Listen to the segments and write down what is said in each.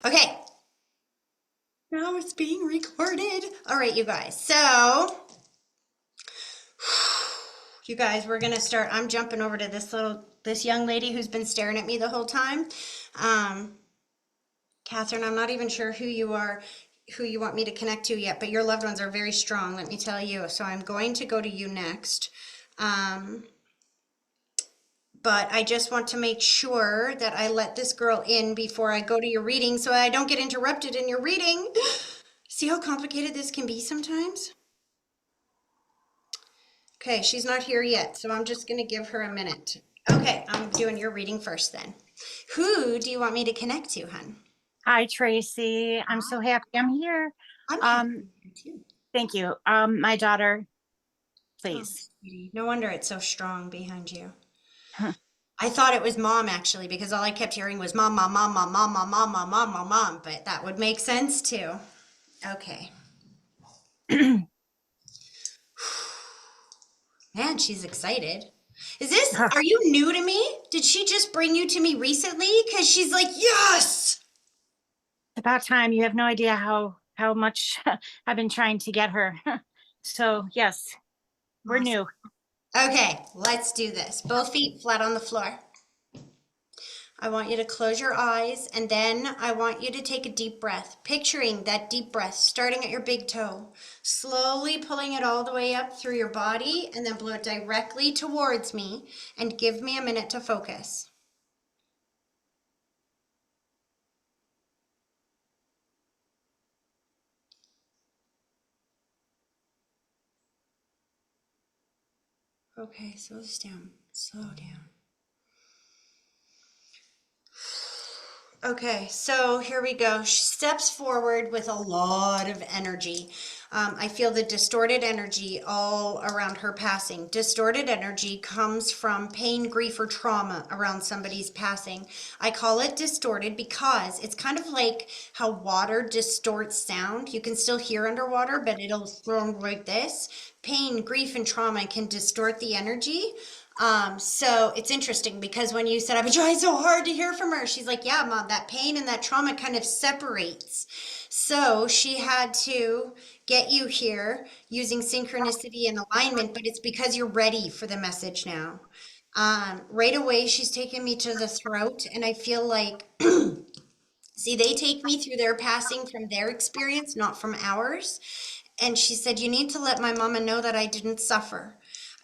Okay, now it's being recorded. All right, you guys. So, you guys, we're gonna start. I'm jumping over to this young lady who's been staring at me the whole time. Um, Catherine, I'm not even sure who you are, who you want me to connect to yet, but your loved ones are very strong, let me tell you. So I'm going to go to you next. Um, but I just want to make sure that I let this girl in before I go to your reading so I don't get interrupted in your reading. See how complicated this can be sometimes? Okay, she's not here yet, so I'm just going to give her a minute. Okay, I'm doing your reading first then. Who do you want me to connect to, hun? Hi, Tracy. I'm so happy I'm here. I'm happy Um, you're here too. Thank you. My daughter, Oh, please. sweetie. No wonder it's so strong behind you. I thought it was mom actually, because all I kept hearing was mom, mom, mom, mom, mom, mom, mom, mom, mom, mom, mom, but that would make sense too. Okay. Man, she's excited. Are you new to me? Did she just bring you to me recently? Because she's like, yes! About time. You have no idea how much I've been trying to get her. So yes, we're Awesome. new. Okay, let's do this. Both feet flat on the floor. I want you to close your eyes and then I want you to take a deep breath, picturing that deep breath starting at your big toe, slowly pulling it all the way up through your body and then blow it directly towards me and give me a minute to focus. Okay, slow down. Okay, so here we go. She steps forward with a lot of energy. I feel the distorted energy all around her passing. Distorted energy comes from pain, grief, or trauma around somebody's passing. I call it distorted because it's kind of like how water distorts sound. You can still hear underwater, but it'll sound like this. Pain, grief, and trauma can distort the energy. So it's interesting because when you said, I've been trying so hard to hear from her, she's like, yeah, mom, that pain and that trauma kind of separates. So she had to get you here using synchronicity and alignment, but it's because you're ready for the message now. Right away, she's taken me to the throat, and I feel like, see, they take me through their passing from their experience, not from ours. And she said, you need to let my mama know that I didn't suffer.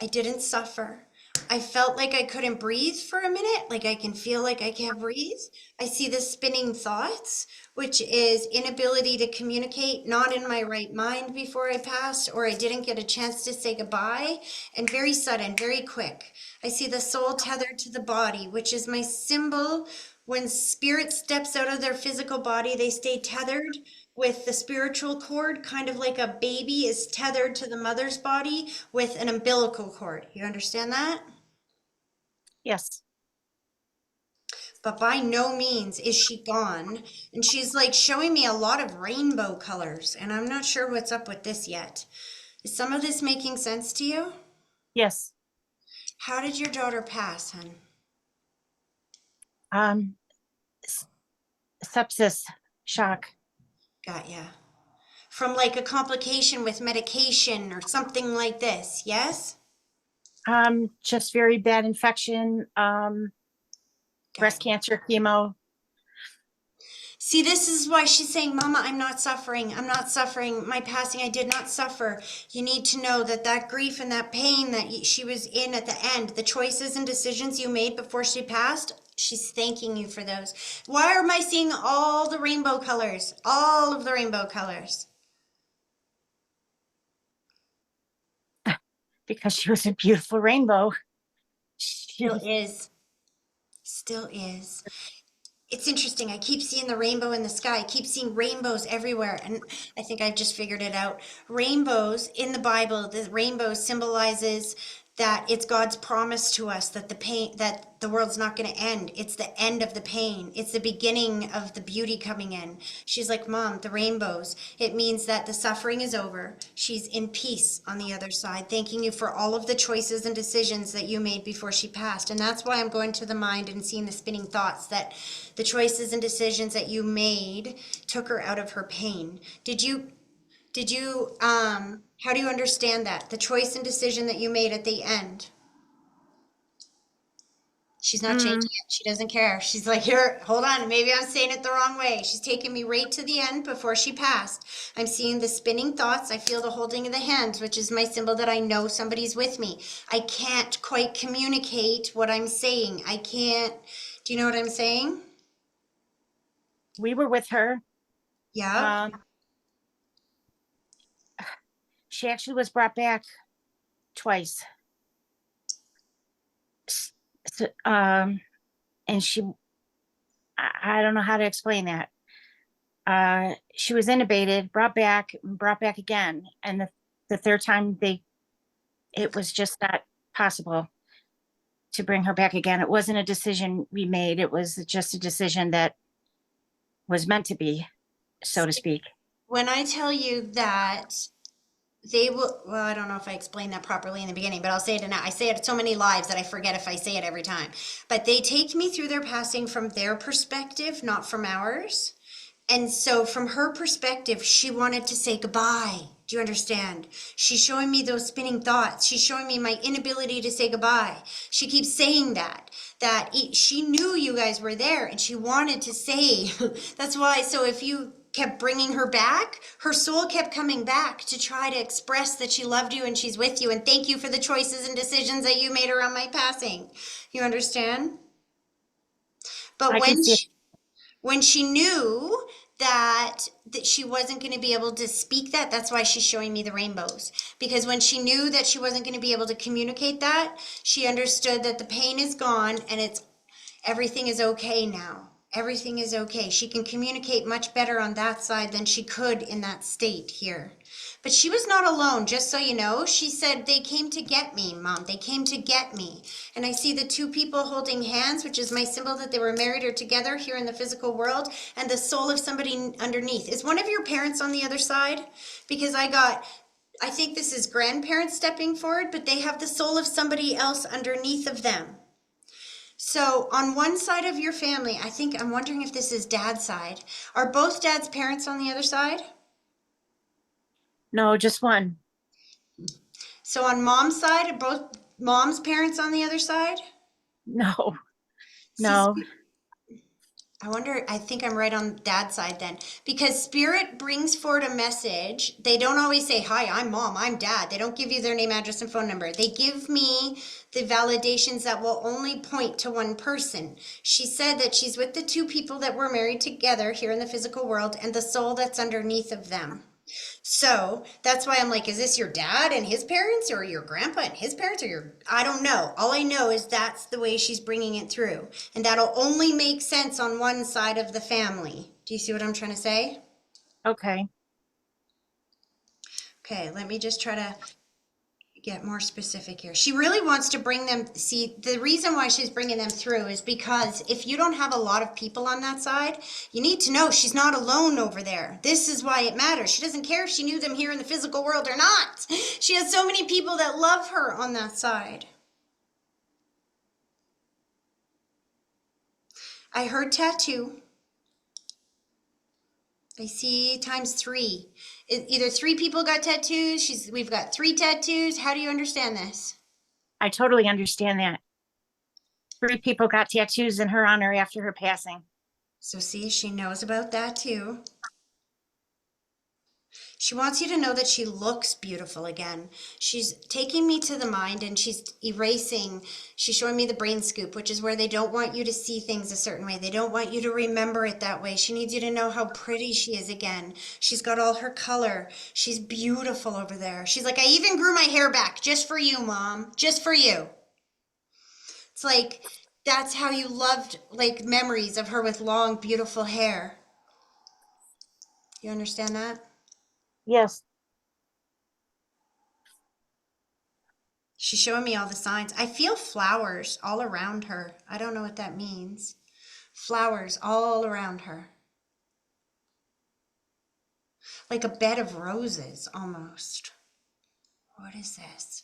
I didn't suffer. I felt like I couldn't breathe for a minute, like I can feel like I can't breathe. I see the spinning thoughts, which is inability to communicate, not in my right mind before I passed, or I didn't get a chance to say goodbye, and very sudden, very quick. I see the soul tethered to the body, which is my symbol. When spirit steps out of their physical body, they stay tethered with the spiritual cord, kind of like a baby is tethered to the mother's body with an umbilical cord. You understand that? Yes. But by no means is she gone. And she's like showing me a lot of rainbow colors, and I'm not sure what's up with this yet. Is some of this making sense to you? Yes. How did your daughter pass, hun? Um, s- Sepsis, shock. Got ya. From like a complication with medication or something like this, yes? Just very bad infection. Got Breast ya. cancer, chemo. See, this is why she's saying, Mama, I'm not suffering. I'm not suffering. My passing, I did not suffer. You need to know that that grief and that pain that she was in at the end, the choices and decisions you made before she passed, she's thanking you for those. Why am I seeing all the rainbow colors? All of the rainbow colors. Because she was a beautiful rainbow. Still She, is. Still is. It's interesting. I keep seeing the rainbow in the sky. I keep seeing rainbows everywhere. And I think I've just figured it out. Rainbows in the Bible, the rainbow symbolizes that it's God's promise to us that the pain, that the world's not going to end. It's the end of the pain. It's the beginning of the beauty coming in. She's like, Mom, the rainbows. It means that the suffering is over. She's in peace on the other side. Thanking you for all of the choices and decisions that you made before she passed. And that's why I'm going to the mind and seeing the spinning thoughts, that the choices and decisions that you made took her out of her pain. How do you understand that? The choice and decision that you made at the end. She's not changing Mm, it. She doesn't care. She's like, here, hold on. Maybe I'm saying it the wrong way. She's taking me right to the end before she passed. I'm seeing the spinning thoughts. I feel the holding of the hands, which is my symbol that I know somebody's with me. I can't quite communicate what I'm saying. I can't. Do you know what I'm saying? we were with her. Yeah. Um, she actually was brought back twice. S- and I don't know how to explain that. She was intubated, brought back again. And the third time it was just not possible to bring her back again. It wasn't a decision we made. It was just a decision that was meant to be, so to speak. When I tell you that they will, well, I don't know if I explained that properly in the beginning, but I'll say it now. I say it so many lives that I forget if I say it every time. But they take me through their passing from their perspective, not from ours. And so, from her perspective, she wanted to say goodbye. Do you understand? She's showing me those spinning thoughts. She's showing me my inability to say goodbye. She keeps saying she knew you guys were there and she wanted to say. That's why. So, if you kept bringing her back, her soul kept coming back to try to express that she loved you and she's with you. And thank you for the choices and decisions that you made around my passing. You understand? But I can see it. when she knew that she wasn't going to be able to speak that, that's why she's showing me the rainbows, because when she knew that she wasn't going to be able to communicate that, she understood that the pain is gone and it's everything is okay now. Everything is okay. She can communicate much better on that side than she could in that state here. But she was not alone, just so you know. She said, they came to get me, Mom. They came to get me. And I see the two people holding hands, which is my symbol that they were married or together here in the physical world, and the soul of somebody underneath. Is one of your parents on the other side? Because I think this is grandparents stepping forward, but they have the soul of somebody else underneath of them. So on one side of your family, I'm wondering if this is dad's side. Are both dad's parents on the other side? No, just one. So on mom's side, are both mom's parents on the other side? No, See, no. I wonder, I think I'm right on dad's side then. Because spirit brings forward a message. They don't always say, hi, I'm mom, I'm dad. They don't give you their name, address, and phone number. They give me the validations that will only point to one person. She said that she's with the two people that were married together here in the physical world and the soul that's underneath of them. So that's why I'm like, is this your dad and his parents, or your grandpa and his parents, or I don't know. All I know is that's the way she's bringing it through. And that'll only make sense on one side of the family. Do you see what I'm trying to say? Okay. Okay, let me just try to get more specific here. She really wants to bring them. See, the reason why she's bringing them through is because if you don't have a lot of people on that side, you need to know she's not alone over there. This is why it matters. She doesn't care if she knew them here in the physical world or not. She has so many people that love her on that side. I heard tattoo. I see times three. Either three people got tattoos. We've got three tattoos. How do you understand this? I totally understand that. Three people got tattoos in her honor after her passing. So see, she knows about that too. She wants you to know that she looks beautiful again. She's taking me to the mind and she's erasing. She's showing me the brain scoop, which is where they don't want you to see things a certain way. They don't want you to remember it that way. She needs you to know how pretty she is again. She's got all her color. She's beautiful over there. She's like, I even grew my hair back just for you, Mom. Just for you. It's like, that's how you loved, like, memories of her with long, beautiful hair. You understand that? Yes. She's showing me all the signs. I feel flowers all around her. I don't know what that means. Flowers all around her. Like a bed of roses almost. What is this?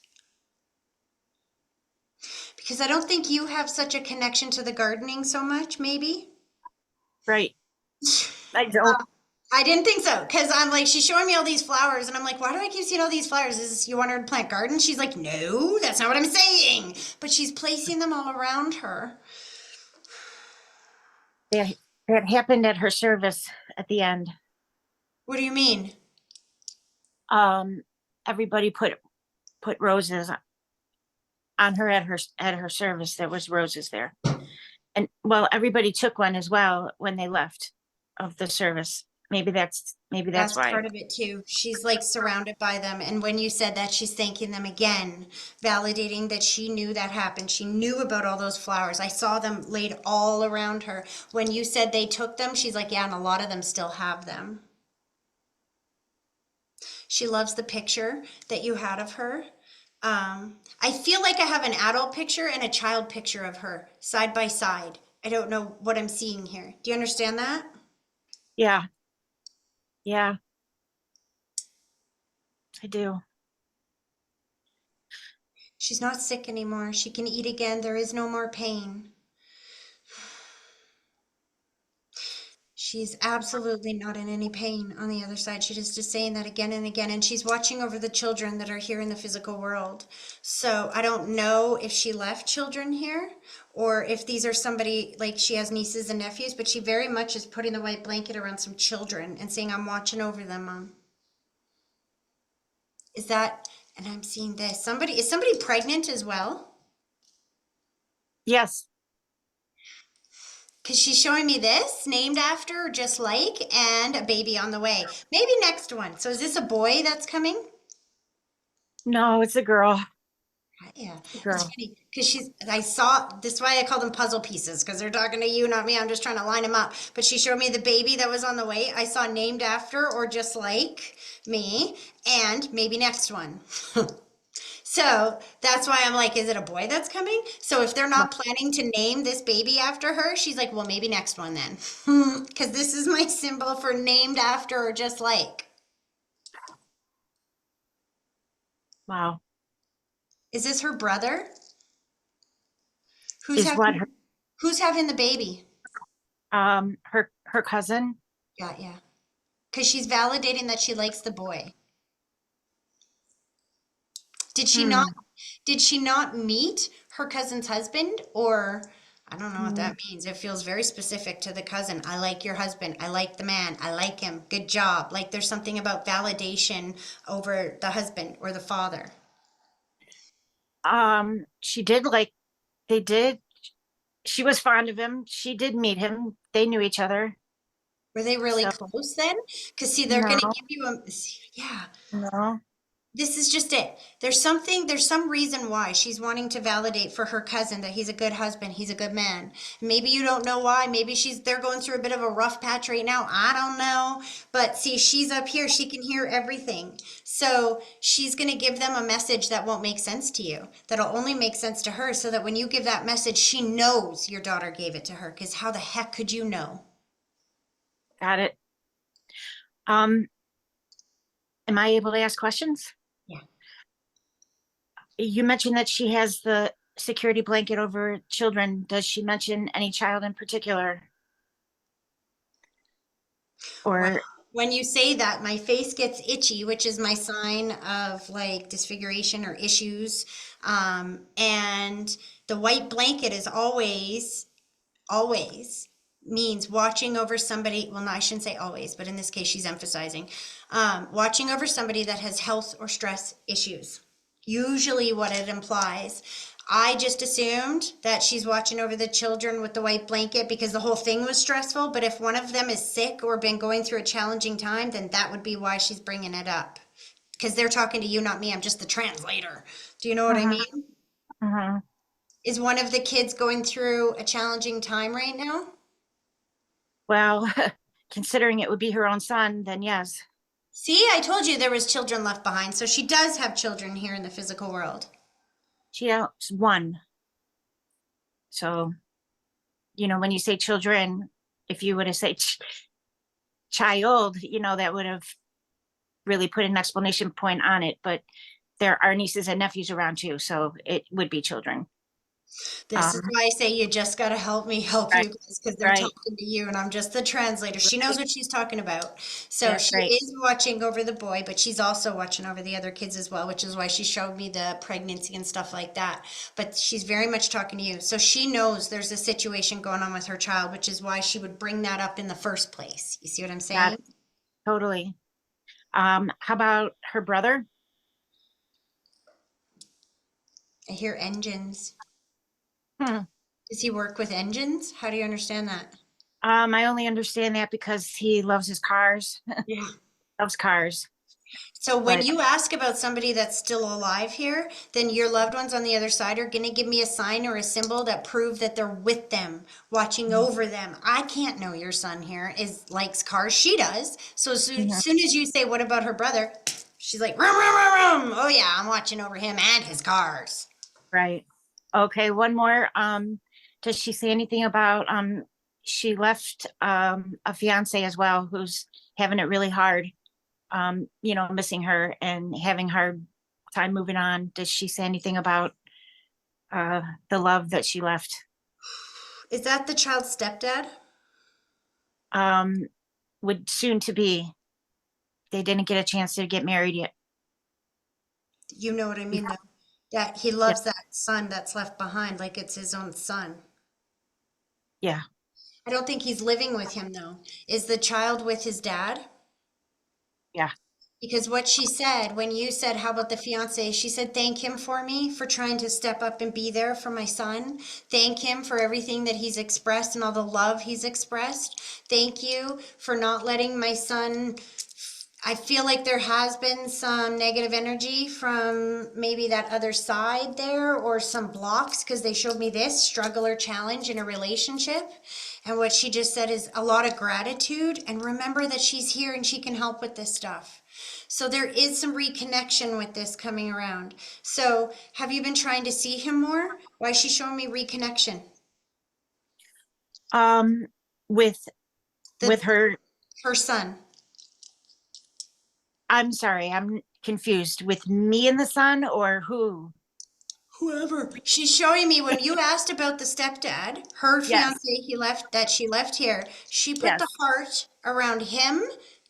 Because I don't think you have such a connection to the gardening so much, maybe? Right. I don't. I didn't think so because I'm like, she's showing me all these flowers, and I'm like, why do I keep seeing all these flowers? Is this, you want her to plant gardens? She's like, no, that's not what I'm saying. But she's placing them all around her. That, that happened at her service at the end. What do you mean? Um, everybody put roses on her at her service. There was roses there. And well, everybody took one as well when they left of the service. Maybe that's That's why. part of it too. She's like surrounded by them. And when you said that, she's thanking them again, validating that she knew that happened. She knew about all those flowers. I saw them laid all around her. When you said they took them, she's like, yeah, and a lot of them still have them. She loves the picture that you had of her. I feel like I have an adult picture and a child picture of her side by side. I don't know what I'm seeing here. Do you understand that? Yeah, yeah, I do. She's not sick anymore. She can eat again. There is no more pain. She's absolutely not in any pain on the other side. She just is saying that again and again. And she's watching over the children that are here in the physical world. So I don't know if she left children here or if these are somebody like she has nieces and nephews, but she very much is putting the white blanket around some children and saying, I'm watching over them, Mom. Is that, and I'm seeing this. Is somebody pregnant as well? Yes. Because she's showing me this, named after, or just like, and a baby on the way. Maybe next one. So is this a boy that's coming? No, it's a girl. Yeah, It's a it's girl. funny because I saw, this is why I call them puzzle pieces because they're talking to you, not me. I'm just trying to line them up. But she showed me the baby that was on the way. I saw named after or just like me, and maybe next one. So that's why I'm like, is it a boy that's coming? So if they're not planning to name this baby after her, she's like, well, maybe next one then. Because this is my symbol for named after or just like. Wow. Is this her brother? Who's Is what having who's having the baby? her cousin? Yeah, yeah. Because she's validating that she likes the boy. Did she not Hmm. did she not meet her cousin's husband? Or I don't know what Hmm. that means. It feels very specific to the cousin. I like your husband. I like the man. I like him. Good job. Like there's something about validation over the husband or the father. She did like they did. She was fond of him. She did meet him. They knew each other. Were they really So close then? Because see, they're no, gonna give you a yeah. no. This is just it. There's some reason why she's wanting to validate for her cousin that he's a good husband, he's a good man. Maybe you don't know why. Maybe they're going through a bit of a rough patch right now. I don't know. But see, she's up here, she can hear everything. So she's going to give them a message that won't make sense to you, that'll only make sense to her, so that when you give that message, she knows your daughter gave it to her. Because how the heck could you know? Got it. Um, am I able to ask questions? Yeah. You mentioned that she has the security blanket over children. Does she mention any child in particular? Well, Or when you say that, my face gets itchy, which is my sign of like disfiguration or issues. And the white blanket is always means watching over somebody. Well, no, I shouldn't say always, but in this case, she's emphasizing watching over somebody that has health or stress issues. Usually, what it implies. I just assumed that she's watching over the children with the white blanket because the whole thing was stressful. But if one of them is sick or been going through a challenging time, then that would be why she's bringing it up. Because they're talking to you, not me. I'm just the translator. Do you know what I Mhm, mean? mhm. Is one of the kids going through a challenging time right now? Well, considering it would be her own son, then yes. See, I told you there was children left behind. So she does have children here in the physical world. She has one. So, when you say children, if you would have said child, that would have really put an explanation point on it. But there are nieces and nephews around too, so it would be children. This is Um, why I say you just got to help me help right, you guys because they're right, talking to you and I'm just the translator. She knows right. what she's talking about. So That's she right. is watching over the boy, but she's also watching over the other kids as well, which is why she showed me the pregnancy and stuff like that. But she's very much talking to you. So she knows there's a situation going on with her child, which is why she would bring that up in the first place. You see what I'm Got saying? it. Totally. How about her brother? I hear engines. Hmm. Does he work with engines? How do you understand that? I only understand that because he loves his cars, Yeah. loves cars. So when But you ask about somebody that's still alive here, then your loved ones on the other side are going to give me a sign or a symbol that prove that they're with them, watching over them. I can't know your son here is likes cars. She does. So Mhm. soon as you say, "What about her brother?" She's like, "Rum, rum, rum, rum. Oh yeah, I'm watching over him and his cars." Right. Okay, one more. Does she say anything about she left a fiance as well who's having it really hard, missing her and having hard time moving on. Does she say anything about uh the love that she left? Is that the child's stepdad? Um, would soon to be. They didn't get a chance to get married yet. You know what I mean, though. That he Yeah, loves that son that's left behind like it's his own son. yeah, I don't think he's living with him though. Is the child with his dad? yeah. Because what she said when you said, "How about the fiance?" She said, "Thank him for me for trying to step up and be there for my son. Thank him for everything that he's expressed and all the love he's expressed. Thank you for not letting my son." I feel like there has been some negative energy from maybe that other side there or some blocks because they showed me this struggle or challenge in a relationship. And what she just said is a lot of gratitude and remember that she's here and she can help with this stuff. So there is some reconnection with this coming around. So have you been trying to see him more? Why is she showing me reconnection? Um, with The her, her son. I'm sorry, I'm confused. With me and the son, or who? Whoever. She's showing me when you asked about the stepdad, her Yes, fiance he left that she left here, she put the yes, heart around him,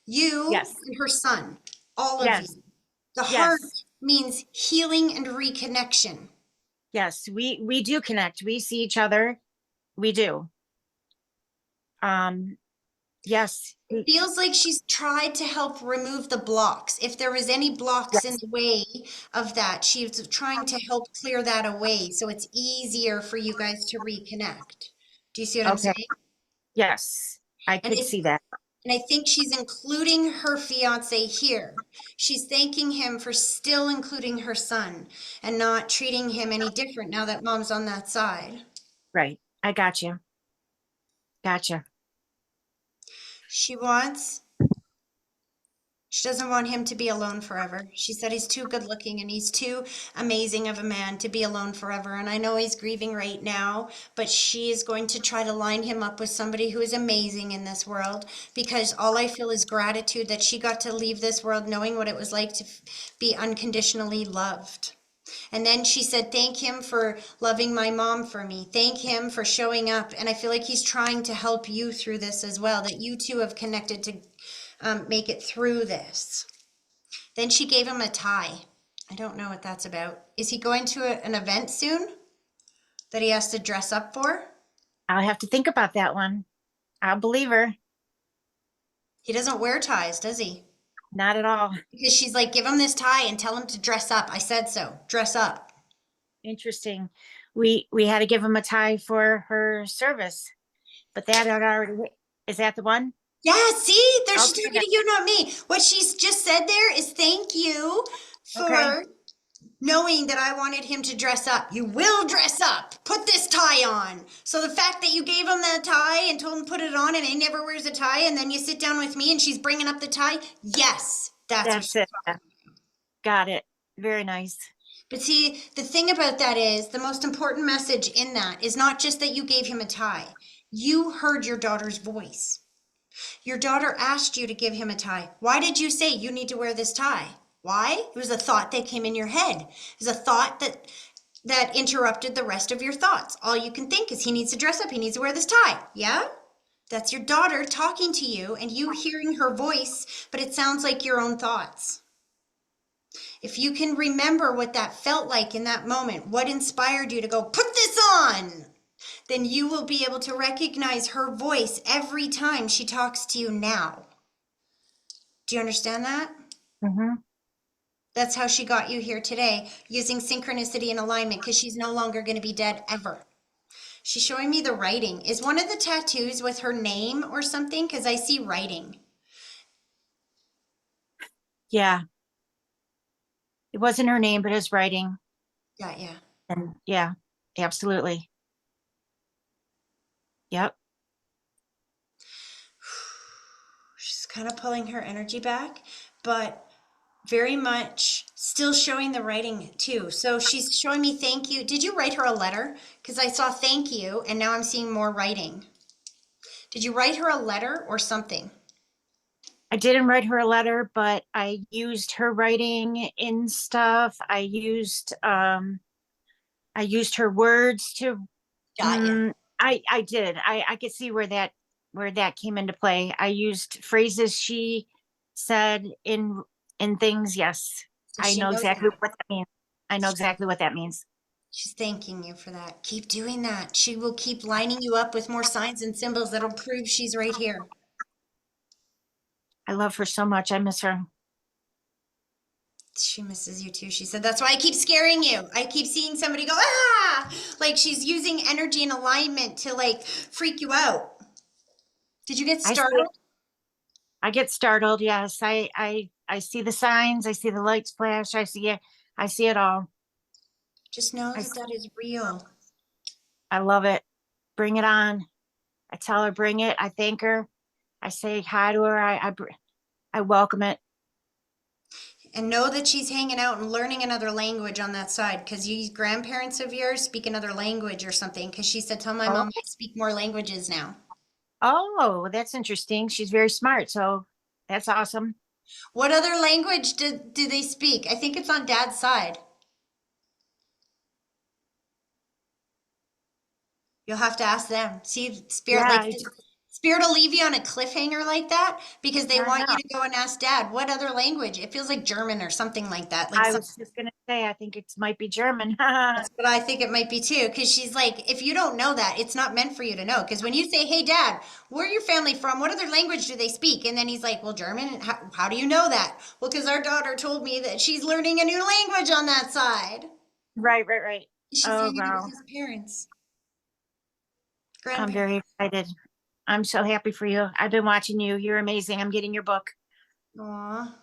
you, yes, and her son. All of you. yes, The yes, heart means healing and reconnection. yes. We do connect. We see each other. We do. Um, yes, It feels like she's tried to help remove the blocks. If there was any blocks in yes. the way of that, she's trying to help clear that away so it's easier for you guys to reconnect. Do you see what I'm Okay. saying? Yes, I And could if see that. And I think she's including her fiance here. She's thanking him for still including her son and not treating him any different now that mom's on that side. Right. I got you. Gotcha. She wants, she doesn't want him to be alone forever. She said he's too good looking and he's too amazing of a man to be alone forever. And I know he's grieving right now, but she is going to try to line him up with somebody who is amazing in this world because all I feel is gratitude that she got to leave this world knowing what it was like to be unconditionally loved. And then she said, "Thank him for loving my mom for me. Thank him for showing up." And I feel like he's trying to help you through this as well, that you two have connected to make it through this. Then she gave him a tie. I don't know what that's about. Is he going to an event soon that he has to dress up for? I'll have to think about that one. I'll believe her. He doesn't wear ties, does he? Not at all. Because she's like, "Give him this tie and tell him to dress up." I said so. Dress up. Interesting. We had to give him a tie for her service, but that had already, is that the one? Yeah, see, there she's Okay. talking to you, not me. What she's just said there is thank you Okay. for knowing that I wanted him to dress up. You will dress up. Put this tie on. So the fact that you gave him the tie and told him to put it on and he never wears a tie and then you sit down with me and she's bringing up the tie, yes, that's what That's she's it. talking. Got it. Very nice. But see, the thing about that is the most important message in that is not just that you gave him a tie. You heard your daughter's voice. Your daughter asked you to give him a tie. Why did you say you need to wear this tie? Why? It was a thought that came in your head. It was a thought that interrupted the rest of your thoughts. All you can think is he needs to dress up, he needs to wear this tie. Yeah? That's your daughter talking to you and you hearing her voice, but it sounds like your own thoughts. If you can remember what that felt like in that moment, what inspired you to go, put this on, then you will be able to recognize her voice every time she talks to you now. Do you understand that? Mm-hmm. That's how she got you here today, using synchronicity and alignment, because she's no longer going to be dead ever. She's showing me the writing. Is one of the tattoos with her name or something? Because I see writing. Yeah. It wasn't her name, but his writing. Yeah, yeah. And yeah, absolutely. Yep. She's kind of pulling her energy back, but very much still showing the writing too. So she's showing me thank you. Did you write her a letter? Because I saw thank you and now I'm seeing more writing. Did you write her a letter or something? I didn't write her a letter, but I used her writing in stuff. I used her words to Got you. I did. I could see where that came into play. I used phrases she said in things. Yes. So I she know knows exactly that. what that means. I know exactly what that means. She's thanking you for that. Keep doing that. She will keep lining you up with more signs and symbols that'll prove she's right here. I love her so much. I miss her. She misses you too. She said, that's why I keep scaring you. I keep seeing somebody go, ah, like she's using energy and alignment to like freak you out. Did you get I see it. startled? I get startled. Yes. I see the signs. I see the lights flash. I see it. I see it all. Just know I that that is real. I love it. Bring it on. I tell her, bring it. I thank her. I say hi to her. I welcome it. And know that she's hanging out and learning another language on that side because you grandparents of yours speak another language or something. Because she said, tell my Oh, mom I speak more languages now. oh, that's interesting. She's very smart. So that's awesome. What other language do they speak? I think it's on dad's side. You'll have to ask them. See, Yeah, spirit, like spirit will leave you on a cliffhanger like that because they I want you know. to go and ask dad, what other language? It feels like German or something like that. Like I some, was just gonna say, I think it might be German. that's what I think it might be too. Because she's like, if you don't know that, it's not meant for you to know. Because when you say, hey, dad, where are your family from? What other language do they speak? And then he's like, well, German. How do you know that? Well, because our daughter told me that she's learning a new language on that side. Right, right, right. She's Oh, hanging out wow. with his parents, I'm grandparents. very excited. I'm so happy for you. I've been watching you. You're amazing. I'm getting your book. Aw,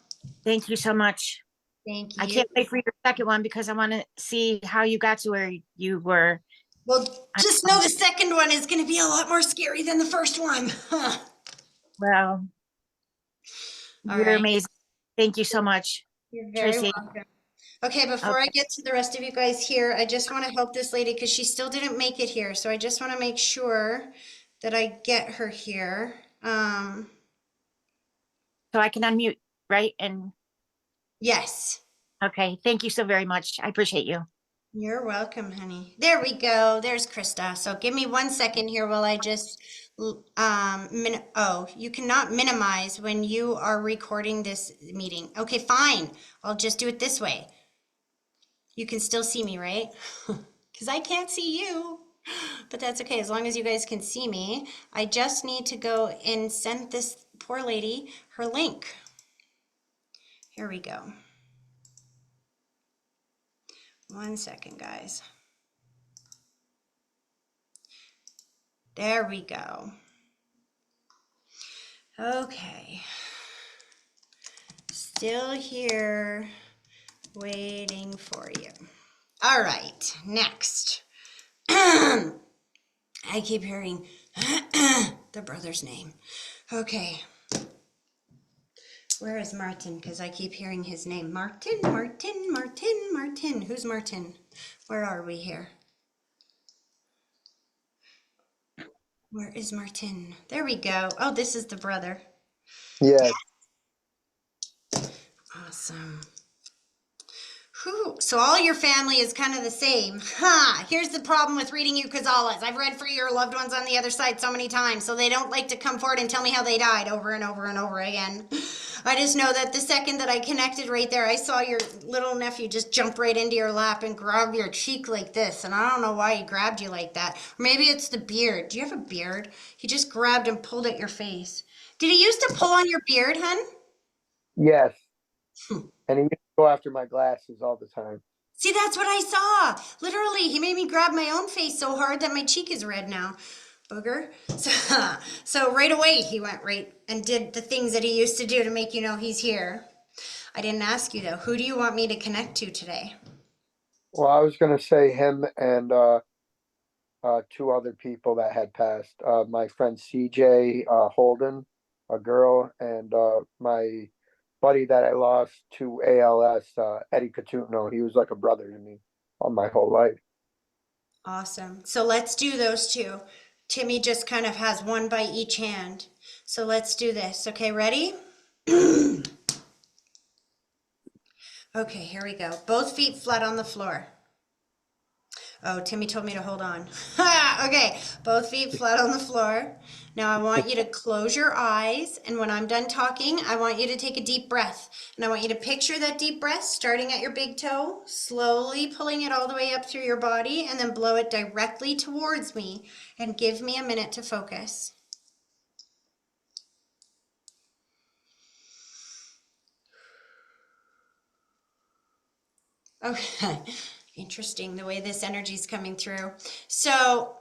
Thank you so much. thank I you. can't wait for your second one because I want to see how you got to where you were. Well, I, just know the second one is going to be a lot more scary than the first one. well, All you're right. amazing. Thank you so much, You're very Tracy. welcome. Okay, before I Okay. get to the rest of you guys here, I just want to help this lady because she still didn't make it here. So I just want to make sure that I get her here. So I can unmute, right? And Yes. okay. Thank you so very much. I appreciate you. You're welcome, honey. There we go. There's Krista. So give me 1 second here while I just oh, you cannot minimize when you are recording this meeting. Okay, fine. I'll just do it this way. You can still see me, right? Because I can't see you. But that's okay, as long as you guys can see me. I just need to go and send this poor lady her link. Here we go. 1 second, guys. There we go. Okay. Still here, waiting for you. All right, next. I keep hearing the brother's name. Okay. Where is Martin? Because I keep hearing his name. Martin, Martin, Martin, Martin. Who's Martin? Where are we here? Where is Martin? There we go. Oh, this is the brother. Yes. Awesome. Whew. So all your family is kind of the same. Ha! Here's the problem with reading you Kazalas. I've read for your loved ones on the other side so many times, so they don't like to come forward and tell me how they died over and over and over again. I just know that the second that I connected right there, I saw your little nephew just jump right into your lap and grab your cheek like this, and I don't know why he grabbed you like that. Or maybe it's the beard. Do you have a beard? He just grabbed and pulled at your face. Did he used to pull on your beard, hun? Yes. And he used to go after my glasses all the time. See, that's what I saw. Literally, he made me grab my own face so hard that my cheek is red now. Booger. So right away, he went right and did the things that he used to do to make you know he's here. I didn't ask you though. Who do you want me to connect to today? Well, I was going to say him and two other people that had passed. My friend CJ Holden, a girl, and my buddy that I lost to ALS, Eddie Catuno. He was like a brother to me all my whole life. Awesome. So let's do those two. Timmy just kind of has one by each hand. So let's do this. Okay, ready? Okay, here we go. Both feet flat on the floor. Oh, Timmy told me to hold on. Okay, both feet flat on the floor. Now I want you to close your eyes, and when I'm done talking, I want you to take a deep breath. And I want you to picture that deep breath starting at your big toe, slowly pulling it all the way up through your body, and then blow it directly towards me. And give me a minute to focus. Okay, interesting the way this energy is coming through. So,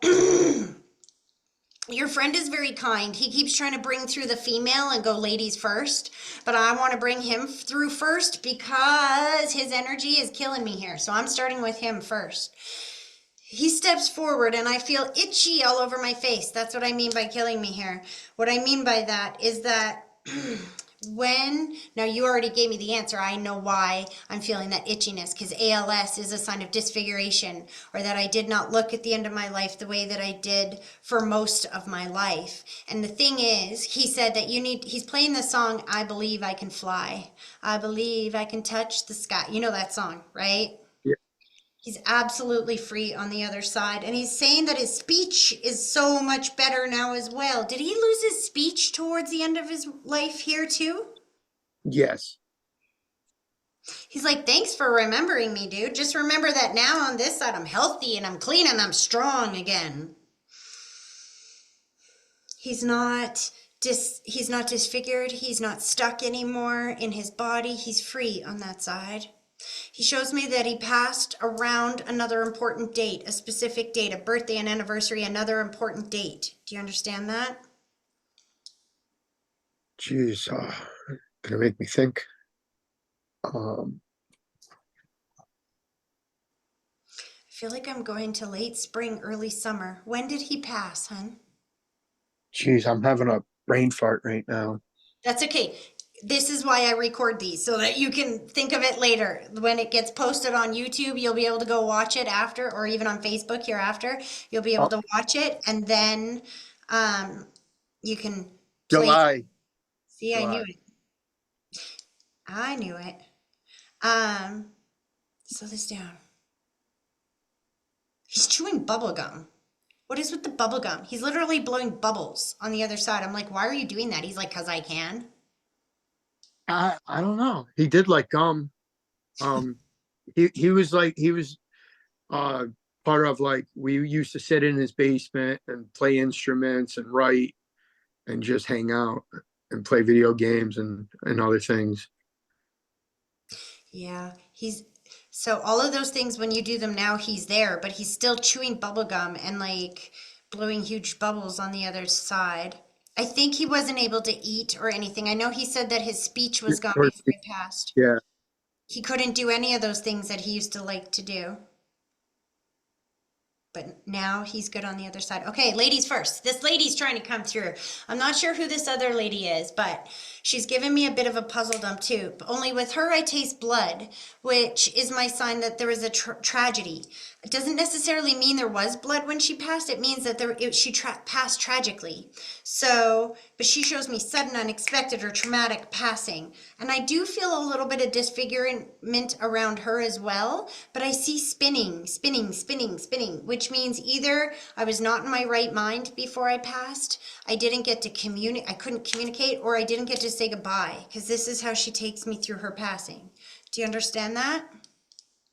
your friend is very kind. He keeps trying to bring through the female and go ladies first, but I want to bring him through first because his energy is killing me here. So I'm starting with him first. He steps forward and I feel itchy all over my face. That's what I mean by killing me here. What I mean by that is that now you already gave me the answer. I know why I'm feeling that itchiness, because ALS is a sign of disfiguration, or that I did not look at the end of my life the way that I did for most of my life. And the thing is, he said that he's playing the song, I Believe I Can Fly. I believe I can touch the sky. You know that song, right? Yeah. He's absolutely free on the other side. And he's saying that his speech is so much better now as well. Did he lose his speech towards the end of his life here too? Yes. He's like, thanks for remembering me, dude. Just remember that now on this side, I'm healthy and I'm clean and I'm strong again. He's not disfigured. He's not stuck anymore in his body. He's free on that side. He shows me that he passed around another important date, a specific date, a birthday, an anniversary, another important date. Do you understand that? Jeez, gonna make me think. Um, I feel like I'm going to late spring, early summer. When did he pass, hun? Jeez, I'm having a brain fart right now. That's okay. This is why I record these, so that you can think of it later. When it gets posted on YouTube, you'll be able to go watch it after, or even on Facebook hereafter. You'll be able Oh, to watch it, and then you can play. July. See, I knew July. it. I knew it. Um, Slow this down. He's chewing bubble gum. What is with the bubble gum? He's literally blowing bubbles on the other side. I'm like, why are you doing that? He's like, because I can. I don't know. He did like gum. Um, he was uh part of, like, we used to sit in his basement and play instruments and write and just hang out and play video games and other things. Yeah, so all of those things, when you do them now, he's there, but he's still chewing bubble gum and like blowing huge bubbles on the other side. I think he wasn't able to eat or anything. I know he said that his speech was gone before he passed. Yeah. He couldn't do any of those things that he used to like to do. But now he's good on the other side. Okay, ladies first. This lady's trying to come through. I'm not sure who this other lady is, but She's given me a bit of a puzzle dump too. Only with her, I taste blood, which is my sign that there is a tragedy. It doesn't necessarily mean there was blood when she passed. It means that she passed tragically. So, but she shows me sudden, unexpected, or traumatic passing. And I do feel a little bit of disfigurement around her as well. But I see spinning, spinning, spinning, spinning, which means either I was not in my right mind before I passed, I didn't get to communicate, I couldn't communicate, or I didn't get to say goodbye, because this is how she takes me through her passing. Do you understand that?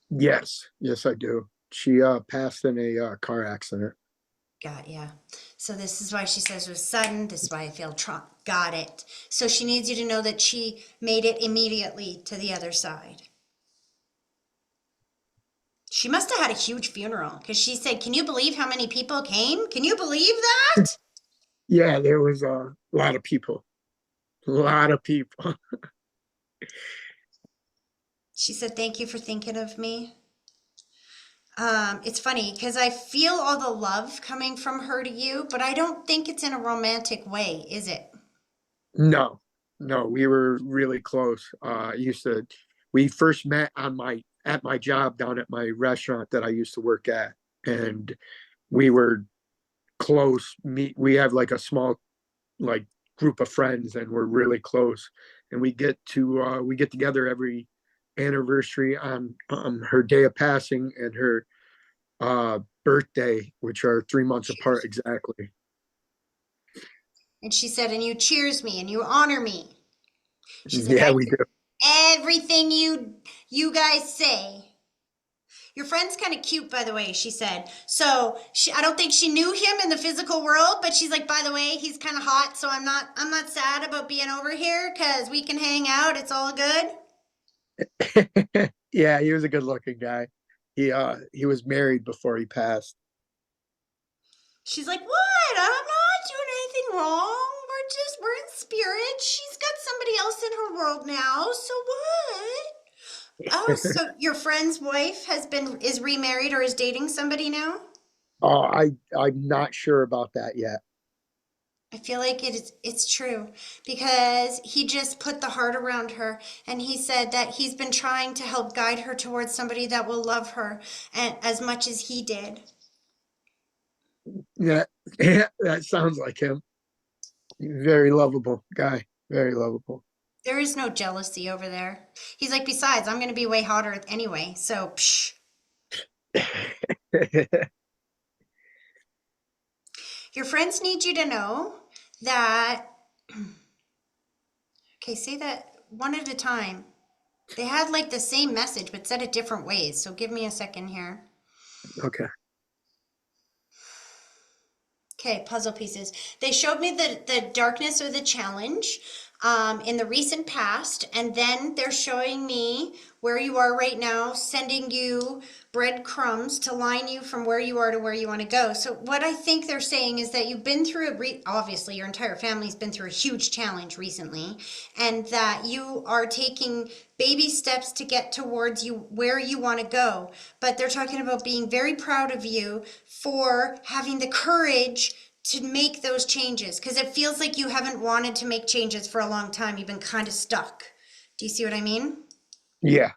Yes, yes, I do. She passed in a car accident. Yeah. So this is why she says it was sudden. This is why I feel got it. So she needs you to know that she made it immediately to the other side. She must have had a huge funeral because she said, "Can you believe how many people came? Can you believe that?" Yeah, there was a lot of people. A lot of people. She said, "Thank you for thinking of me." It's funny because I feel all the love coming from her to you, but I don't think it's in a romantic way, is it? No, no, we were really close. We first met at my job down at my restaurant that I used to work at, and we were close. We have like a small like group of friends, and we're really close. And we get together every anniversary on her day of passing and her birthday, which are 3 months apart exactly. And she said, "And you cheers me and you honor me." She's like, Yeah, "I we do do. everything you guys say." Your friend's kind of cute, by the way, she said. So I don't think she knew him in the physical world, but she's like, "By the way, he's kind of hot, so I'm not sad about being over here because we can hang out. It's all good." Yeah, he was a good looking guy. He was married before he passed. She's like, "What? I'm not doing anything wrong. We're in spirit. She's got somebody else in her world now. So what?" Oh, so your friend's wife is remarried or is dating somebody now? I'm not sure about that yet. I feel like it's true because he just put the heart around her and he said that he's been trying to help guide her towards somebody that will love her and as much as he did. Yeah, yeah, that sounds like him. Very lovable guy. Very lovable. There is no jealousy over there. He's like, "Besides, I'm going to be way hotter anyway. So, psh." Your friends need you to know that, okay, say that one at a time. They had like the same message, but said it different ways. So give me a second here. Okay. Okay, puzzle pieces. They showed me the darkness or the challenge in the recent past, and then they're showing me where you are right now, sending you breadcrumbs to line you from where you are to where you want to go. So what I think they're saying is that you've been through obviously your entire family's been through a huge challenge recently, and that you are taking baby steps to get towards you where you want to go. But they're talking about being very proud of you for having the courage to make those changes because it feels like you haven't wanted to make changes for a long time. You've been kind of stuck. Do you see what I mean? Yeah.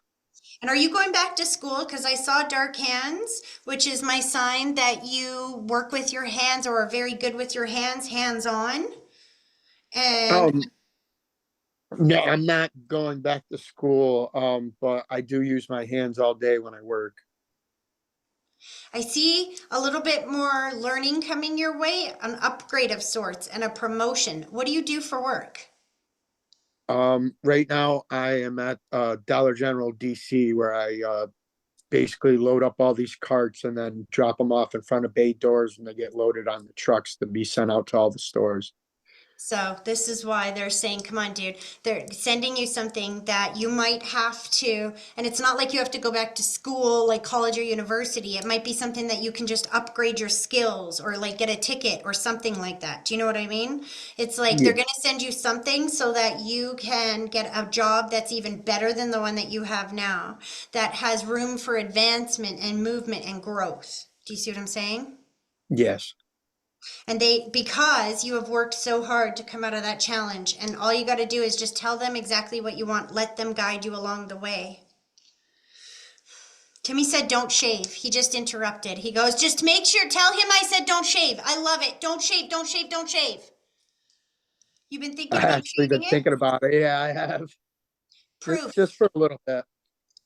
And are you going back to school? Because I saw dark hands, which is my sign that you work with your hands or are very good with your hands, hands on. And Um, no, I'm not going back to school. But I do use my hands all day when I work. I see a little bit more learning coming your way, an upgrade of sorts, and a promotion. What do you do for work? Right now I am at Dollar General DC where I basically load up all these carts and then drop them off in front of bay doors and they get loaded on the trucks to be sent out to all the stores. So this is why they're saying, "Come on, dude." They're sending you something that you might have to, and it's not like you have to go back to school, like college or university. It might be something that you can just upgrade your skills or like get a ticket or something like that. Do you know what I mean? It's like they're Yeah. going to send you something so that you can get a job that's even better than the one that you have now, that has room for advancement and movement and growth. Do you see what I'm saying? Yes. And because you have worked so hard to come out of that challenge, and all you got to do is just tell them exactly what you want. Let them guide you along the way. Timmy said, don't shave. He just interrupted. He goes, just make sure, tell him I said don't shave. I love it. Don't shave, don't shave, don't shave. You've been I thinking about actually been shaving it? thinking about it. Yeah, I have. Just Proof. for a little bit.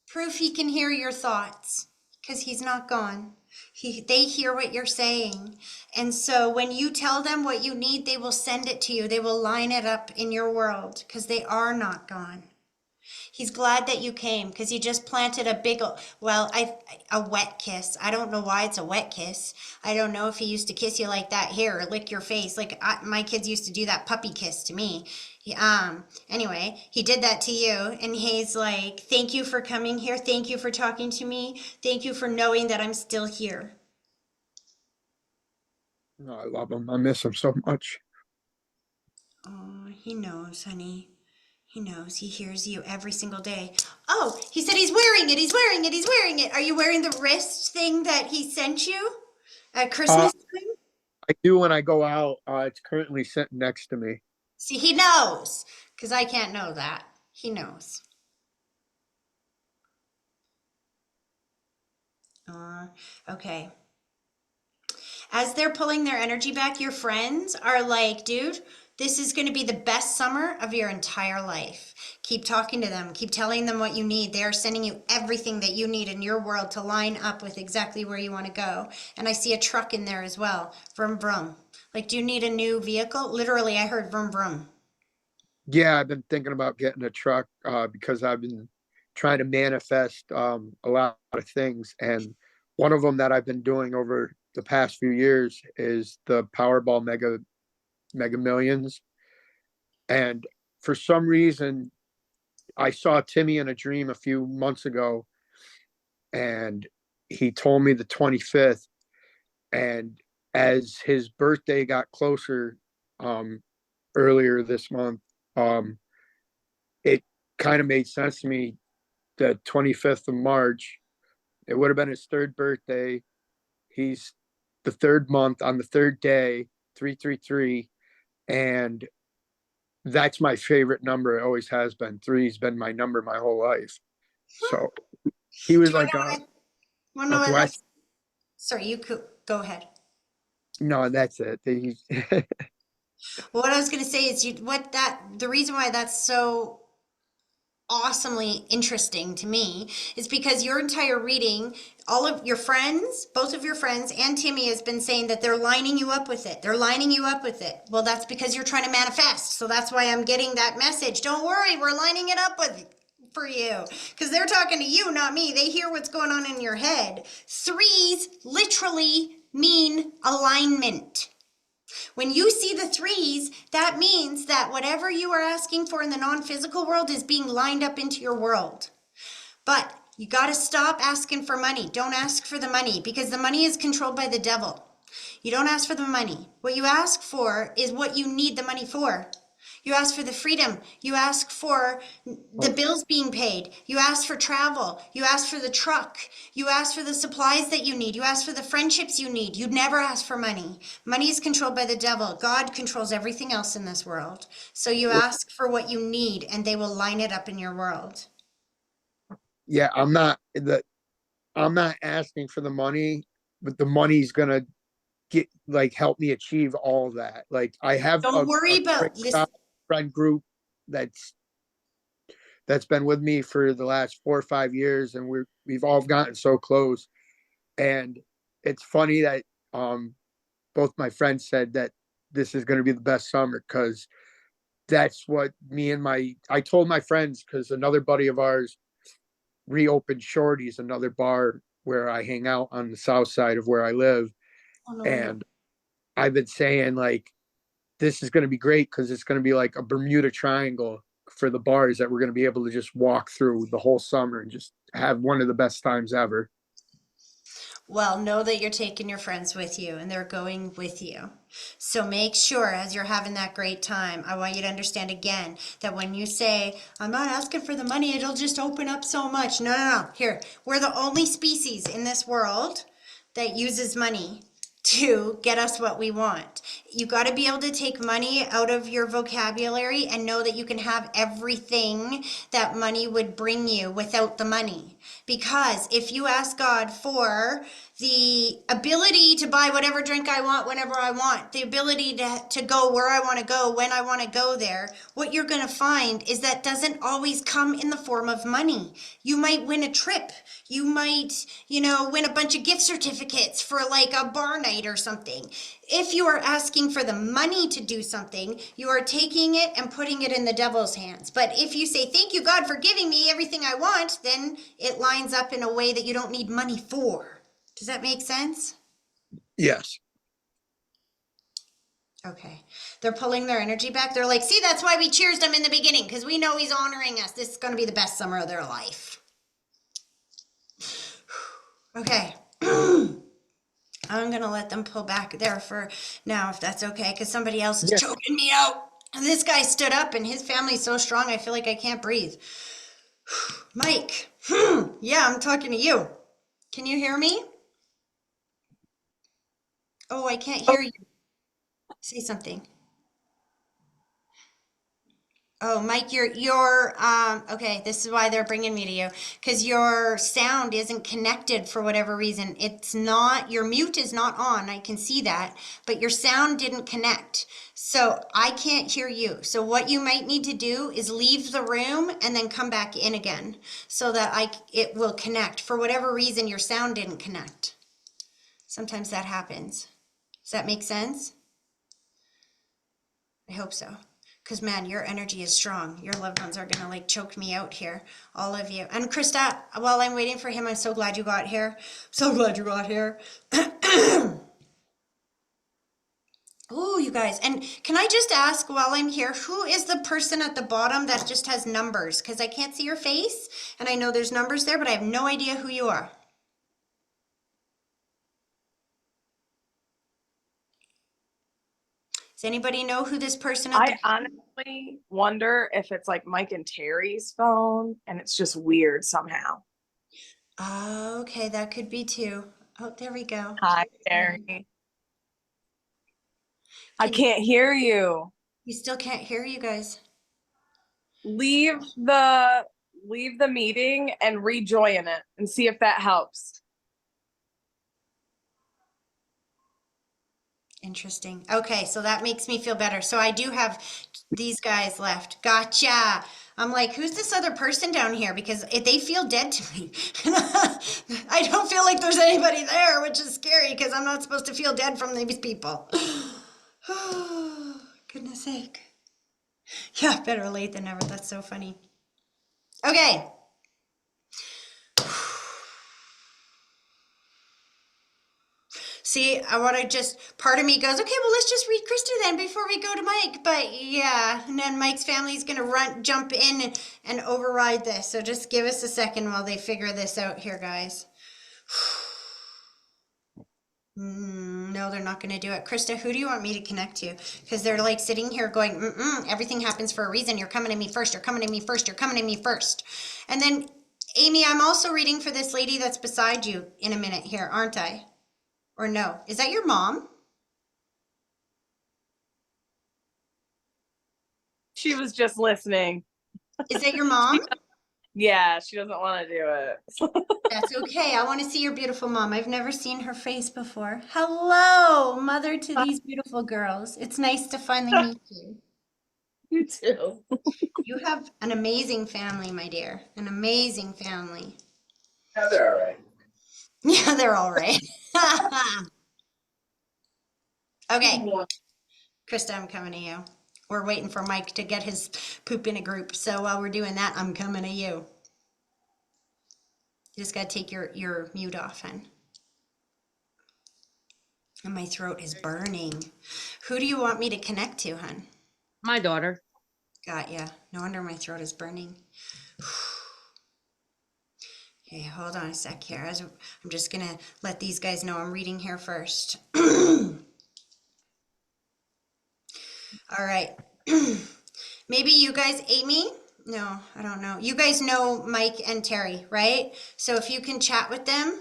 Proof he can hear your thoughts because he's not gone. They hear what you're saying. And so when you tell them what you need, they will send it to you. They will line it up in your world because they are not gone. He's glad that you came because he just planted a big, well, a wet kiss. I don't know why it's a wet kiss. I don't know if he used to kiss you like that here or lick your face. Like my kids used to do that puppy kiss to me. Anyway, he did that to you and he's like, thank you for coming here. Thank you for talking to me. Thank you for knowing that I'm still here. No, I love him. I miss him so much. Oh, he knows, honey. He knows. He hears you every single day. Oh, he said he's wearing it. He's wearing it. He's wearing it. Are you wearing the wrist thing that he sent you at Uh, Christmas time? I do when I go out. It's currently sitting next to me. See, he knows because I can't know that. He knows. Okay. As they're pulling their energy back, your friends are like, dude, this is going to be the best summer of your entire life. Keep talking to them. Keep telling them what you need. They are sending you everything that you need in your world to line up with exactly where you want to go. And I see a truck in there as well. Vroom, vroom. Like, do you need a new vehicle? Literally, I heard vroom, vroom. Yeah, I've been thinking about getting a truck because I've been trying to manifest a lot of things, and one of them that I've been doing over the past few years is the Powerball Mega Millions. And for some reason, I saw Timmy in a dream a few months ago, and he told me the 25th. And as his birthday got closer um, earlier this month, um, it kind of made sense to me. The 25th of March, it would have been his third birthday. He's the third month on the third day, 333. And that's my favorite number. It always has been. Three's been my number my whole life. So he Do was you like want to know a what blessing. that's? Sorry, you could go ahead. No, that's it. Well, what I was going to say is the reason why that's so awesomely interesting to me is because your entire reading, all of your friends, both of your friends and Timmy has been saying that they're lining you up with it. They're lining you up with it. Well, that's because you're trying to manifest. So that's why I'm getting that message. Don't worry, we're lining it up with for you because they're talking to you, not me. They hear what's going on in your head. Threes literally mean alignment. When you see the threes, that means that whatever you are asking for in the non-physical world is being lined up into your world. But you got to stop asking for money. Don't ask for the money because the money is controlled by the devil. You don't ask for the money. What you ask for is what you need the money for. You ask for the freedom. You ask for the bills being paid. You ask for travel. You ask for the truck. You ask for the supplies that you need. You ask for the friendships you need. You never ask for money. Money is controlled by the devil. God controls everything else in this world. So you ask for what you need and they will line it up in your world. Yeah, I'm not asking for the money, but the money's gonna get like help me achieve all of that. Like I have Don't a worry great about this. friend group that's that's been with me for the last 4 or 5 years, and we've all gotten so close. And it's funny that um both my friends said that this is going to be the best summer because that's what me and my I told my friends because another buddy of ours reopened Shorty's, another bar where I hang out on the south side of where I live. Oh, no wonder. And I've been saying like this is going to be great because it's going to be like a Bermuda Triangle for the bars that we're going to be able to just walk through the whole summer and just have one of the best times ever. Well, know that you're taking your friends with you and they're going with you. So make sure as you're having that great time, I want you to understand again that when you say, I'm not asking for the money, it'll just open up so much. No, no, no. Here, we're the only species in this world that uses money to get us what we want. You got to be able to take money out of your vocabulary and know that you can have everything that money would bring you without the money. Because if you ask God for the ability to buy whatever drink I want whenever I want, the ability to go where I want to go when I want to go there, what you're going to find is that doesn't always come in the form of money. You might win a trip. You might, win a bunch of gift certificates for like a bar night or something. If you are asking for the money to do something, you are taking it and putting it in the devil's hands. But if you say, thank you, God, for giving me everything I want, then it lines up in a way that you don't need money for. Does that make sense? Yes. Okay. They're pulling their energy back. They're like, see, that's why we cheersed him in the beginning, because we know he's honoring us. This is going to be the best summer of their life. Okay. I'm going to let them pull back there for now, if that's okay, because somebody else is choking me out. And this guy stood up, and his family's so strong, I feel like I can't breathe. Mike. Yeah, I'm talking to you. Can you hear me? Oh, I can't hear you. Say something. Oh, Mike, okay, this is why they're bringing me to you, because your sound isn't connected for whatever reason. It's not, your mute is not on, I can see that, but your sound didn't connect. So I can't hear you. So what you might need to do is leave the room and then come back in again so that it will connect. For whatever reason, your sound didn't connect. Sometimes that happens. Does that make sense? I hope so. Because, man, your energy is strong. Your loved ones are going to, like, choke me out here. All of you. And, Krista, while I'm waiting for him, I'm so glad you got here. So glad you got here. Oh, you guys. And can I just ask while I'm here, who is the person at the bottom that just has numbers? Because I can't see your face. And I know there's numbers there, but I have no idea who you are. Does anybody know who this person at I honestly wonder if it's like Mike and Terry's phone and it's just weird somehow. Oh, okay, that could be too. Oh, there we go. Hi, Terry. I Can can't hear you. you still can't hear you guys? Leave the meeting and rejoin it and see if that helps. Interesting. Okay, so that makes me feel better. So I do have these guys left. Gotcha. I'm like, who's this other person down here? Because they feel dead to me. I don't feel like there's anybody there, which is scary because I'm not supposed to feel dead from these people. Oh, goodness sake. Yeah, better late than never. That's so funny. Okay. See, I want to part of me goes, okay, well, let's just read Krista then before we go to Mike. But yeah, and then Mike's family's going to jump in and override this. So just give us a second while they figure this out here, guys. No, they're not going to do it. Krista, who do you want me to connect to? Because they're like sitting here going, everything happens for a reason. You're coming to me first. You're coming to me first. You're coming to me first. And then, Amy, I'm also reading for this lady that's beside you in a minute here, aren't I? Or no? Is that your mom? She was just listening. Is that your mom? Yeah, she doesn't want to do it. That's okay. I want to see your beautiful mom. I've never seen her face before. Hello, mother to these beautiful girls. It's nice to finally meet you. You too. You have an amazing family, my dear. An amazing family. Yeah, they're all right. Yeah, they're all right. Okay, Krista, I'm coming to you. We're waiting for Mike to get his poop in a group. So while we're doing that, I'm coming to you. You just got to take your mute off, hon. And my throat is burning. Who do you want me to connect to, hon? My daughter. Got ya. No wonder my throat is burning. Okay, hold on a sec here. I'm just going to let these guys know I'm reading here first. All right. Maybe you guys, Amy? No, I don't know. You guys know Mike and Terry, right? So if you can chat with them.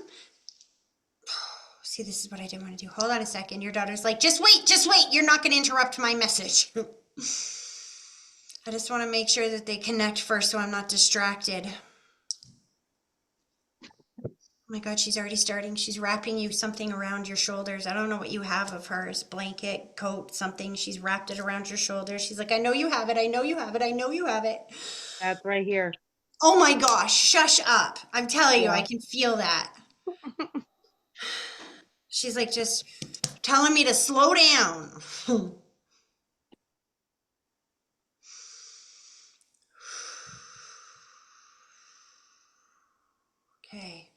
See, this is what I didn't want to do. Hold on a second. Your daughter's like, just wait, just wait. You're not going to interrupt my message. I just want to make sure that they connect first so I'm not distracted. Oh my God, she's already starting. She's wrapping you something around your shoulders. I don't know what you have of hers. Blanket, coat, something. She's wrapped it around your shoulders. She's like, I know you have it. I know you have it. I know you have it. That's right here. Oh my gosh, shush up. I'm telling you, I Yeah. can feel that. She's like just telling me to slow down. Okay.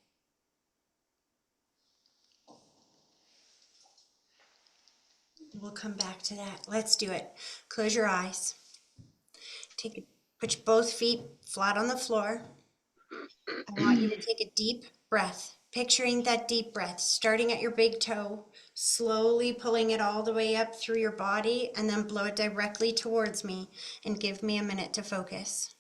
We'll come back to that. Let's do it. Close your eyes. Put both feet flat on the floor. I want you to take a deep breath, picturing that deep breath, starting at your big toe, slowly pulling it all the way up through your body, and then blow it directly towards me and give me a minute to focus.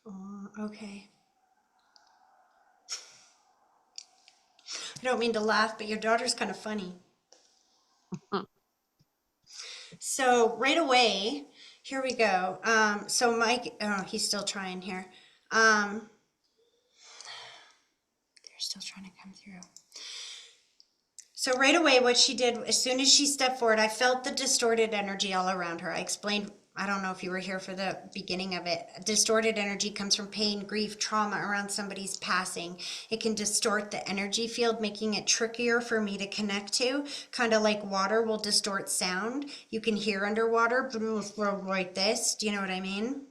Oh, okay. I don't mean to laugh, but your daughter's kind of funny. So right away, here we go. So Mike, oh, he's still trying here. They're still trying to come through. So right away, what she did, as soon as she stepped forward, I felt the distorted energy all around her. I explained, I don't know if you were here for the beginning of it. Distorted energy comes from pain, grief, trauma around somebody's passing. It can distort the energy field, making it trickier for me to connect to, kind of like water will distort sound. You can hear underwater, but it will flow like this. Do you know what I mean?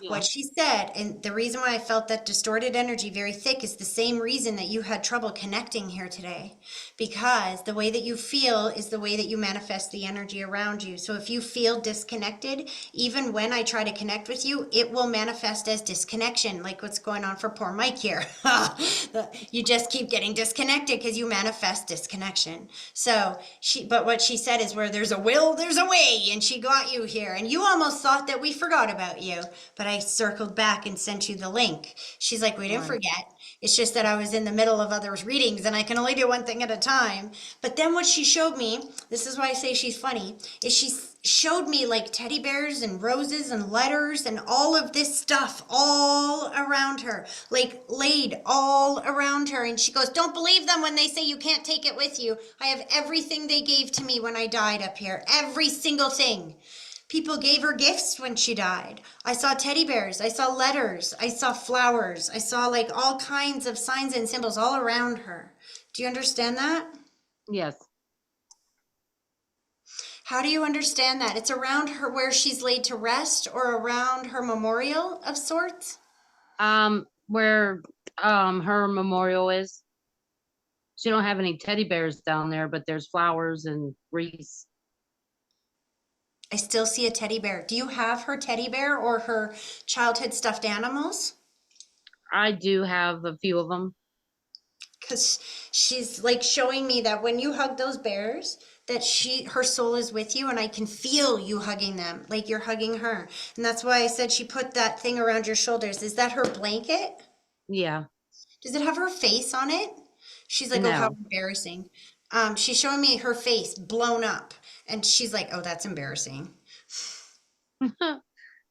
Yeah. What she said, and the reason why I felt that distorted energy very thick is the same reason that you had trouble connecting here today. Because the way that you feel is the way that you manifest the energy around you. So if you feel disconnected, even when I try to connect with you, it will manifest as disconnection, like what's going on for poor Mike here. You just keep getting disconnected because you manifest disconnection. So but what she said is where there's a will, there's a way, and she got you here. And you almost thought that we forgot about you, but I circled back and sent you the link. She's like, we didn't Right. forget. It's just that I was in the middle of others' readings and I can only do one thing at a time. But then what she showed me, this is why I say she's funny, is she showed me like teddy bears and roses and letters and all of this stuff all around her, like laid all around her. And she goes, don't believe them when they say you can't take it with you. I have everything they gave to me when I died up here, every single thing. People gave her gifts when she died. I saw teddy bears. I saw letters. I saw flowers. I saw like all kinds of signs and symbols all around her. Do you understand that? Yes. How do you understand that? It's around her where she's laid to rest or around her memorial of sorts? Where her memorial is. She don't have any teddy bears down there, but there's flowers and wreaths. I still see a teddy bear. Do you have her teddy bear or her childhood stuffed animals? I do have a few of them. Because she's like showing me that when you hug those bears, that her soul is with you, and I can feel you hugging them like you're hugging her. And that's why I said she put that thing around your shoulders. Is that her blanket? Yeah. Does it have her face on it? She's like, oh, how No. embarrassing. She's showing me her face blown up, and she's like, oh, that's embarrassing.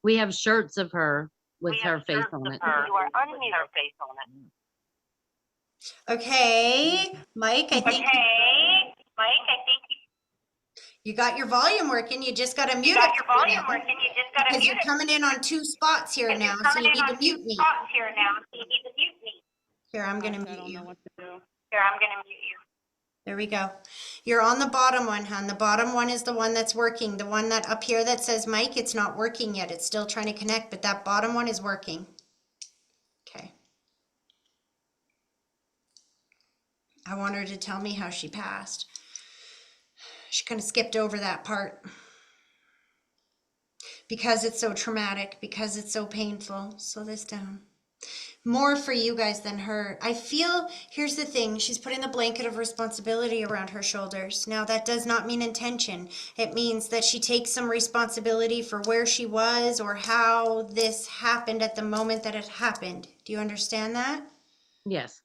We have shirts of her with her face on it. You are unmuted. Her face on it. Okay, Mike, I think Mike, I think you got your volume working. You just got to mute you it got your for volume now, working. You just got to because mute you're it. coming in on two spots here now, You're so coming you in need to on two mute me. spots here now, so you need to mute me. Here, I'm going to I mute don't you. know what to do. Here, I'm going to mute you. There we go. You're on the bottom one, hon. The bottom one is the one that's working. The one that up here that says Mike, it's not working yet. It's still trying to connect, but that bottom one is working. Okay. I want her to tell me how she passed. She kind of skipped over that part because it's so traumatic, because it's so painful. Slow this down. more for you guys than her. I feel, here's the thing, she's putting the blanket of responsibility around her shoulders. Now, that does not mean intention. It means that she takes some responsibility for where she was or how this happened at the moment that it happened. Do you understand that? Yes.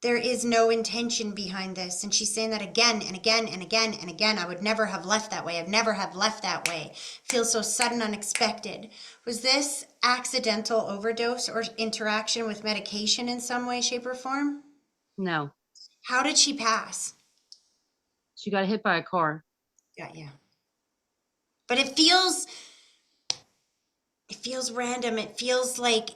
There is no intention behind this. And she's saying that again and again and again and again. I would never have left that way. I'd never have left that way. Feels so sudden, unexpected. Was this accidental overdose or interaction with medication in some way, shape, or form? No. How did she pass? She got hit by a car. Yeah. But it feels random. It feels like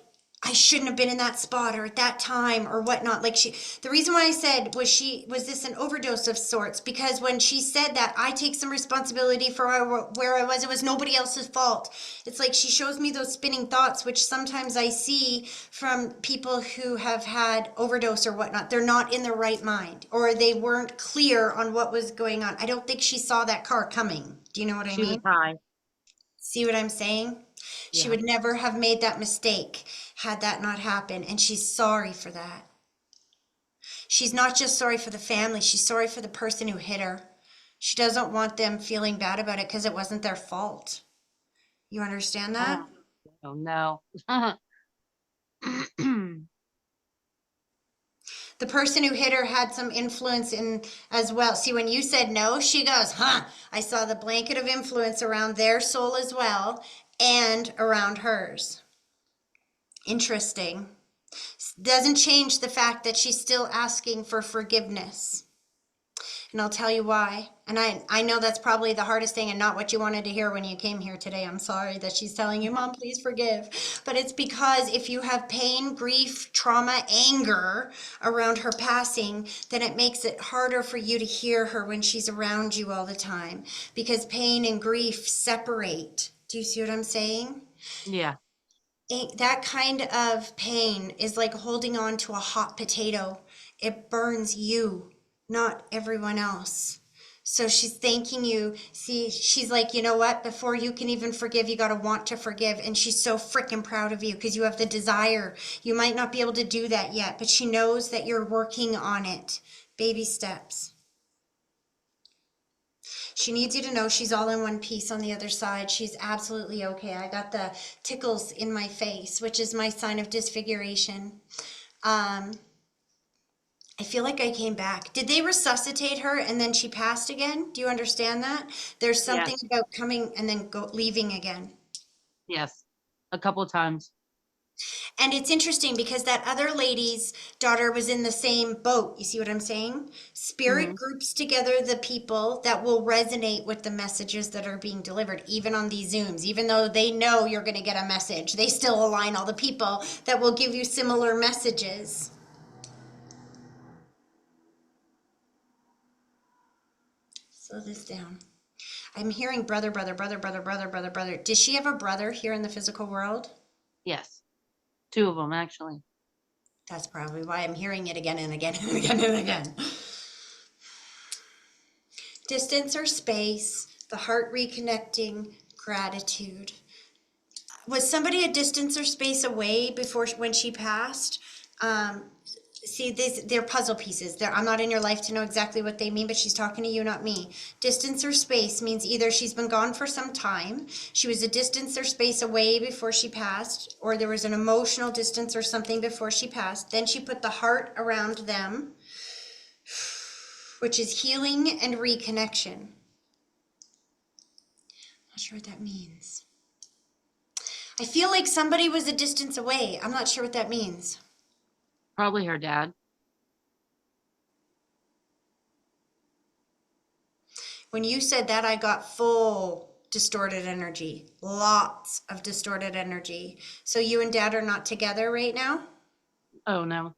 I shouldn't have been in that spot or at that time or whatnot. Like the reason why I said was this an overdose of sorts? Because when she said that, I take some responsibility for where I was. It was nobody else's fault. It's like she shows me those spinning thoughts, which sometimes I see from people who have had overdose or whatnot. They're not in their right mind, or they weren't clear on what was going on. I don't think she saw that car coming. Do you know what I She was mean? high. See what I'm saying? She Yeah. would never have made that mistake had that not happened. And she's sorry for that. She's not just sorry for the family. She's sorry for the person who hit her. She doesn't want them feeling bad about it because it wasn't their fault. You understand that? Oh, no. The person who hit her had some influence in as well. See, when you said no, she goes, huh, I saw the blanket of influence around their soul as well and around hers. Interesting. Doesn't change the fact that she's still asking for forgiveness. And I'll tell you why. And I know that's probably the hardest thing and not what you wanted to hear when you came here today. I'm sorry that she's telling you, Mom, please forgive. But it's because if you have pain, grief, trauma, anger around her passing, then it makes it harder for you to hear her when she's around you all the time. Because pain and grief separate. Do you see what I'm saying? Yeah. That kind of pain is like holding on to a hot potato. It burns you, not everyone else. So she's thanking you. See, she's like, you know what? Before you can even forgive, you got to want to forgive. And she's so freaking proud of you because you have the desire. You might not be able to do that yet, but she knows that you're working on it. Baby steps. She needs you to know she's all in one piece on the other side. She's absolutely okay. I got the tickles in my face, which is my sign of disfiguration. I feel like I came back. Did they resuscitate her and then she passed again? Do you understand that? There's something Yes. about coming and then leaving again. Yes. A couple of times. And it's interesting because that other lady's daughter was in the same boat. You see what I'm saying? Spirit groups together the people that will resonate with the messages that are being delivered, even on these Zooms. Even though they know you're going to get a message, they still align all the people that will give you similar messages. Slow this down. I'm hearing brother, brother, brother, brother, brother, brother, brother. Does she have a brother here in the physical world? Yes. Two of them, actually. That's probably why I'm hearing it again and again and again and again. Distance or space, the heart reconnecting, gratitude. Was somebody a distance or space away when she passed? See, they're puzzle pieces. I'm not in your life to know exactly what they mean, but she's talking to you, not me. Distance or space means either she's been gone for some time, she was a distance or space away before she passed, or there was an emotional distance or something before she passed. Then she put the heart around them, which is healing and reconnection. Not sure what that means. I feel like somebody was a distance away. I'm not sure what that means. Probably her dad. When you said that, I got full distorted energy. Lots of distorted energy. So you and Dad are not together right now? Oh, no.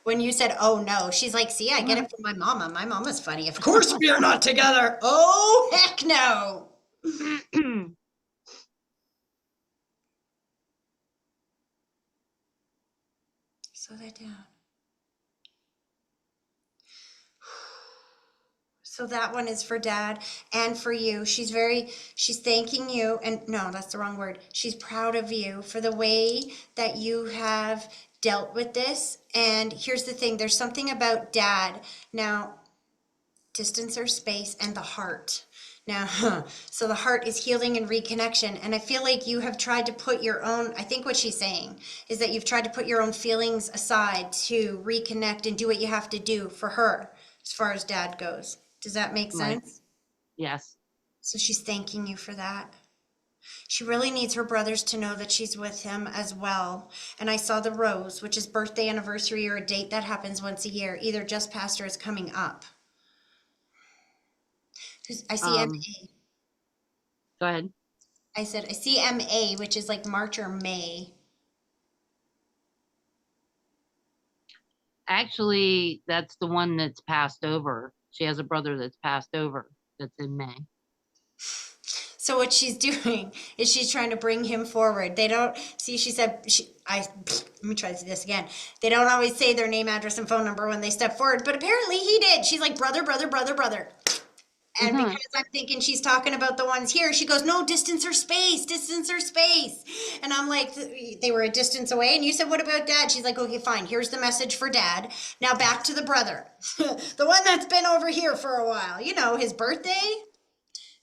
When you said, oh no, she's like, see, I get it from my mama. My mama's funny. Of course we are not together. Oh, heck no. Slow that down. So that one is for dad and for you. She's thanking you. And no, that's the wrong word. She's proud of you for the way that you have dealt with this. And here's the thing, there's something about dad. Now, distance or space and the heart. Now, so the heart is healing and reconnection. And I feel like you have tried to put your own, I think what she's saying is that you've tried to put your own feelings aside to reconnect and do what you have to do for her as far as dad goes. Does that make Right. sense? Yes. So she's thanking you for that. She really needs her brothers to know that she's with him as well. And I saw the rose, which is birthday, anniversary, or a date that happens once a year, either just past or is coming up. I see Um, MA. Go ahead. I said, I see MA, which is like March or May. Actually, that's the one that's passed over. She has a brother that's passed over that's in May. So what she's doing is she's trying to bring him forward. They don't see, she said, let me try this again. They don't always say their name, address, and phone number when they step forward, but apparently he did. She's like, brother, brother, brother, brother. And Mhm. because I'm thinking she's talking about the ones here, she goes, no, distance or space, distance or space. And I'm like, they were a distance away. And you said, what about dad? She's like, okay, fine. Here's the message for dad. Now back to the brother, the one that's been over here for a while, you know, his birthday.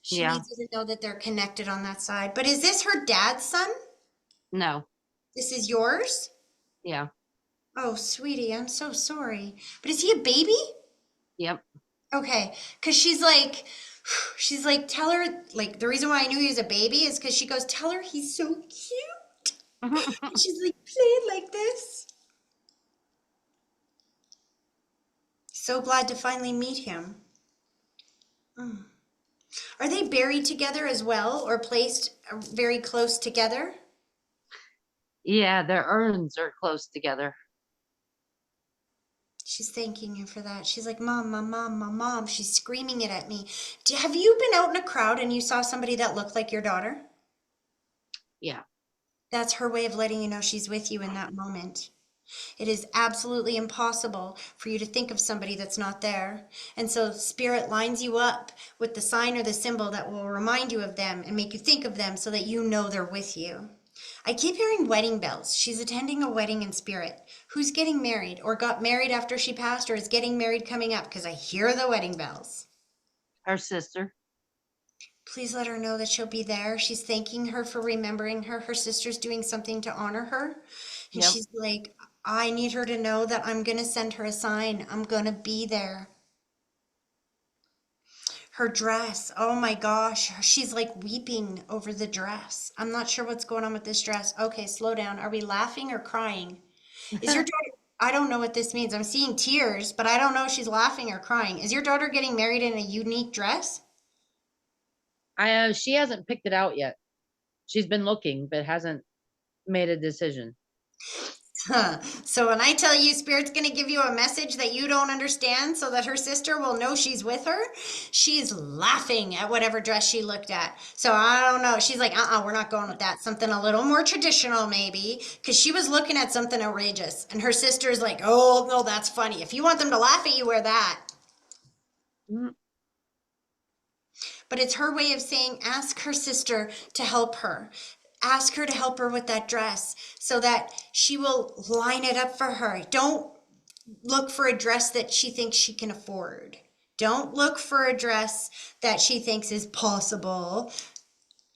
She Yeah. needs you to know that they're connected on that side. But is this her dad's son? No. This is yours? Yeah. Oh, sweetie, I'm so sorry. But is he a baby? Yep. Okay, because she's like, tell her, like, the reason why I knew he was a baby is because she goes, tell her he's so cute. And she's like, play it like this. So glad to finally meet him. Mm. Are they buried together as well or placed very close together? Yeah, their urns are close together. She's thanking you for that. She's like, Mom, Mom, Mom, Mom, Mom. She's screaming it at me. Have you been out in a crowd and you saw somebody that looked like your daughter? Yeah. That's her way of letting you know she's with you in that moment. It is absolutely impossible for you to think of somebody that's not there. And so Spirit lines you up with the sign or the symbol that will remind you of them and make you think of them so that you know they're with you. I keep hearing wedding bells. She's attending a wedding in spirit. Who's getting married or got married after she passed or is getting married coming up? Because I hear the wedding bells. Her sister. Please let her know that she'll be there. She's thanking her for remembering her. Her sister's doing something to honor her. And Yep. she's like, I need her to know that I'm going to send her a sign. I'm going to be there. Her dress, oh my gosh, she's like weeping over the dress. I'm not sure what's going on with this dress. Okay, slow down. Are we laughing or crying? Is your daughter, I don't know what this means. I'm seeing tears, but I don't know if she's laughing or crying. Is your daughter getting married in a unique dress? She hasn't picked it out yet. She's been looking, but hasn't made a decision. Huh. So when I tell you Spirit's going to give you a message that you don't understand so that her sister will know she's with her, she's laughing at whatever dress she looked at. So I don't know. She's like, we're not going with that. Something a little more traditional maybe, because she was looking at something outrageous. And her sister's like, oh, no, that's funny. If you want them to laugh at you, wear that. Mhm. But it's her way of saying, ask her sister to help her. Ask her to help her with that dress so that she will line it up for her. Don't look for a dress that she thinks she can afford. Don't look for a dress that she thinks is possible.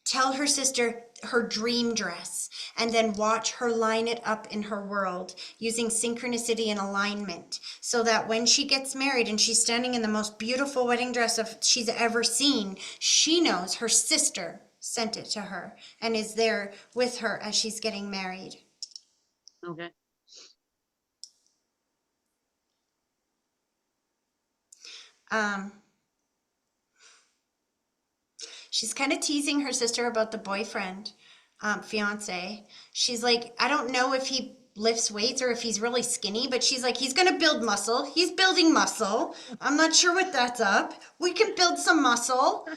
Tell her sister her dream dress and then watch her line it up in her world using synchronicity and alignment so that when she gets married and she's standing in the most beautiful wedding dress she's ever seen, she knows her sister sent it to her and is there with her as she's getting married. Okay. She's kind of teasing her sister about the boyfriend, fiance. She's like, I don't know if he lifts weights or if he's really skinny, but she's like, he's going to build muscle. He's building muscle. I'm not sure what that's up. We can build some muscle.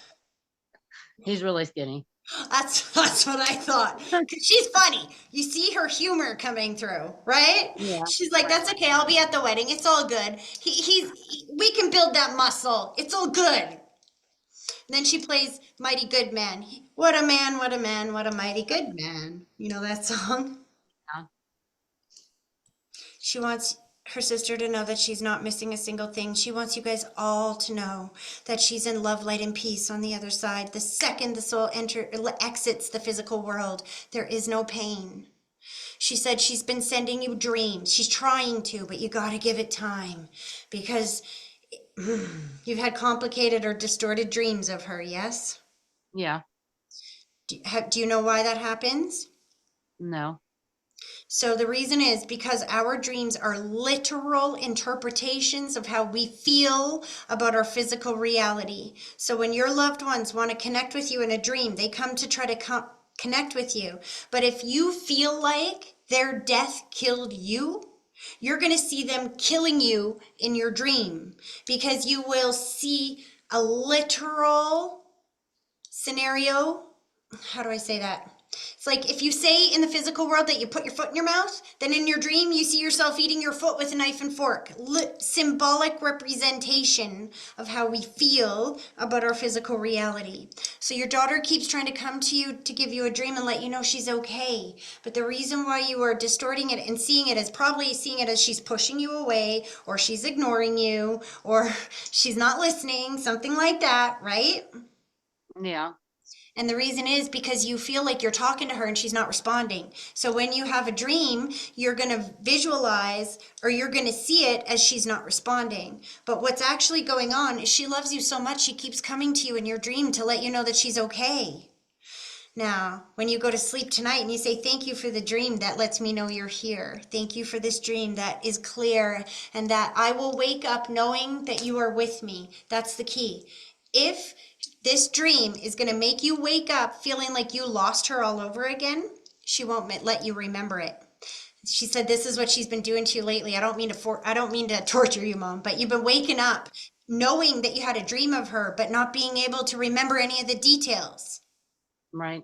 He's really skinny. That's what I thought. 'Cause she's funny. You see her humor coming through, right? Yeah. She's like, "That's okay. I'll be at the wedding. It's all good. We can build that muscle. It's all good." And then she plays "Mighty Good Man." What a man! What a man! What a mighty good man. You know that song? Yeah. She wants her sister to know that she's not missing a single thing. She wants you guys all to know that she's in love, light, and peace on the other side. The second the soul exits the physical world, there is no pain. She said she's been sending you dreams. She's trying to, but you got to give it time because you've had complicated or distorted dreams of her, yes? Yeah. Do you know why that happens? No. So the reason is because our dreams are literal interpretations of how we feel about our physical reality. So when your loved ones want to connect with you in a dream, they come to try to connect with you. But if you feel like their death killed you, you're going to see them killing you in your dream because you will see a literal scenario. How do I say that? It's like if you say in the physical world that you put your foot in your mouth, then in your dream you see yourself eating your foot with a knife and fork. Symbolic representation of how we feel about our physical reality. So your daughter keeps trying to come to you to give you a dream and let you know she's okay. But the reason why you are distorting it and seeing it as she's pushing you away, or she's ignoring you, or she's not listening, something like that, right? Yeah. And the reason is because you feel like you're talking to her and she's not responding. So when you have a dream, you're going to visualize or you're going to see it as she's not responding. But what's actually going on is she loves you so much, she keeps coming to you in your dream to let you know that she's okay. Now, when you go to sleep tonight and you say, "Thank you for the dream that lets me know you're here. Thank you for this dream that is clear and that I will wake up knowing that you are with me." That's the key. If this dream is going to make you wake up feeling like you lost her all over again, she won't let you remember it. She said, "This is what she's been doing to you lately. I don't mean to torture you, Mom, but you've been waking up knowing that you had a dream of her, but not being able to remember any of the details." Right.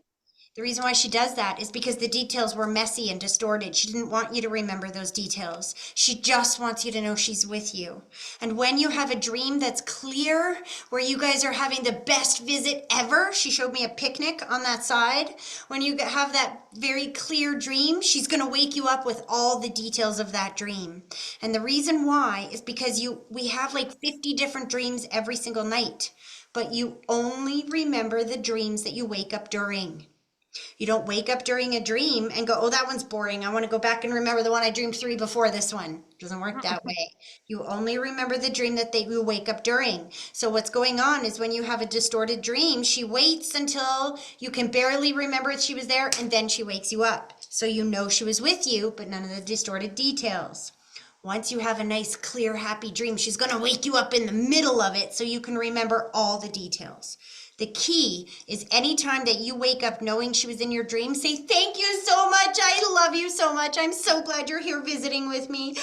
The reason why she does that is because the details were messy and distorted. She didn't want you to remember those details. She just wants you to know she's with you. And when you have a dream that's clear, where you guys are having the best visit ever, she showed me a picnic on that side. When you have that very clear dream, she's going to wake you up with all the details of that dream. And the reason why is because we have like 50 different dreams every single night, but you only remember the dreams that you wake up during. You don't wake up during a dream and go, "Oh, that one's boring. I want to go back and remember the one I dreamed 3 before this one." It doesn't work that way. You only remember the dream that you wake up during. So what's going on is when you have a distorted dream, she waits until you can barely remember she was there, and then she wakes you up. So you know she was with you, but none of the distorted details. Once you have a nice, clear, happy dream, she's going to wake you up in the middle of it so you can remember all the details. The key is anytime that you wake up knowing she was in your dream, say, "Thank you so much. I love you so much. I'm so glad you're here visiting with me.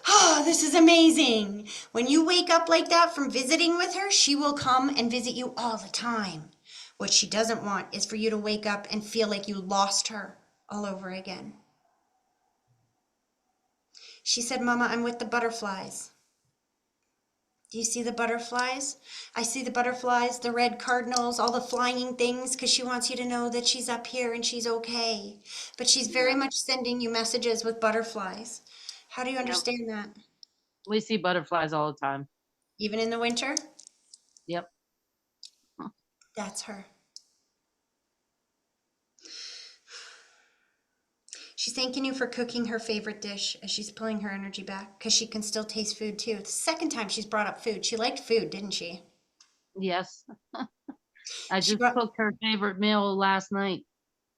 Oh, this is amazing." When you wake up like that from visiting with her, she will come and visit you all the time. What she doesn't want is for you to wake up and feel like you lost her all over again. She said, "Mama, I'm with the butterflies." Do you see the butterflies? I see the butterflies, the red cardinals, all the flying things, because she wants you to know that she's up here and she's okay. But she's very much sending you messages with butterflies. How do you Yep. understand that? We see butterflies all the time. Even in the winter? Yep. That's her. She's thanking you for cooking her favorite dish as she's pulling her energy back, because she can still taste food too. It's the second time she's brought up food. She liked food, didn't she? Yes. I She just brought, cooked her favorite meal last night.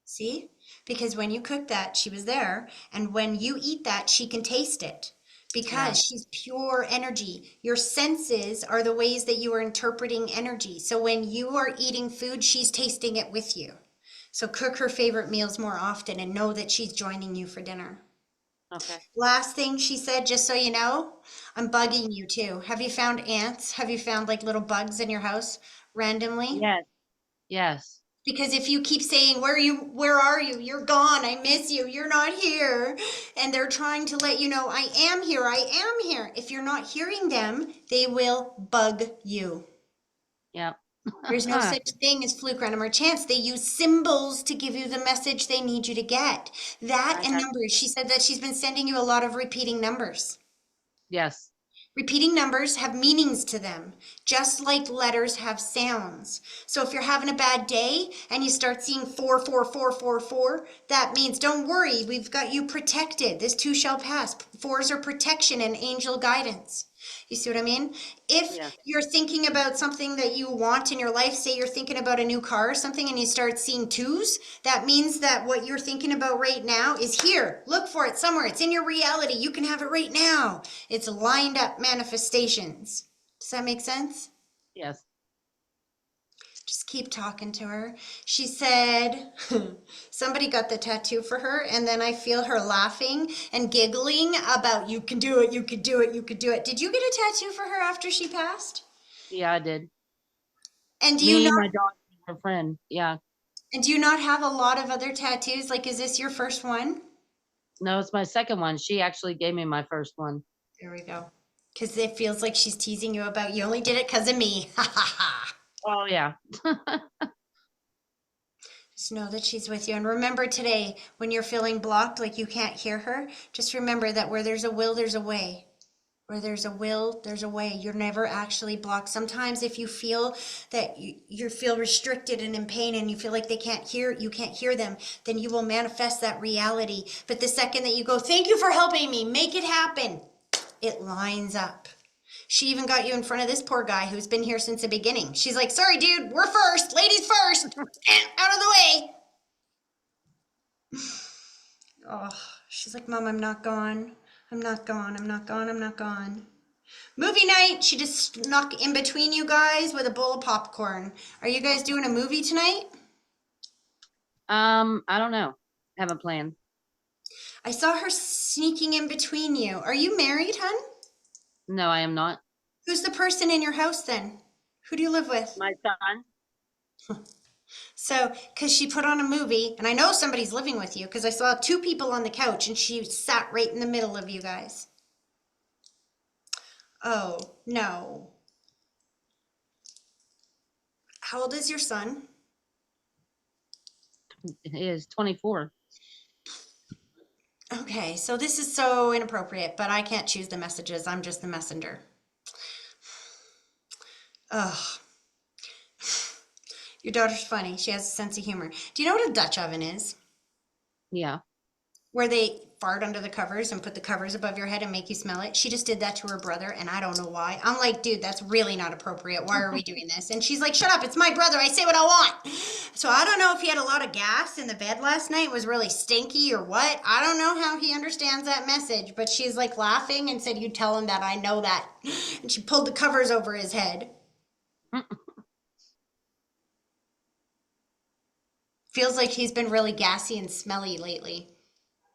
see? Because when you cook that, she was there. And when you eat that, she can taste it Yeah. because she's pure energy. Your senses are the ways that you are interpreting energy. So when you are eating food, she's tasting it with you. So cook her favorite meals more often and know that she's joining you for dinner. Okay. Last thing she said, just so you know, "I'm bugging you too. Have you found ants? Have you found like little bugs in your house randomly?" Yes. Yes. Because if you keep saying, where are you? You're gone. I miss you. You're not here. And they're trying to let you know, I am here. I am here. If you're not hearing them, they will bug you. Yep. There's no such thing as fluke, random, or chance. They use symbols to give you the message they need you to get. That and Okay. numbers. She said that she's been sending you a lot of repeating numbers. Yes. Repeating numbers have meanings to them, just like letters have sounds. So if you're having a bad day and you start seeing 4, that means don't worry, we've got you protected. This too shall pass. Fours are protection and angel guidance. You see what I mean? If Yes. you're thinking about something that you want in your life, say you're thinking about a new car or something and you start seeing twos, that means that what you're thinking about right now is here. Look for it somewhere. It's in your reality. You can have it right now. It's lined up manifestations. Does that make sense? Yes. Just keep talking to her. She said somebody got the tattoo for her, and then I feel her laughing and giggling about you can do it, you could do it, you could do it. Did you get a tattoo for her after she passed? Yeah, I did. And do Me, you my not daughter, and her friend. Yeah. have a lot of other tattoos? Like, is this your first one? No, it's my second one. She actually gave me my first one. There we go. Because it feels like she's teasing you about you only did it because of me. Ha ha ha. Oh, yeah. Just know that she's with you. And remember today, when you're feeling blocked, like you can't hear her, just remember that where there's a will, there's a way. Where there's a will, there's a way. You're never actually blocked. Sometimes if you feel that you feel restricted and in pain and you feel like you can't hear them, then you will manifest that reality. But the second that you go, thank you for helping me, make it happen, it lines up. She even got you in front of this poor guy who's been here since the beginning. She's like, sorry, dude, we're first, ladies first, out of the way. Oh, she's like, Mom, I'm not gone. I'm not gone. I'm not gone. I'm not gone. Movie night. She just snuck in between you guys with a bowl of popcorn. Are you guys doing a movie tonight? I don't know. Have a plan. I saw her sneaking in between you. Are you married, hun? No, I am not. Who's the person in your house then? Who do you live with? My son. So, because she put on a movie, and I know somebody's living with you because I saw two people on the couch and she sat right in the middle of you guys. Oh, no. How old is your son? He is 24. Okay, so this is so inappropriate, but I can't choose the messages. I'm just the messenger. Ugh. Your daughter's funny. She has a sense of humor. Do you know what a Dutch oven is? Yeah. Where they fart under the covers and put the covers above your head and make you smell it. She just did that to her brother, and I don't know why. I'm like, dude, that's really not appropriate. Why are we doing this? And she's like, shut up, it's my brother. I say what I want. So I don't know if he had a lot of gas in the bed last night, was really stinky or what. I don't know how he understands that message, but she's like laughing and said, you tell him that, I know that. And she pulled the covers over his head. Feels like he's been really gassy and smelly lately.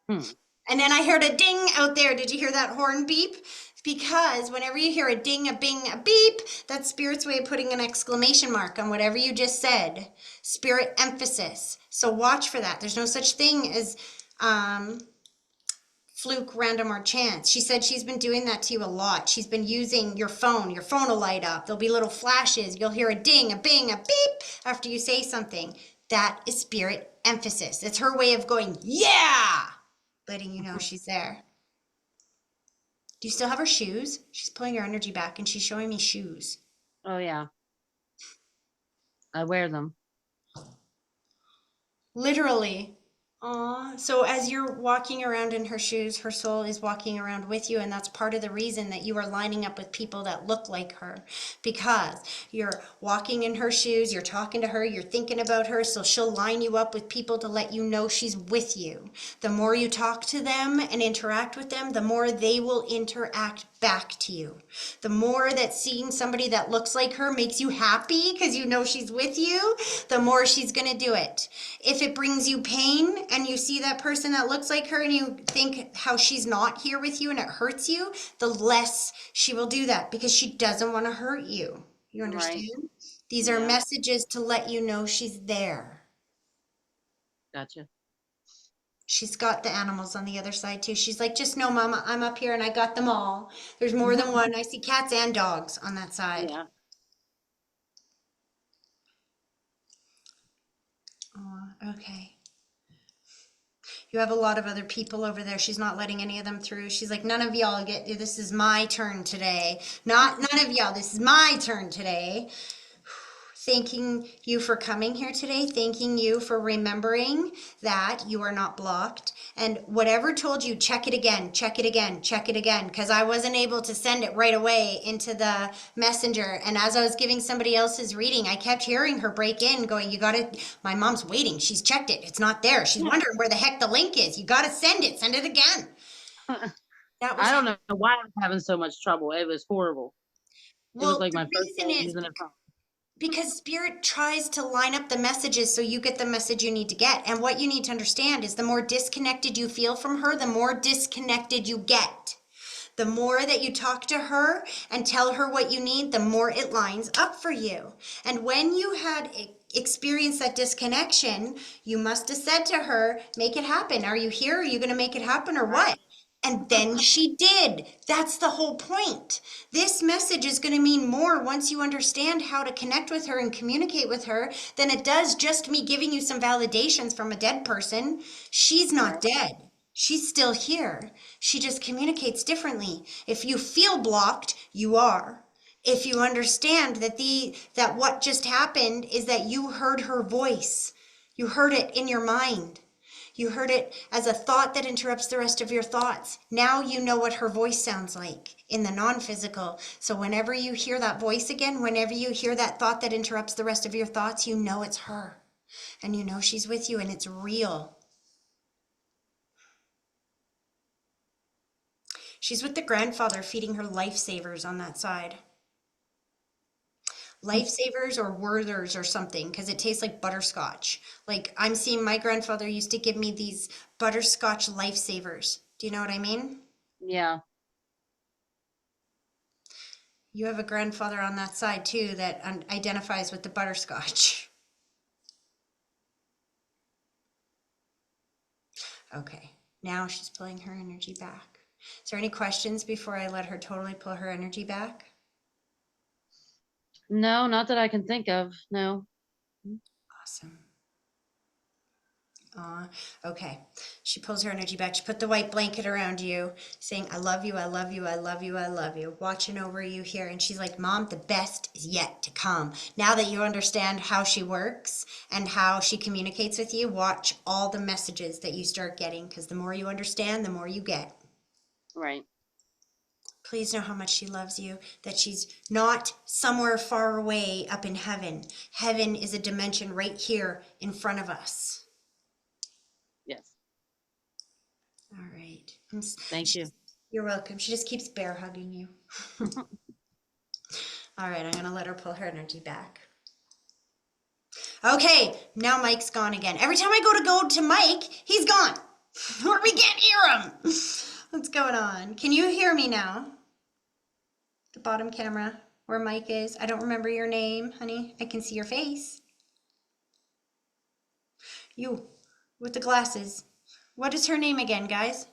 And then I heard a ding out there. Did you hear that horn beep? Because whenever you hear a ding, a bing, a beep, that's Spirit's way of putting an exclamation mark on whatever you just said. Spirit emphasis. So watch for that. There's no such thing as fluke, random, or chance. She said she's been doing that to you a lot. She's been using your phone. Your phone will light up. There'll be little flashes. You'll hear a ding, a bing, a beep after you say something. That is Spirit emphasis. It's her way of going, yeah! Letting you know she's there. Do you still have her shoes? She's pulling her energy back and she's showing me shoes. Oh, yeah. I wear them. Literally. Aw. So as you're walking around in her shoes, her soul is walking around with you, and that's part of the reason that you are lining up with people that look like her, because you're walking in her shoes, you're talking to her, you're thinking about her, so she'll line you up with people to let you know she's with you. The more you talk to them and interact with them, the more they will interact back to you. The more that seeing somebody that looks like her makes you happy because you know she's with you, the more she's going to do it. If it brings you pain and you see that person that looks like her and you think how she's not here with you and it hurts you, the less she will do that because she doesn't want to hurt you. You understand? Right. These are Yeah. messages to let you know she's there. Gotcha. She's got the animals on the other side too. She's like, just know, Mama, I'm up here and I got them all. There's more than one. I see cats and dogs on that side. Yeah. Aw, okay. You have a lot of other people over there. She's not letting any of them through. She's like, none of y'all get, this is my turn today. Not none of y'all. This is my turn today. Thanking you for coming here today. Thanking you for remembering that you are not blocked. And whatever told you, check it again, check it again, check it again. Because I wasn't able to send it right away into the messenger. And as I was giving somebody else's reading, I kept hearing her break in going, you got to, my mom's waiting. She's checked it. It's not there. She's wondering where the heck the link is. You got to send it. Send it again. That was I don't know why I'm having so much trouble. It was horrible. It was well, like the my first reason day is using a phone. because Spirit tries to line up the messages so you get the message you need to get. And what you need to understand is the more disconnected you feel from her, the more disconnected you get. The more that you talk to her and tell her what you need, the more it lines up for you. And when you had experienced that disconnection, you must have said to her, make it happen. Are you here? Are you going to make it happen or what? And then she did. That's the whole point. This message is going to mean more once you understand how to connect with her and communicate with her than it does just me giving you some validations from a dead person. She's not dead. She's still here. She just communicates differently. If you feel blocked, you are. If you understand that what just happened is that you heard her voice. You heard it in your mind. You heard it as a thought that interrupts the rest of your thoughts. Now you know what her voice sounds like in the non-physical. So whenever you hear that voice again, whenever you hear that thought that interrupts the rest of your thoughts, you know it's her. And you know she's with you and it's real. She's with the grandfather feeding her lifesavers on that side. Lifesavers or Werther's or something, because it tastes like butterscotch. Like I'm seeing my grandfather used to give me these butterscotch lifesavers. Do you know what I mean? Yeah. You have a grandfather on that side too that identifies with the butterscotch. Okay, now she's pulling her energy back. Is there any questions before I let her totally pull her energy back? No, not that I can think of. No. Awesome. Okay. She pulls her energy back. She put the white blanket around you, saying, I love you, I love you, I love you, I love you, watching over you here. And she's like, Mom, the best is yet to come. Now that you understand how she works and how she communicates with you, watch all the messages that you start getting, because the more you understand, the more you get. Right. Please know how much she loves you, that she's not somewhere far away up in heaven. Heaven is a dimension right here in front of us. Yes. All right. Thank you. You're welcome. She just keeps bear hugging you. All right, I'm going to let her pull her energy back. Okay, now Mike's gone again. Every time I go to Mike, he's gone. Or we can't hear him. What's going on? Can you hear me now? The bottom camera where Mike is. I don't remember your name, honey. I can see your face. You with the glasses. What is her name again, guys?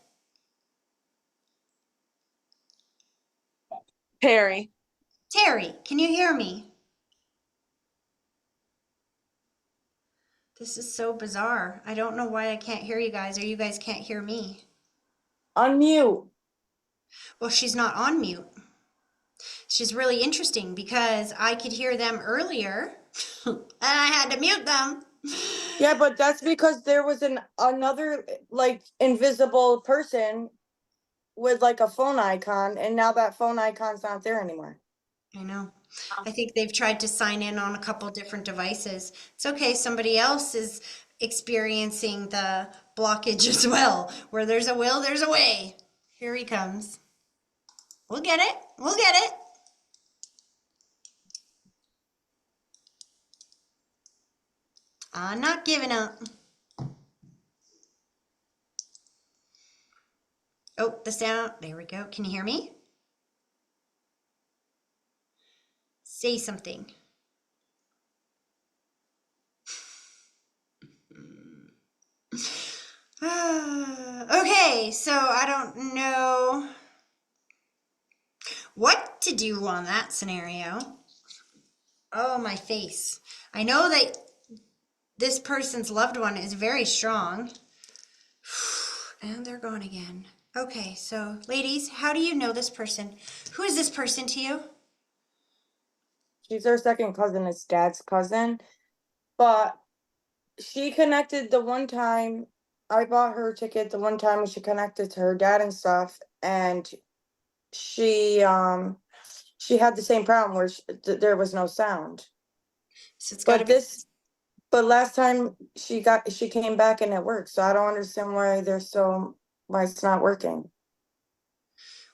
Terry. Terry, can you hear me? This is so bizarre. I don't know why I can't hear you guys, or you guys can't hear me. Unmute. Well, she's not on mute. She's really interesting because I could hear them earlier and I had to mute them. Yeah, but that's because there was another like invisible person with like a phone icon, and now that phone icon's not there anymore. I know. I think they've tried to sign in on a couple different devices. It's okay. Somebody else is experiencing the blockage as well. Where there's a will, there's a way. Here he comes. We'll get it. We'll get it. I'm not giving up. Oh, the sound. There we go. Can you hear me? Say something. so I don't know what to do on that scenario. Oh, my face. I know that this person's loved one is very strong. And they're gone again. Okay, so ladies, how do you know this person? Who is this person to you? She's her second cousin, it's dad's cousin. But she connected the one time I bought her a ticket the one time she connected to her dad and stuff, and she had the same problem where there was no sound. So it's gotta But be. but last time she came back and it worked, so I don't understand why it's not working.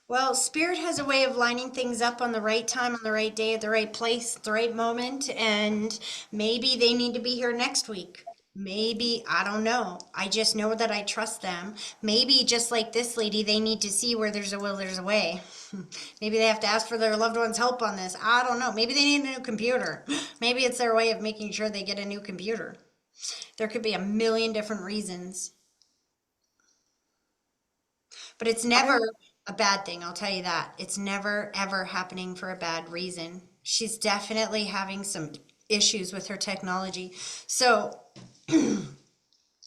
Well, Spirit has a way of lining things up on the right time, on the right day, at the right place, at the right moment, and maybe they need to be here next week. Maybe, I don't know. I just know that I trust them. Maybe just like this lady, they need to see where there's a will, there's a way. Maybe they have to ask for their loved one's help on this. I don't know. Maybe they need a new computer. Maybe it's their way of making sure they get a new computer. There could be a million different reasons. But it's never a bad thing, I'll tell you that. It's never, ever happening for a bad reason. She's definitely having some issues with her technology. So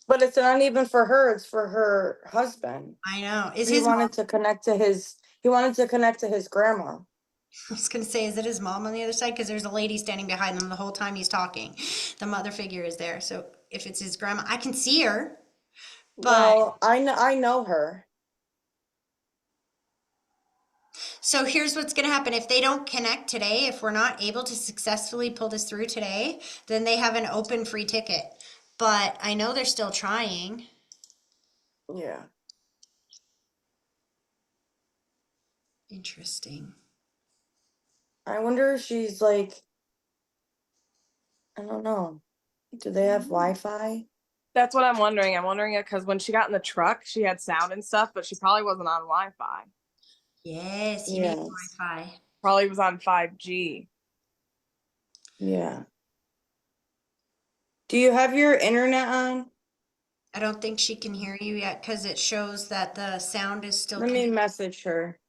But it's not even for her, it's for her husband. I know. Is He his mom, wanted to connect to his grandma. I was going to say, is it his mom on the other side? Because there's a lady standing behind them the whole time he's talking. The mother figure is there. So if it's his grandma, I can see her. But Well, I know her. so here's what's going to happen. If they don't connect today, if we're not able to successfully pull this through today, then they have an open free ticket. But I know they're still trying. Yeah. Interesting. I wonder if she's like, I don't know. Do they have Wi-Fi? That's what I'm wondering. I'm wondering it because when she got in the truck, she had sound and stuff, but she probably wasn't on Wi-Fi. Yes, you need Yes. Wi-Fi. Probably was on 5G. Yeah. Do you have your internet on? I don't think she can hear you yet because it shows that the sound is still. Let me message her.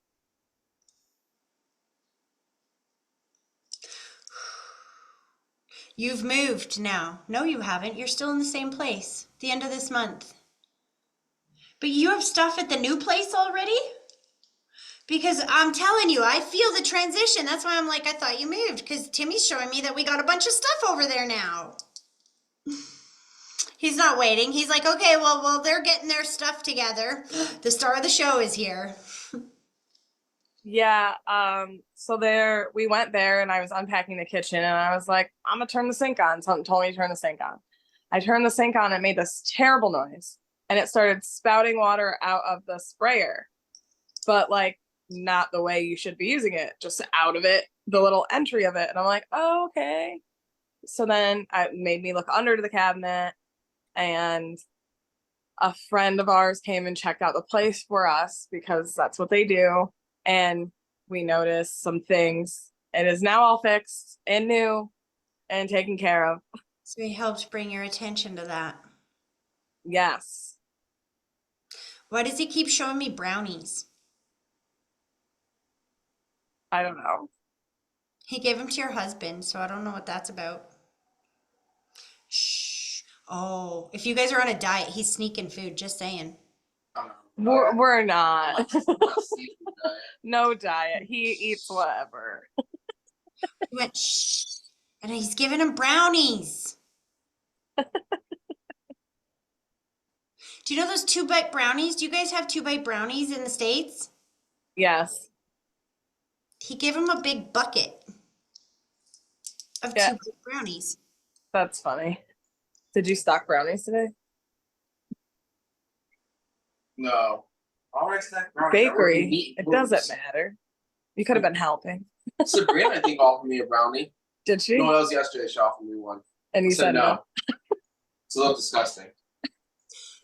You've moved now. No, you haven't. You're still in the same place. The end of this month. But you have stuff at the new place already? Because I'm telling you, I feel the transition. That's why I'm like, I thought you moved. Because Timmy's showing me that we got a bunch of stuff over there now. He's not waiting. He's like, okay, well, they're getting their stuff together. The star of the show is here. Yeah, so we went there and I was unpacking the kitchen and I was like, I'm gonna turn the sink on. Something told me to turn the sink on. I turned the sink on and it made this terrible noise and it started spouting water out of the sprayer, but like not the way you should be using it, just out of it, the little entry of it. And I'm like, oh, okay. So then it made me look under the cabinet and a friend of ours came and checked out the place for us because that's what they do. And we noticed some things. It is now all fixed and new and taken care of. So he helped bring your attention to that. Yes. Why does he keep showing me brownies? I don't know. He gave them to your husband, so I don't know what that's about. Shh. Oh, if you guys are on a diet, he's sneaking food, just saying. We're not. No diet. He eats whatever. He went, shh. And he's giving him brownies. Do you know those 2-bite brownies? Do you guys have 2-bite brownies in the States? Yes. He gave him a big bucket of Yeah. 2-bite brownies. That's funny. Did you stock brownies today? No. Alright, snack brownies. Bakery. It doesn't matter. You could have been helping. Sabrina, I think, offered me a brownie. Did she? No, that was yesterday. She offered me one. And you I said no. It's a little disgusting.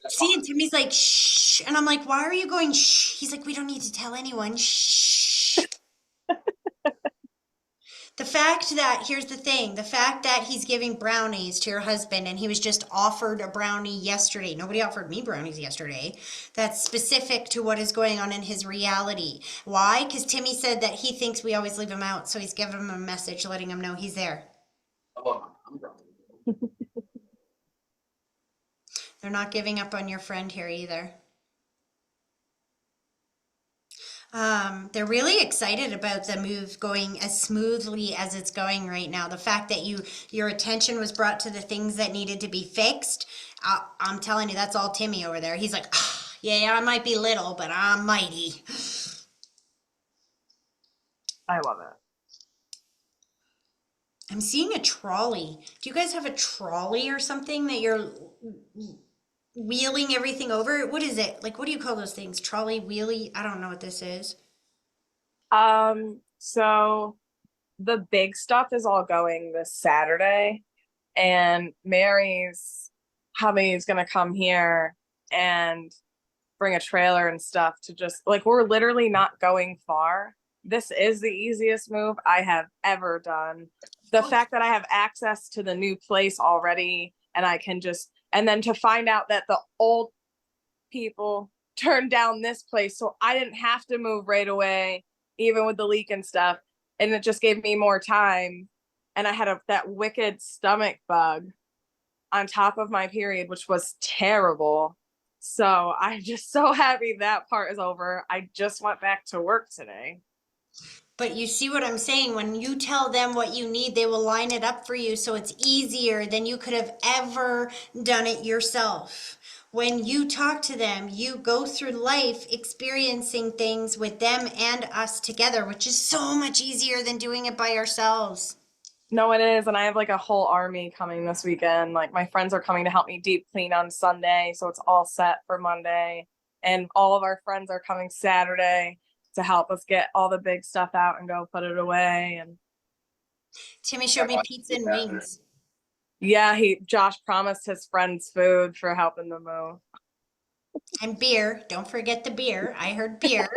See, and Timmy's like, shh. And I'm like, why are you going shh? He's like, we don't need to tell anyone. Shh. The fact that, here's the thing, the fact that he's giving brownies to your husband and he was just offered a brownie yesterday. Nobody offered me brownies yesterday. That's specific to what is going on in his reality. Why? Because Timmy said that he thinks we always leave him out. So he's giving him a message letting him know he's there. Oh, I'm wrong. They're not giving up on your friend here either. They're really excited about the move going as smoothly as it's going right now. The fact that your attention was brought to the things that needed to be fixed. I'm telling you, that's all Timmy over there. He's like, "Ah, yeah, I might be little, but I'm mighty." I love it. I'm seeing a trolley. Do you guys have a trolley or something that you're wheeling everything over? What is it? Like, what do you call those things? Trolley, wheelie? I don't know what this is. So the big stuff is all going this Saturday, and Mary's hubby is gonna come here and bring a trailer and stuff to just like, we're literally not going far. This is the easiest move I have ever done. The fact that I have access to the new place already, and I can just, and then to find out that the old people turned down this place, so I didn't have to move right away, even with the leak and stuff. And it just gave me more time. And I had that wicked stomach bug on top of my period, which was terrible. So I'm just so happy that part is over. I just went back to work today. But you see what I'm saying? When you tell them what you need, they will line it up for you so it's easier than you could have ever done it yourself. When you talk to them, you go through life experiencing things with them and us together, which is so much easier than doing it by ourselves. No, it is. And I have like a whole army coming this weekend. Like my friends are coming to help me deep clean on Sunday. So it's all set for Monday. And all of our friends are coming Saturday to help us get all the big stuff out and go put it away. And Timmy showed me pizza and wings. yeah, Josh promised his friends food for helping them move. And beer. Don't forget the beer. I heard beer.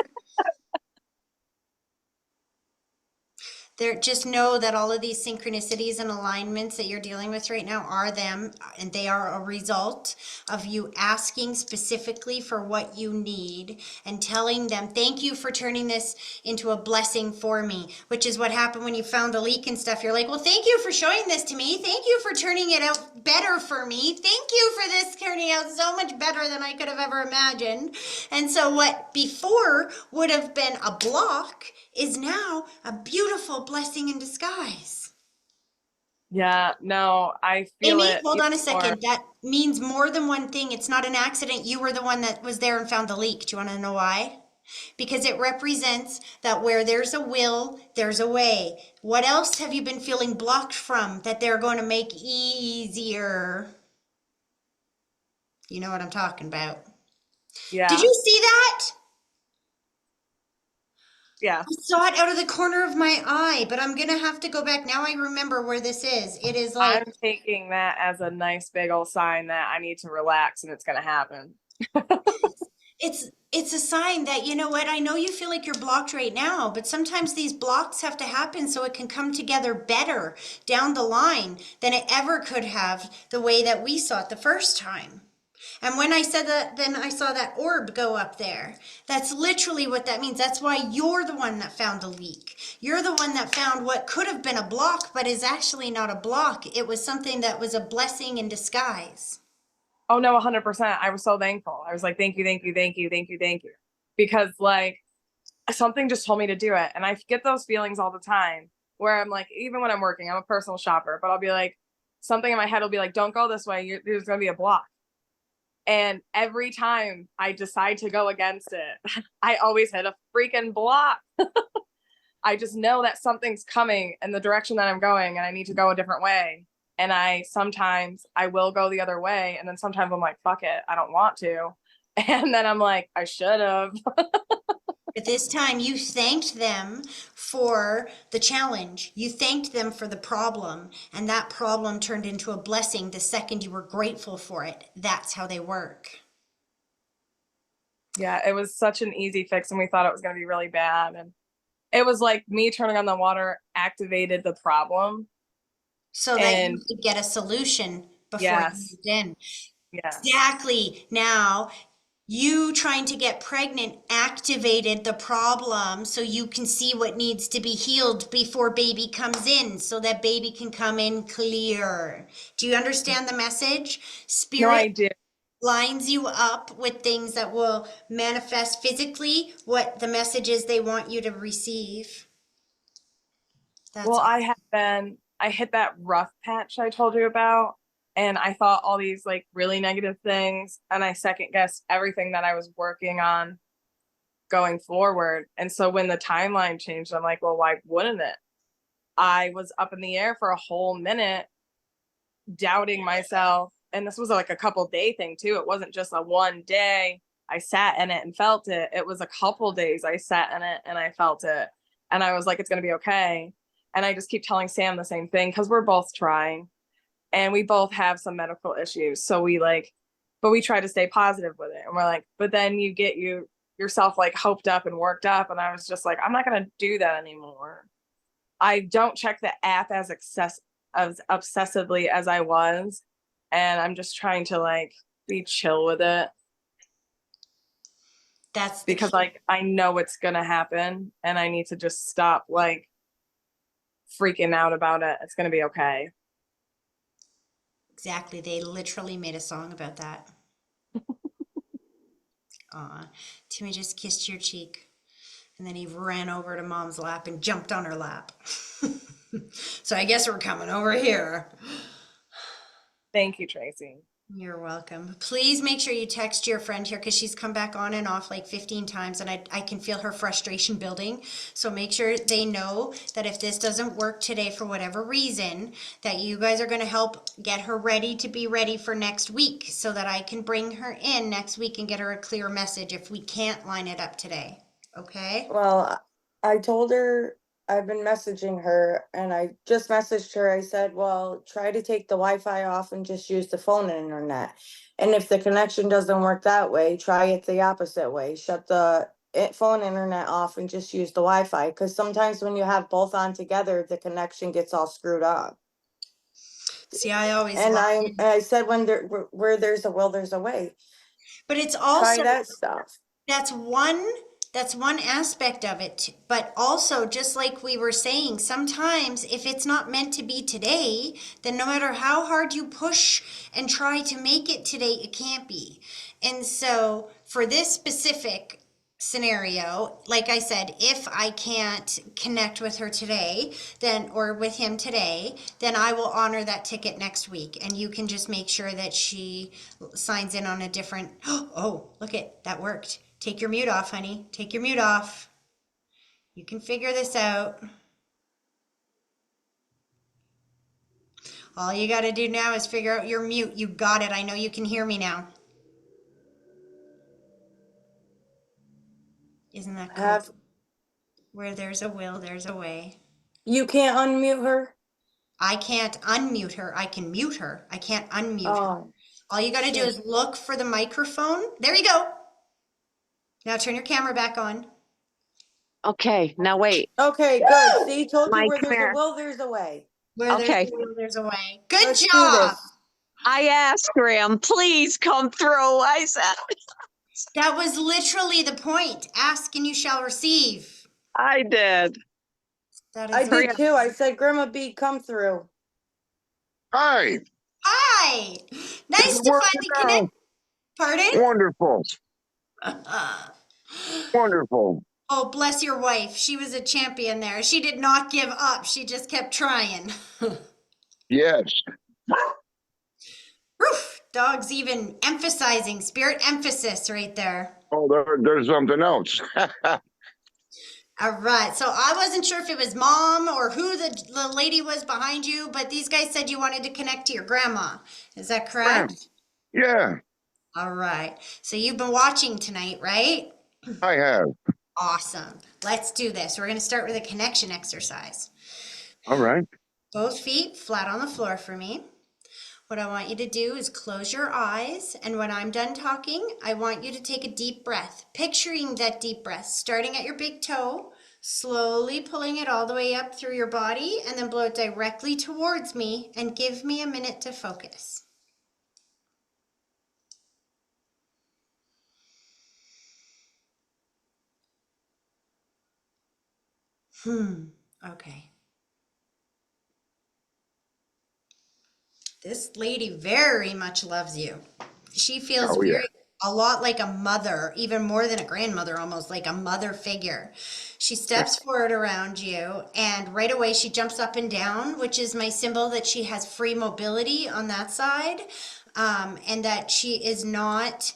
There, just know that all of these synchronicities and alignments that you're dealing with right now are them, and they are a result of you asking specifically for what you need and telling them, thank you for turning this into a blessing for me, which is what happened when you found the leak and stuff. You're like, well, thank you for showing this to me. Thank you for turning it out better for me. Thank you for this turning out so much better than I could have ever imagined. And so what before would have been a block is now a beautiful blessing in disguise. Yeah, no, I feel Amy, it. hold on a even second. more. That means more than one thing. It's not an accident. You were the one that was there and found the leak. Do you want to know why? Because it represents that where there's a will, there's a way. What else have you been feeling blocked from that they're going to make easier? You know what I'm talking about. Yeah. Did you see that? Yeah. I saw it out of the corner of my eye, but I'm gonna have to go back. Now I remember where this is. It is like, I'm taking that as a nice big old sign that I need to relax and it's going to happen. it's a sign that, you know what, I know you feel like you're blocked right now, but sometimes these blocks have to happen so it can come together better down the line than it ever could have the way that we saw it the first time. And when I said that, then I saw that orb go up there. That's literally what that means. That's why you're the one that found the leak. You're the one that found what could have been a block, but is actually not a block. It was something that was a blessing in disguise. Oh no, 100%. I was so thankful. I was like, thank you, thank you, thank you, thank you, thank you. Because like something just told me to do it. And I get those feelings all the time where I'm like, even when I'm working, I'm a personal shopper, but I'll be like, something in my head will be like, don't go this way. There's going to be a block. And every time I decide to go against it, I always hit a freaking block. I just know that something's coming in the direction that I'm going and I need to go a different way. And sometimes I will go the other way. And then sometimes I'm like, fuck it, I don't want to. And then I'm like, I should have. But this time you thanked them for the challenge. You thanked them for the problem. And that problem turned into a blessing the second you were grateful for it. That's how they work. Yeah, it was such an easy fix and we thought it was going to be really bad. And It was like me turning on the water activated the problem. So that you And could get a solution before you yes, moved in. yes. Exactly. Now, you trying to get pregnant activated the problem so you can see what needs to be healed before baby comes in, so that baby can come in clear. Do you understand the message? No, I Spirit do. lines you up with things that will manifest physically what the message is they want you to receive. That's Well, all. I hit that rough patch I told you about, and I thought all these like really negative things, and I second guessed everything that I was working on going forward. And so when the timeline changed, I'm like, well, why wouldn't it? I was up in the air for a whole minute, doubting myself. And this was like a couple day thing too. It wasn't just a one day I sat in it and felt it. It was a couple days I sat in it and I felt it. And I was like, it's going to be okay. And I just keep telling Sam the same thing because we're both trying and we both have some medical issues. So but we try to stay positive with it. And we're like, but then you get yourself like hoped up and worked up. And I was just like, I'm not going to do that anymore. I don't check the app as obsessively as I was, and I'm just trying to like be chill with it That's the because key. like I know it's gonna happen and I need to just stop like freaking out about it. It's gonna be okay. Exactly. They literally made a song about that. Aw. Timmy just kissed your cheek. And then he ran over to mom's lap and jumped on her lap. So I guess we're coming over here. Thank you, Tracy. You're welcome. Please make sure you text your friend here because she's come back on and off like 15 times and I can feel her frustration building. So make sure they know that if this doesn't work today for whatever reason, that you guys are going to help get her ready to be ready for next week so that I can bring her in next week and get her a clear message if we can't line it up today. Okay? Well, I told her I've been messaging her and I just messaged her. I said, well, try to take the Wi-Fi off and just use the phone and internet. And if the connection doesn't work that way, try it the opposite way. Shut the phone internet off and just use the Wi-Fi. Because sometimes when you have both on together, the connection gets all screwed up. See, I always And love I said, where there's a will, there's a way. but it's Try also that stuff. that's one aspect of it, but also just like we were saying, sometimes if it's not meant to be today, then no matter how hard you push and try to make it today, it can't be. And so for this specific scenario, like I said, if I can't connect with her today, then or with him today, then I will honor that ticket next week and you can just make sure that she signs in on a different oh, look it, that worked. Take your mute off, honey. Take your mute off. You can figure this out. All you got to do now is figure out your mute. You got it. I know you can hear me now. Isn't that cool? Have Where there's a will, there's a way. you can't unmute her? I can't unmute her. I can mute her. I can't unmute her. Oh, All you got to do is look for the microphone. There you go. Now turn your camera back on. Okay, now wait. okay, good. See, told you Mike, where come there's a here. will, there's a way. Where there's Okay. a will, there's a way. Good Let's do job. this. I asked Graham, please come through. I said, That was literally the point. Ask and you shall receive. I did. That is I it. did too. I said, Grandma B, come through. Hi. Hi. Nice to Working finally out. connect. Pardon? Wonderful. Wonderful. Oh, bless your wife. She was a champion there. She did not give up. She just kept trying. Yes. Roof. Dog's even emphasizing spirit emphasis right there. Oh, there's something else. All right. So I wasn't sure if it was mom or who the lady was behind you, but these guys said you wanted to connect to your grandma. Is that correct? Yeah, All right. So you've been watching tonight, right? I have. Awesome. Let's do this. We're going to start with a connection exercise. All right. Both feet flat on the floor for me. What I want you to do is close your eyes, and when I'm done talking, I want you to take a deep breath, picturing that deep breath, starting at your big toe, Slowly pulling it all the way up through your body and then blow it directly towards me and give me a minute to focus. Okay. This lady very much loves you. She feels Oh, yeah. a lot like a mother, even more than a grandmother, almost like a mother figure. She steps forward around you, and right away she jumps up and down, which is my symbol that she has free mobility on that side, and that she is not.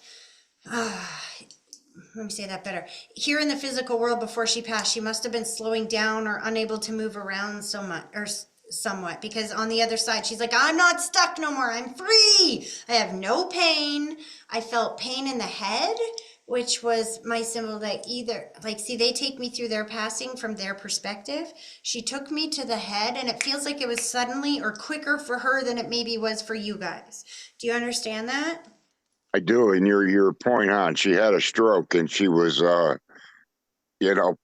Let me say that better. Here in the physical world before she passed, she must have been slowing down or unable to move around so much or somewhat, because on the other side she's like, I'm not stuck no more, I'm free, I have no pain. I felt pain in the head, which was my symbol that either, like, see, they take me through their passing from their perspective. She took me to the head, and it feels like it was suddenly or quicker for her than it maybe was for you guys. Do you understand that? I do. And your point on, she had a stroke and she was,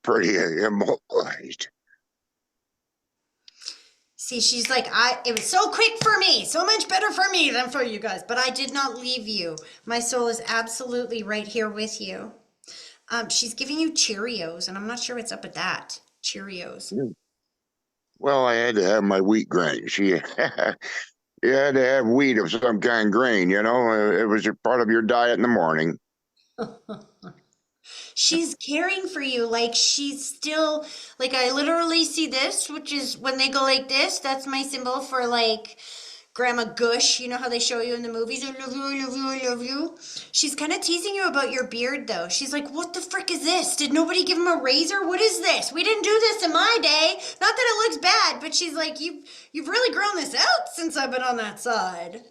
pretty immobilized. See, she's like, it was so quick for me, so much better for me than for you guys, but I did not leave you. My soul is absolutely right here with you. She's giving you Cheerios, and I'm not sure what's up with that. Cheerios. Well, I had to have my wheat grain. You had to have wheat of some kind grain, it was a part of your diet in the morning. She's caring for you like she's still, like, I literally see this, which is when they go like this, that's my symbol for, like, Grandma Gush. You know how they show you in the movies, I love you, I love you, I love you. She's kind of teasing you about your beard, though. She's like, what the frick is this? Did nobody give him a razor? What is this? We didn't do this in my day. Not that it looks bad, but she's like, you've really grown this out since I've been on that side.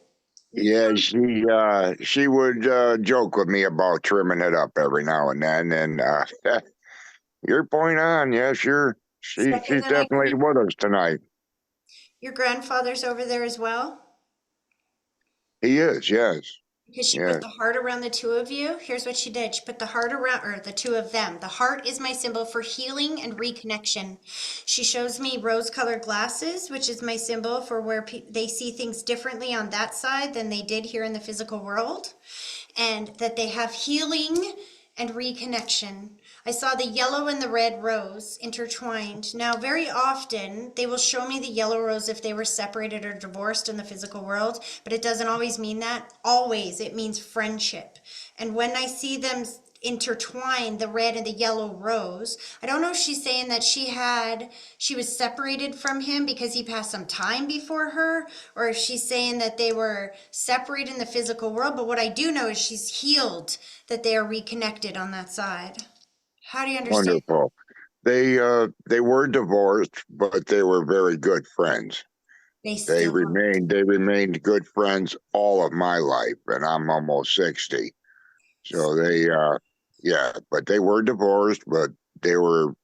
Yeah, she would joke with me about trimming it up every now and then, and your point on, yeah, sure. Second She's than I definitely can. with us tonight. Your grandfather's over there as well? He is, yes. Because she put Yes. the heart around the two of you. Here's what she did. She put the heart around, or the two of them. The heart is my symbol for healing and reconnection. She shows me rose-colored glasses, which is my symbol for where they see things differently on that side than they did here in the physical world. And that they have healing and reconnection. I saw the yellow and the red rose intertwined. Now, very often they will show me the yellow rose if they were separated or divorced in the physical world, but it doesn't always mean that. Always, it means friendship. And when I see them intertwine, the red and the yellow rose, I don't know if she's saying that she was separated from him because he passed some time before her, or if she's saying that they were separated in the physical world. But what I do know is she's healed, that they are reconnected on that side. How do you understand? Wonderful. They were divorced, but they were very good friends. They They still are. remained good friends all of my life, and I'm almost 60. So yeah, but they were divorced, but they were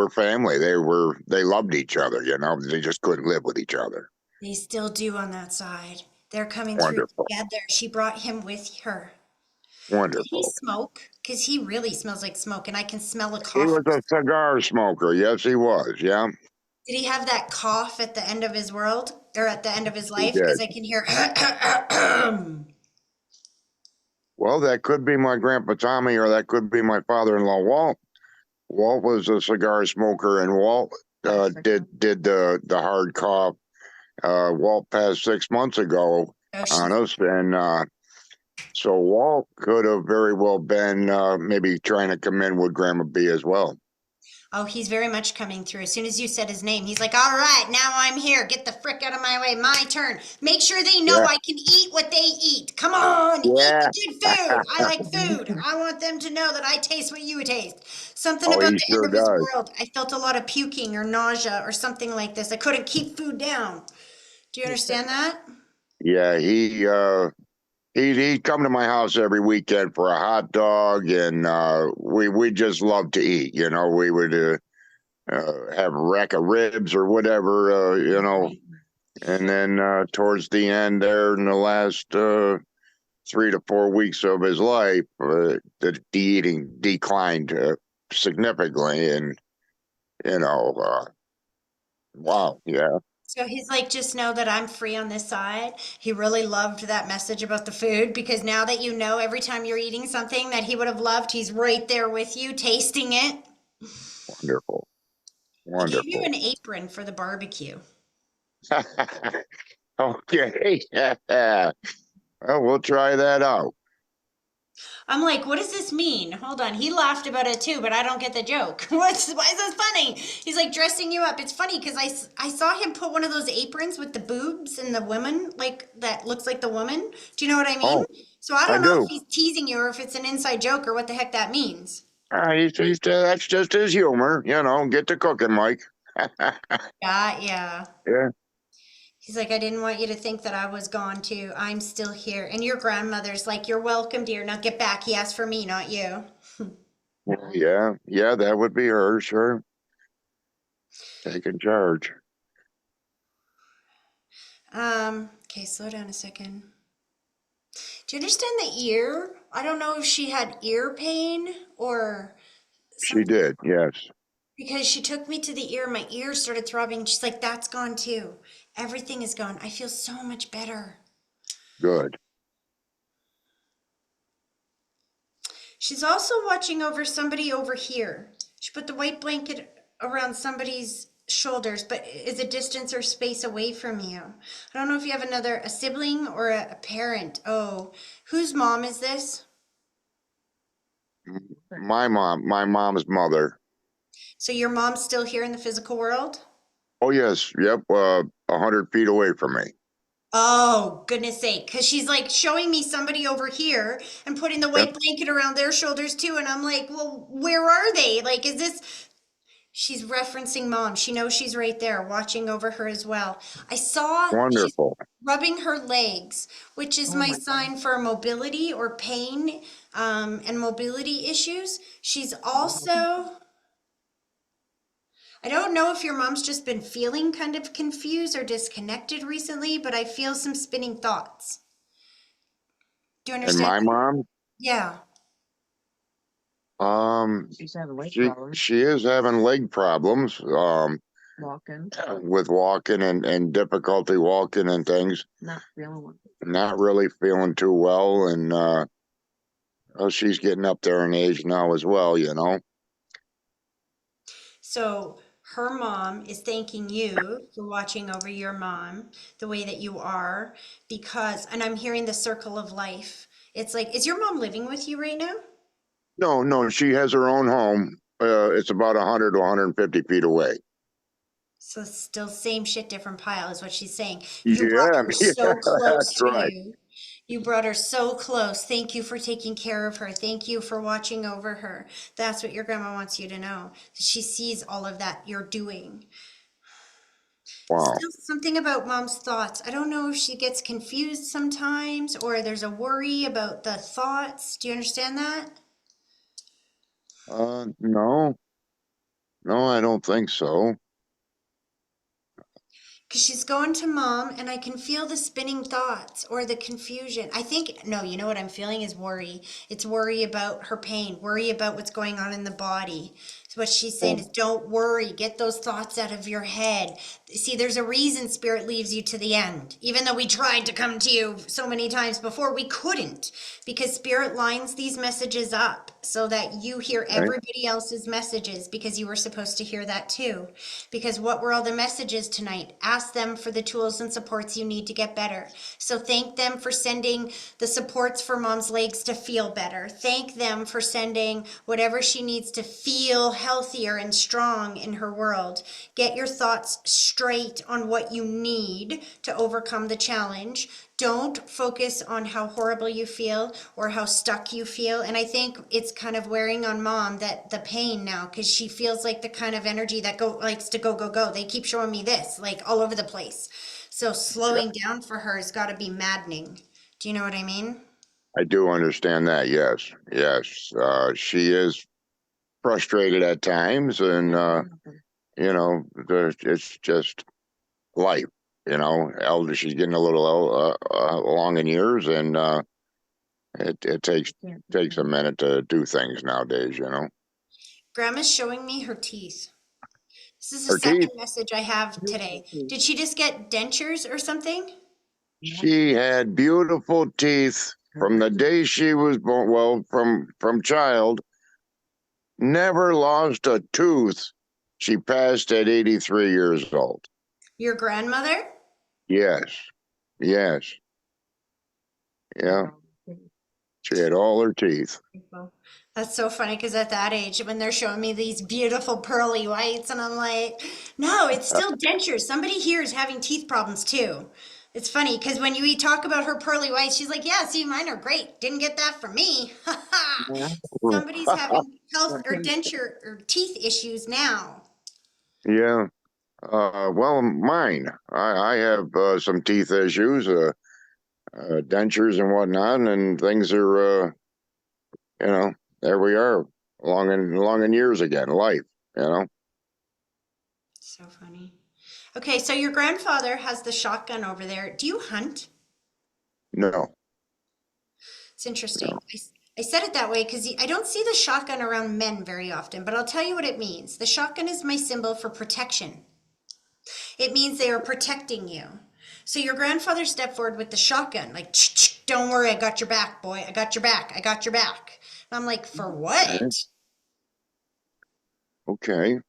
family. They loved each other, they just couldn't live with each other. They still do on that side. They're coming through Wonderful. together. She brought him with her. Did he Wonderful. smoke? Because he really smells like smoke, and I can smell a He cough. was a cigar smoker. Yes, he was. Yeah, Did he have that cough at the end of his world, or at the end of his he life? Because did. I can hear. Well, that could be my grandpa Tommy, or that could be my father-in-law Walt. Walt was a cigar smoker, and Walt did the hard cough. Walt passed 6 months ago Oh, on us, and so Walt could have very well been maybe trying to come in with Grandma B as well. oh, he's very much coming through. As soon as you said his name, he's like, all right, now I'm here. Get the frick out of my way. My turn. Make sure they know Yeah, I can eat what they eat. Come on, eat yeah. the good food. I like food. I want them to know that I taste what you taste. Something Oh, about he the end sure of his does. world. I felt a lot of puking or nausea or something like this. I couldn't keep food down. Do you understand that? Yeah, he'd come to my house every weekend for a hot dog, and we just loved to eat. We would have a rack of ribs or whatever, and then towards the end there, in the last 3 to 4 weeks of his life, the eating declined significantly, and Wow, yeah. So he's like, just know that I'm free on this side. He really loved that message about the food because now that you know every time you're eating something that he would have loved, he's right there with you, tasting it. Wonderful. He gave you Wonderful. an apron for the barbecue. Okay. Well, we'll try that out. I'm like, what does this mean? Hold on. He laughed about it too, but I don't get the joke. Why is this funny? He's like dressing you up. It's funny because I saw him put one of those aprons with the boobs and the woman, like that looks like the woman. Do you know what I mean? Oh, So I I don't know if do. he's teasing you or if it's an inside joke or what the heck that means. That's just his humor, get to cooking, Mike. Yeah. Yeah. He's like, I didn't want you to think that I was gone too. I'm still here. And your grandmother's like, you're welcome, dear. Now get back. He asked for me, not you. Yeah. Yeah, that would be her, sure. Taking charge. Okay, slow down a second. Do you understand the ear? I don't know if she had ear pain or She something did, yes. because she took me to the ear. My ear started throbbing. She's like, that's gone too. Everything is gone. I feel so much better. Good. She's also watching over somebody over here. She put the white blanket around somebody's shoulders, but is a distance or space away from you. I don't know if you have a sibling or a parent. Oh, whose mom is this? My mom's mother. So your mom's still here in the physical world? Oh, yes. Yep. 100 feet away from me. Oh, goodness sake. Because she's like showing me somebody over here and putting the Yeah. white blanket around their shoulders too. And I'm like, well, where are they? Like, is this. She's referencing mom. She knows she's right there watching over her as well. I saw she's Wonderful. rubbing her legs, which is my sign for mobility or pain and mobility issues. She's also. I don't know if your mom's just been feeling kind of confused or disconnected recently, but I feel some spinning thoughts. Do you And understand? my mom, Yeah. She's having leg she problems. she is having leg problems, Walking, with walking and difficulty walking and things. not feeling one. Not really feeling too well, and well, she's getting up there in age now as well. So her mom is thanking you for watching over your mom the way that you are because, and I'm hearing the circle of life. It's like, is your mom living with you right now? No, no, she has her own home. It's about 100 to 150 feet away. So still same shit, different pile is what she's saying. You brought Yeah, her yeah, so close that's to right. you. You brought her so close. Thank you for taking care of her. Thank you for watching over her. That's what your grandma wants you to know. She sees all of that you're doing. Wow. Still something about mom's thoughts. I don't know if she gets confused sometimes or there's a worry about the thoughts. Do you understand that? No, no, I don't think so. Because she's going to mom and I can feel the spinning thoughts or the confusion. I think, no, you know what I'm feeling is worry. It's worry about her pain, worry about what's going on in the body. So what she's saying is don't worry, get those thoughts out of your head. See, there's a reason spirit leaves you to the end. Even though we tried to come to you so many times before, we couldn't because spirit lines these messages up so that you hear Okay. everybody else's messages because you were supposed to hear that too. Because what were all the messages tonight? Ask them for the tools and supports you need to get better. So thank them for sending the supports for mom's legs to feel better. Thank them for sending whatever she needs to feel healthier and strong in her world. Get your thoughts straight on what you need to overcome the challenge. Don't focus on how horrible you feel or how stuck you feel. And I think it's kind of wearing on mom that the pain now, because she feels like the kind of energy that likes to go. They keep showing me this, like all over the place. So slowing down for her has got to be maddening. Do you know what I mean? I do understand that. Yes, yes. She is frustrated at times, and it's just life. Elder. She's getting a little along in years, and it takes a minute to do things nowadays. Grandma's showing me her teeth. This is the Her second teeth. message I have today. Did she just get dentures or something? She had beautiful teeth from the day she was born. Well, from child, never lost a tooth. She passed at 83 years old. Your grandmother? Yes, yes, yeah. She had all her teeth. That's so funny because at that age, when they're showing me these beautiful pearly whites, and I'm like, no, it's still dentures. Somebody here is having teeth problems too. It's funny because when you talk about her pearly whites, she's like, yeah, see, mine are great. Didn't get that from me. Somebody's having health or denture or teeth issues now. Yeah. Well, mine. I have some teeth issues, dentures and whatnot, and things are, there we are, long in years again, life, you know. So funny. Okay, so your grandfather has the shotgun over there. Do you hunt? No, It's interesting. no. I said it that way because I don't see the shotgun around men very often, but I'll tell you what it means. The shotgun is my symbol for protection. It means they are protecting you. So your grandfather stepped forward with the shotgun, like, don't worry, I got your back, boy. I got your back. I got your back. And I'm like, for Okay. what? Okay.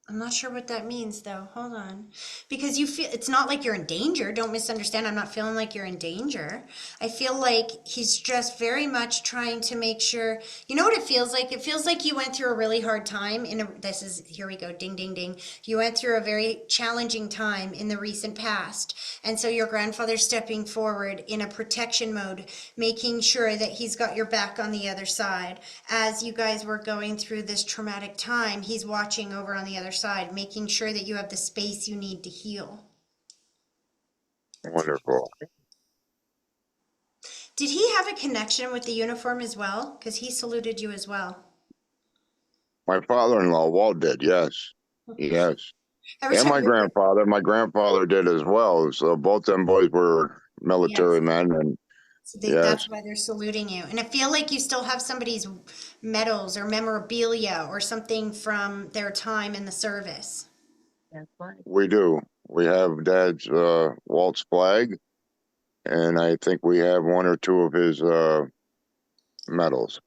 I'm not sure what that means though. Hold on. Because you feel it's not like you're in danger. Don't misunderstand. I'm not feeling like you're in danger. I feel like he's just very much trying to make sure. You know what it feels like? It feels like you went through a really hard time this is here we go. Ding ding ding. You went through a very challenging time in the recent past. And so your grandfather's stepping forward in a protection mode, making sure that he's got your back on the other side. As you guys were going through this traumatic time, he's watching over on the other side, making sure that you have the space you need to heal. Wonderful. Did he have a connection with the uniform as well? Because he saluted you as well. My father-in-law, Walt, did, yes. Yes. Every And time my grandfather did as well. So both them boys were military yes. men, and So yes, that's why they're saluting you. And I feel like you still have somebody's medals or memorabilia or something from their time in the service. we do. We have Dad's Walt's flag, and I think we have one or two of his medals.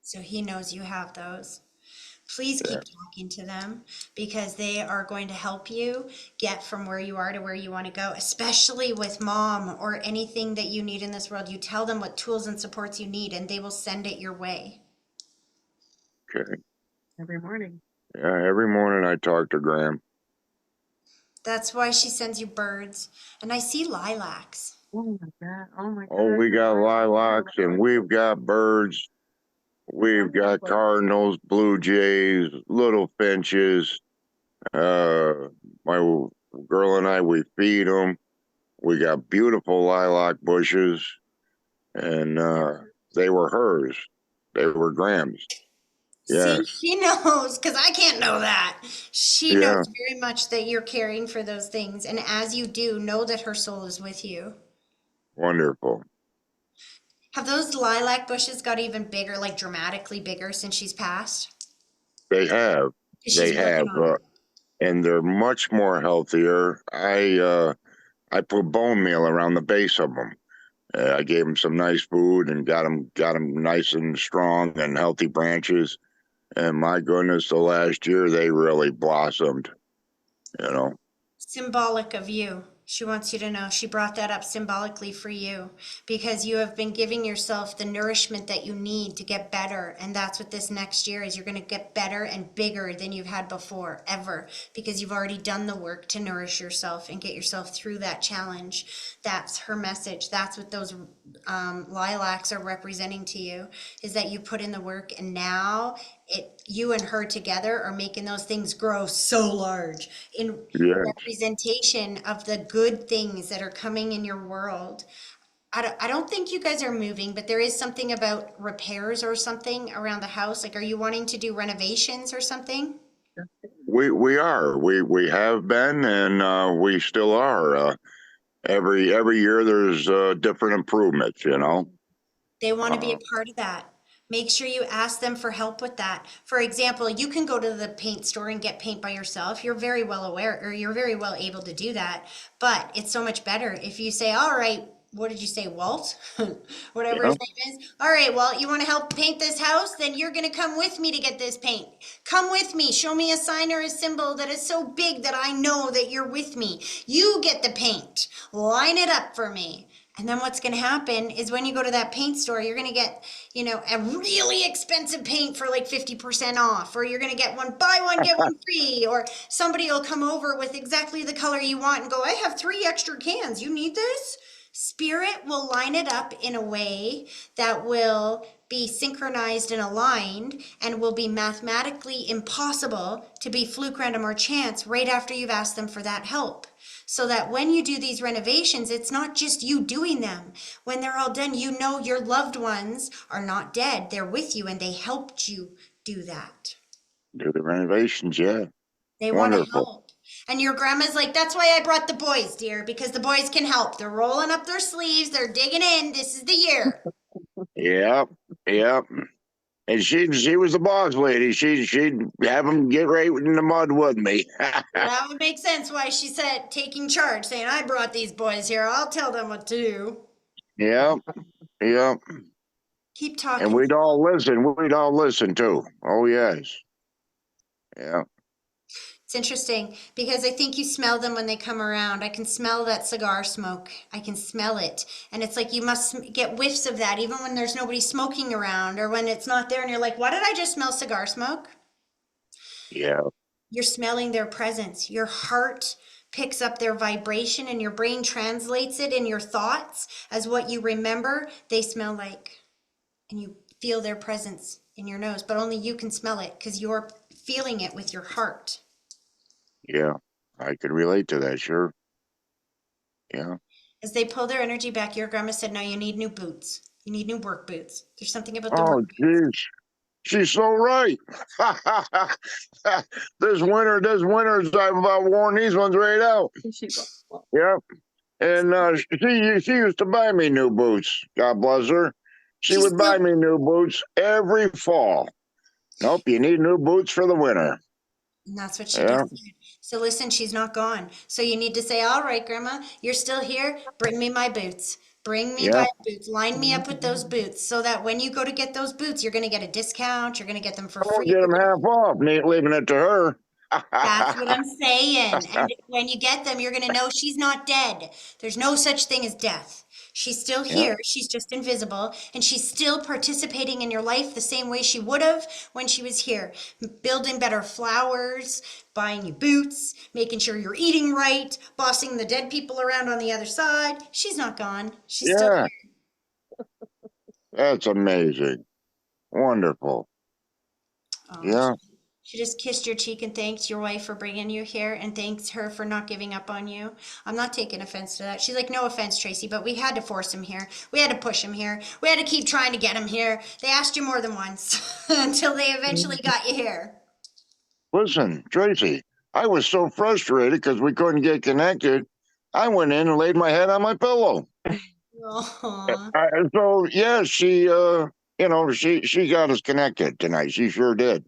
So he knows you have those. Please Yeah. keep talking to them because they are going to help you get from where you are to where you want to go, especially with mom or anything that you need in this world. You tell them what tools and supports you need and they will send it your way. Okay. Yeah, every morning I talk to Graham. That's why she sends you birds. And I see lilacs. Oh, we got lilacs and we've got birds. We've got cardinals, blue jays, little finches. My girl and I, we feed them. We got beautiful lilac bushes, and they were hers. They were Graham's. See, Yes. she knows because I can't know that. She knows Yeah. very much that you're caring for those things. And as you do, know that her soul is with you. Wonderful. Have those lilac bushes got even bigger, like dramatically bigger since she's passed? They have. 'Cause They she's working have. on it. And they're much more healthier. I put bone meal around the base of them. I gave them some nice food and got them nice and strong and healthy branches. And my goodness, the last year they really blossomed. You know. Symbolic of you. She wants you to know she brought that up symbolically for you because you have been giving yourself the nourishment that you need to get better. And that's what this next year is. You're going to get better and bigger than you've had before, ever, because you've already done the work to nourish yourself and get yourself through that challenge. That's her message. That's what those lilacs are representing to you, is that you put in the work and now you and her together are making those things grow so large in Yes. representation of the good things that are coming in your world. I don't think you guys are moving, but there is something about repairs or something around the house. Like, are you wanting to do renovations or something? We are. We have been, and we still are. Every year there's different improvements. You know. They want to be Uh, a part of that. Make sure you ask them for help with that. For example, you can go to the paint store and get paint by yourself. You're very well aware, or you're very well able to do that. But it's so much better if you say, all right, what did you say, Walt? Whatever Yeah. his name is. All right, Walt, you want to help paint this house? Then you're going to come with me to get this paint. Come with me. Show me a sign or a symbol that is so big that I know that you're with me. You get the paint. Line it up for me. And then what's going to happen is when you go to that paint store, you're going to get, a really expensive paint for like 50% off, or you're going to get buy one, get one free, or somebody will come over with exactly the color you want and go, I have 3 extra cans. You need this? Spirit will line it up in a way that will be synchronized and aligned and will be mathematically impossible to be fluke, random, or chance right after you've asked them for that help. So that when you do these renovations, it's not just you doing them. When they're all done, you know your loved ones are not dead. They're with you and they helped you do that. Do the renovations, yeah. They want to Wonderful. help. And your grandma's like, that's why I brought the boys, dear, because the boys can help. They're rolling up their sleeves. They're digging in. This is the year. Yep, yep. And she was the boss lady. She'd have them get right in the mud with me. That would make sense why she said taking charge, saying, I brought these boys here. I'll tell them what to do. Yep, yep. Keep talking. And we'd all listen. We'd all listen too. Oh yes. Yeah. It's interesting because I think you smell them when they come around. I can smell that cigar smoke. I can smell it. And it's like you must get whiffs of that even when there's nobody smoking around or when it's not there and you're like, why did I just smell cigar smoke? Yeah. You're smelling their presence. Your heart picks up their vibration and your brain translates it in your thoughts as what you remember they smell like. And you feel their presence in your nose, but only you can smell it because you're feeling it with your heart. Yeah. I could relate to that, sure. Yeah. As they pull their energy back, your grandma said, now you need new boots. You need new work boots. There's something about the Oh work boots. geez. She's so right. This winter's I've about worn these ones right out. Yep. And she used to buy me new boots. God bless her. She She's would buy still, me new boots every fall. Nope, you need new boots for the winter. and that's what she Yeah, just said. So listen, she's not gone. So you need to say, all right, grandma, you're still here. Bring me my boots. Bring me yeah. my boots. Line me up with those boots so that when you go to get those boots, you're going to get a discount. You're going to get them for I'll free. get them half off. Ain't leaving it to her. That's what I'm saying. And when you get them, you're going to know she's not dead. There's no such thing as death. She's still Yeah, here. She's just invisible. And she's still participating in your life the same way she would have when she was here. Building better flowers, buying you boots, making sure you're eating right, bossing the dead people around on the other side. She's not gone. She's still yeah. here. That's amazing. Wonderful. Oh, Yeah. she just kissed your cheek and thanked your wife for bringing you here and thanked her for not giving up on you. I'm not taking offense to that. She's like, no offense, Tracy, but we had to force him here. We had to push him here. We had to keep trying to get him here. They asked you more than once until they eventually got you here. Listen, Tracy, I was so frustrated because we couldn't get connected. I went in and laid my head on my pillow. Aw. So yeah, she got us connected tonight. She sure did.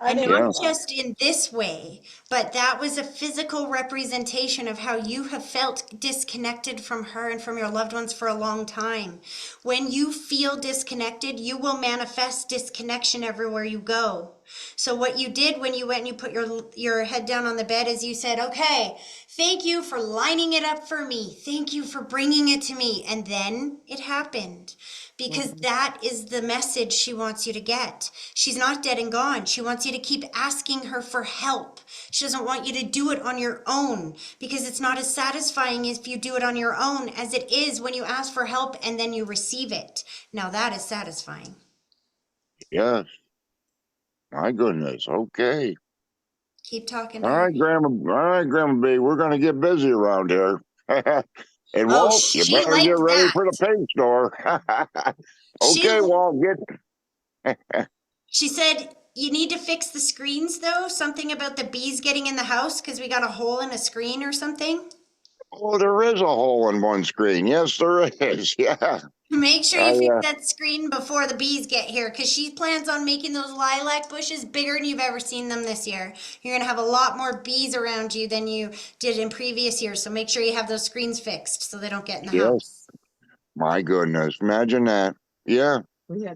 I And didn't not Yeah. know that. just in this way, but that was a physical representation of how you have felt disconnected from her and from your loved ones for a long time. When you feel disconnected, you will manifest disconnection everywhere you go. So what you did when you went and you put your head down on the bed is you said, okay, thank you for lining it up for me. Thank you for bringing it to me. And then it happened. Because that is the message she wants you to get. She's not dead and gone. She wants you to keep asking her for help. She doesn't want you to do it on your own because it's not as satisfying if you do it on your own as it is when you ask for help and then you receive it. Now that is satisfying. Yes. My goodness. Okay. Keep talking to her. All right, Grandma B. We're gonna get busy around here. And Oh, Walt, you she better get liked ready that. for the paint store. She Okay, Walt, she said you need to fix the screens though. Something about the bees getting in the house because we got a hole in a screen or something. Oh, there is a hole in one screen. Yes, there is. Yeah. Make sure I, you fix that screen before the bees get here, because she plans on making those lilac bushes bigger than you've ever seen them this year. You're going to have a lot more bees around you than you did in previous years, so make sure you have those screens fixed so they don't get in the yes. house. My goodness. Imagine that. Yeah.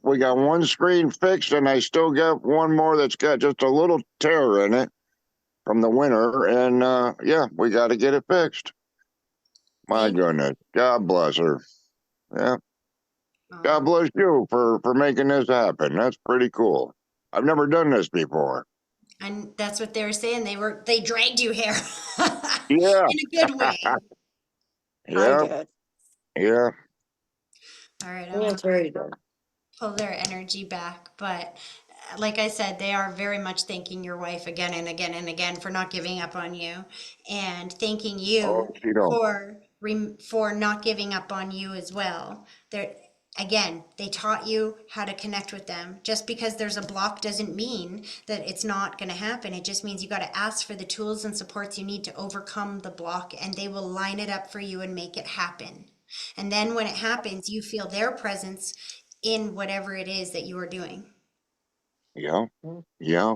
We got one screen fixed, and I still got one more that's got just a little tear in it from the winter. And yeah, we got to get it fixed. My Thank you. goodness. God bless her. Yeah. God Um, bless you for making this happen. That's pretty cool. I've never done this before. and that's what they were saying. They dragged you here Yeah. in a good way. I Yeah. did. Yeah. All right, I'm Me gonna and Terry did. pull their energy back, but like I said, they are very much thanking your wife again and again and again for not giving up on you, and thanking Oh, you she don't. for not giving up on you as well. They're again, they taught you how to connect with them. Just because there's a block doesn't mean that it's not going to happen. It just means you got to ask for the tools and supports you need to overcome the block, and they will line it up for you and make it happen. And then when it happens, you feel their presence in whatever it is that you are doing. Yeah. Yeah.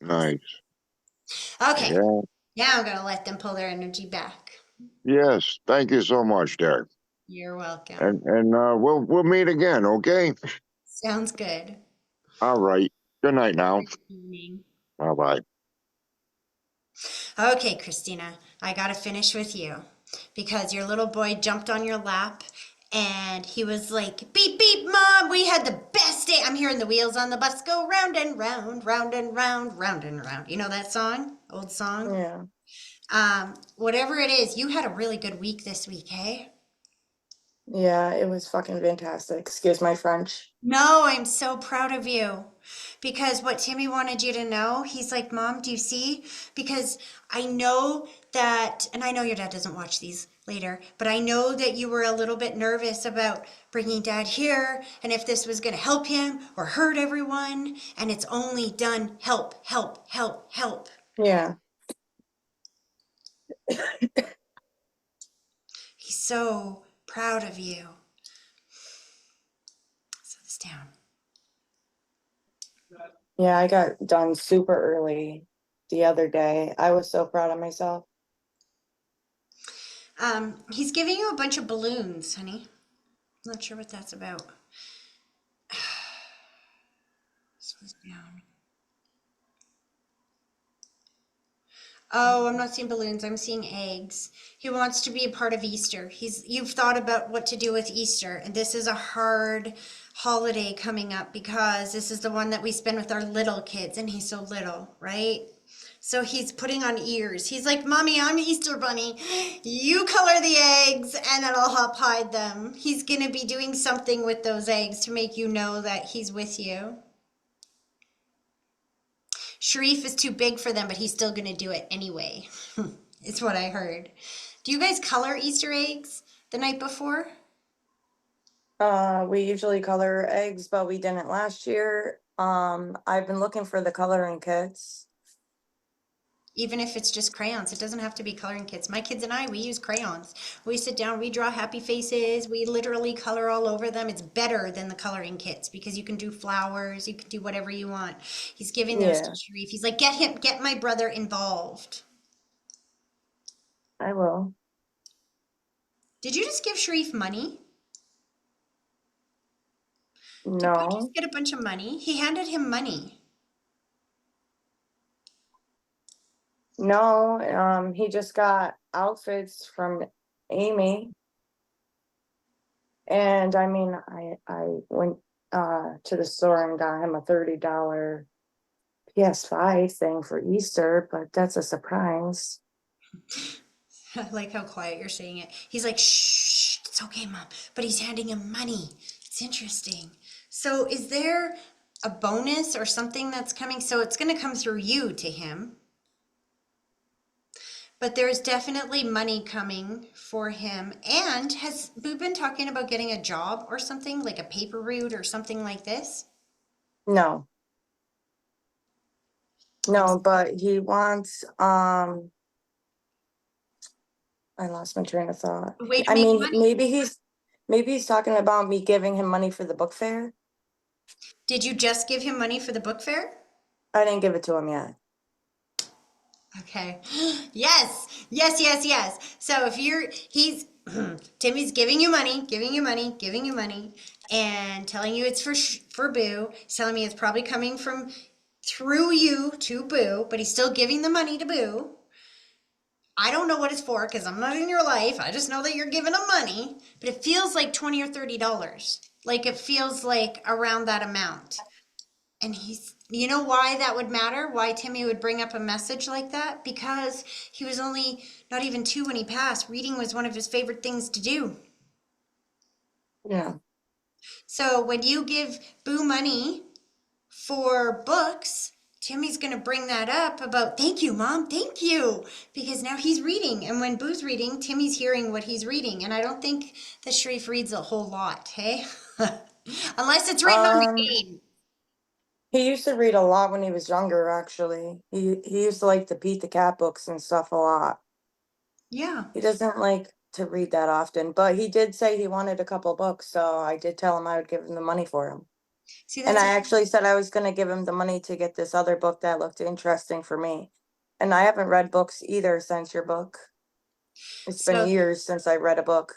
Nice. Okay, Yeah. now I'm going to let them pull their energy back. Yes. Thank you so much, Derek. You're welcome. And we'll meet again, okay? Sounds good. All right. Good night now. Good evening. Bye bye. Okay, Christina, I got to finish with you because your little boy jumped on your lap and he was like, beep, beep, mom, we had the best day. I'm hearing the wheels on the bus go round and round, round and round, round and round. You know that song? Old song? Yeah. Whatever it is, you had a really good week this week, hey? Yeah, it was fucking fantastic. Excuse my French. No, I'm so proud of you. Because what Timmy wanted you to know, he's like, Mom, do you see? Because I know that, and I know your dad doesn't watch these later, but I know that you were a little bit nervous about bringing dad here and if this was going to help him or hurt everyone. And it's only done help, help, help, help. Yeah. He's so proud of you. Set this down. Yeah, I got done super early the other day. I was so proud of myself. He's giving you a bunch of balloons, honey. I'm not sure what that's about. Set this down. Oh, I'm not seeing balloons. I'm seeing eggs. He wants to be a part of Easter. You've thought about what to do with Easter, and this is a hard holiday coming up because this is the one that we spend with our little kids, and he's so little, right? So he's putting on ears. He's like, Mommy, I'm Easter Bunny. You color the eggs, and then I'll help hide them. He's going to be doing something with those eggs to make you know that he's with you. Sharif is too big for them, but he's still going to do it anyway. It's what I heard. Do you guys color Easter eggs the night before? We usually color eggs, but we didn't last year. I've been looking for the coloring kits. Even if it's just crayons, it doesn't have to be coloring kits. My kids and I, we use crayons. We sit down, we draw happy faces, we literally color all over them. It's better than the coloring kits because you can do flowers, you can do whatever you want. He's giving those to Yeah, Sharif. He's like, get my brother involved. I will. Did you just give Sharif money? Did Boo just No, get a bunch of money? He handed him money. no, he just got outfits from Amy. And I mean, I went to the store and got him a $30 PS5 thing for Easter, but that's a surprise. I like how quiet you're saying it. He's like, shh, it's okay, Mom. But he's handing him money. It's interesting. So is there a bonus or something that's coming? So it's going to come through you to him. But there's definitely money coming for him. And has Boo been talking about getting a job or something, like a paper route or something like this? No, no, but he wants I lost my train of thought. Way to I make mean, money. maybe he's talking about me giving him money for the book fair. Did you just give him money for the book fair? I didn't give it to him yet. Okay. Yes, yes, yes, yes. So if Timmy's giving you money, giving you money, giving you money, and telling you it's for Boo. He's telling me it's probably coming from through you to Boo, but he's still giving the money to Boo. I don't know what it's for because I'm not in your life. I just know that you're giving him money, but it feels like $20 or $30. Like it feels like around that amount. And you know why that would matter? Why Timmy would bring up a message like that? Because he was only not even 2 when he passed. Reading was one of his favorite things to do. Yeah. So when you give Boo money for books, Timmy's going to bring that up about, thank you, Mom, thank you. Because now he's reading. And when Boo's reading, Timmy's hearing what he's reading. And I don't think that Sharif reads a whole lot, hey? Unless it's written on the game. He used to read a lot when he was younger, actually. He used to like the Pete the Cat books and stuff a lot. Yeah. He doesn't like to read that often, but he did say he wanted a couple books, so I did tell him I would give him the money for him. See, And that's I actually said I was gonna give him the money to get this other book that looked interesting for me. And I haven't read books either since your book. It's been So- years since I read a book.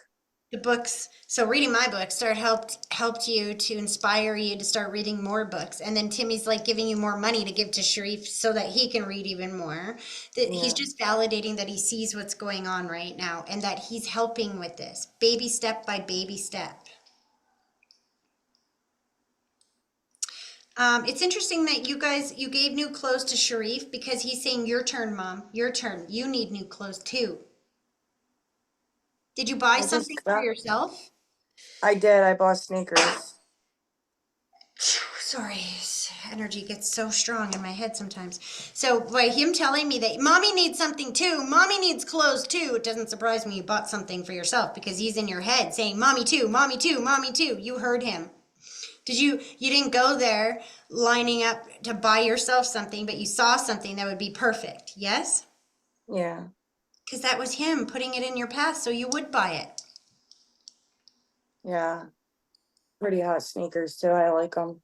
the books. So reading my books helped you to inspire you to start reading more books. And then Timmy's like giving you more money to give to Sharif so that he can read even more. That he's Yeah. just validating that he sees what's going on right now and that he's helping with this baby step by baby step. It's interesting that you gave new clothes to Sharif because he's saying, your turn, Mom, your turn. You need new clothes too. Did you buy I just something for got- yourself? I did. I bought sneakers. Sorry, energy gets so strong in my head sometimes. So by him telling me that mommy needs something too, mommy needs clothes too, it doesn't surprise me you bought something for yourself because he's in your head saying mommy too, mommy too, mommy too. You heard him. You didn't go there lining up to buy yourself something, but you saw something that would be perfect. Yes? Yeah. Because that was him putting it in your path so you would buy it. Yeah. Pretty hot sneakers too. I like them.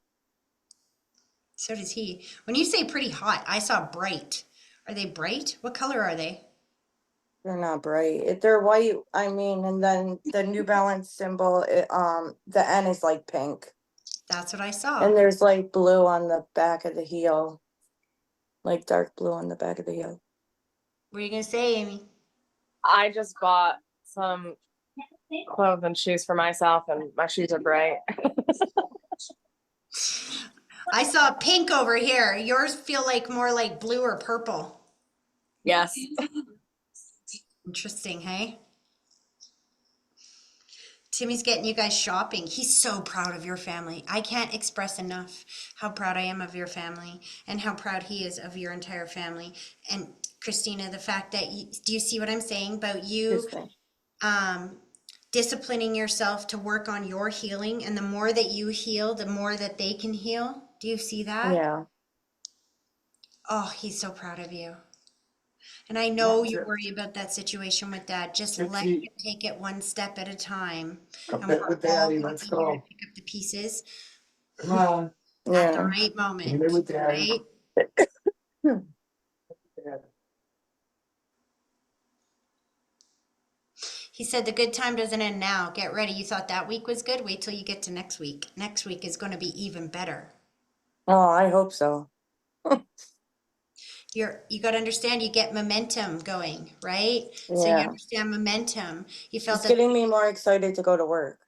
So does he. When you say pretty hot, I saw bright. Are they bright? What color are they? They're not bright. They're white. I mean, and then the New Balance symbol, the N is like pink. That's what I saw. And there's like blue on the back of the heel. Like dark blue on the back of the heel. What are you going to say, Amy? I just bought some clothes and shoes for myself, and my shoes are bright. I saw pink over here. Yours feel like more like blue or purple. Yes. Interesting, hey? Timmy's getting you guys shopping. He's so proud of your family. I can't express enough how proud I am of your family and how proud he is of your entire family. And Christina, the fact that do you see what I'm saying about you disciplining yourself to work on your healing, and the more that you heal, the more that they can heal? Do you see that? Yeah. Oh, he's so proud of you. And I know you worry about that situation with Dad. Just let him take it one step at a time. And we're all going to be here to pick up the pieces Come on. at the Yeah. right moment, Get in with Daddy. right? He said the good time doesn't end now. Get ready. You thought that week was good? Wait till you get to next week. Next week is going to be even better. Oh, I hope so. You got to understand, you get momentum going, right? So you Yeah. understand momentum. You felt It's that. getting me more excited to go to work.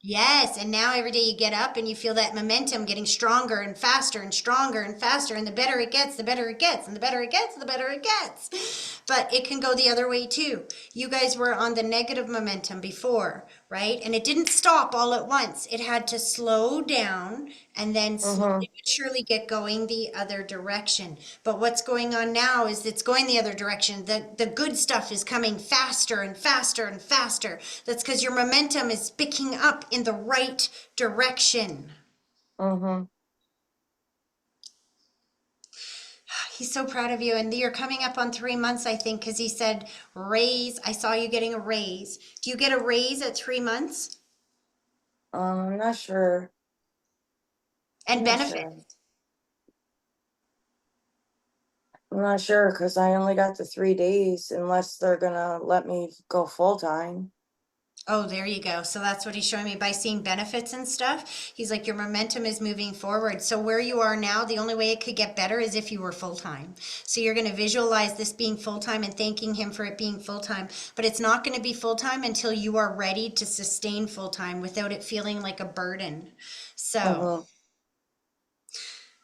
Yes, and now every day you get up and you feel that momentum getting stronger and faster and stronger and faster, and the better it gets, the better it gets, and the better it gets, the better it gets. But it can go the other way too. You guys were on the negative momentum before, right? And it didn't stop all at once. It had to slow down and then slowly but surely get going the other direction. But what's going on now is it's going the other direction. The good stuff is coming faster and faster and faster. That's because your momentum is picking up in the right direction. Mm-hmm. He's so proud of you. And you're coming up on 3 months, I think, because he said raise. I saw you getting a raise. Do you get a raise at 3 months? I'm not sure. And I'm not benefit? sure. I'm not sure because I only got the 3 days unless they're gonna let me go full time. Oh, there you go. So that's what he's showing me by seeing benefits and stuff. He's like, your momentum is moving forward. So where you are now, the only way it could get better is if you were full time. So you're going to visualize this being full time and thanking him for it being full time. But it's not going to be full time until you are ready to sustain full time without it feeling like a burden. So, Mhm.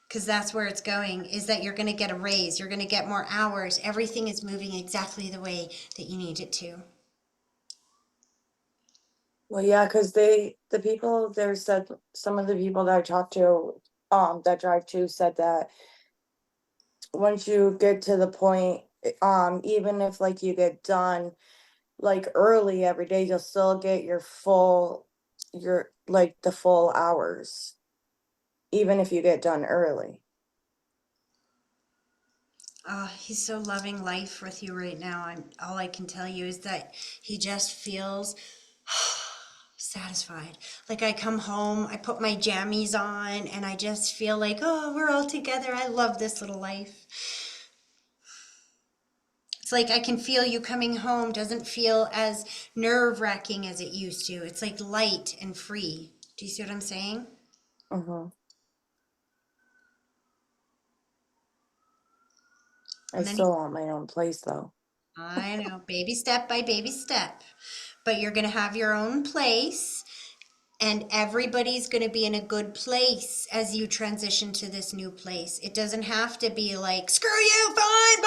because that's where it's going, is that you're going to get a raise, you're going to get more hours. Everything is moving exactly the way that you need it to. Well, yeah, because the people there said, some of the people that I talked to, that drive to said that once you get to the point, even if like you get done like early every day, you'll still get your like the full hours, even if you get done early. He's so loving life with you right now. All I can tell you is that he just feels satisfied. Like I come home, I put my jammies on, and I just feel like, oh, we're all together. I love this little life. It's like I can feel you coming home doesn't feel as nerve-wracking as it used to. It's like light and free. Do you see what I'm saying? Mm-hmm. I And then still want my own place though. I know, baby step by baby step. But you're going to have your own place, and everybody's going to be in a good place as you transition to this new place. It doesn't have to be like, screw you, fine,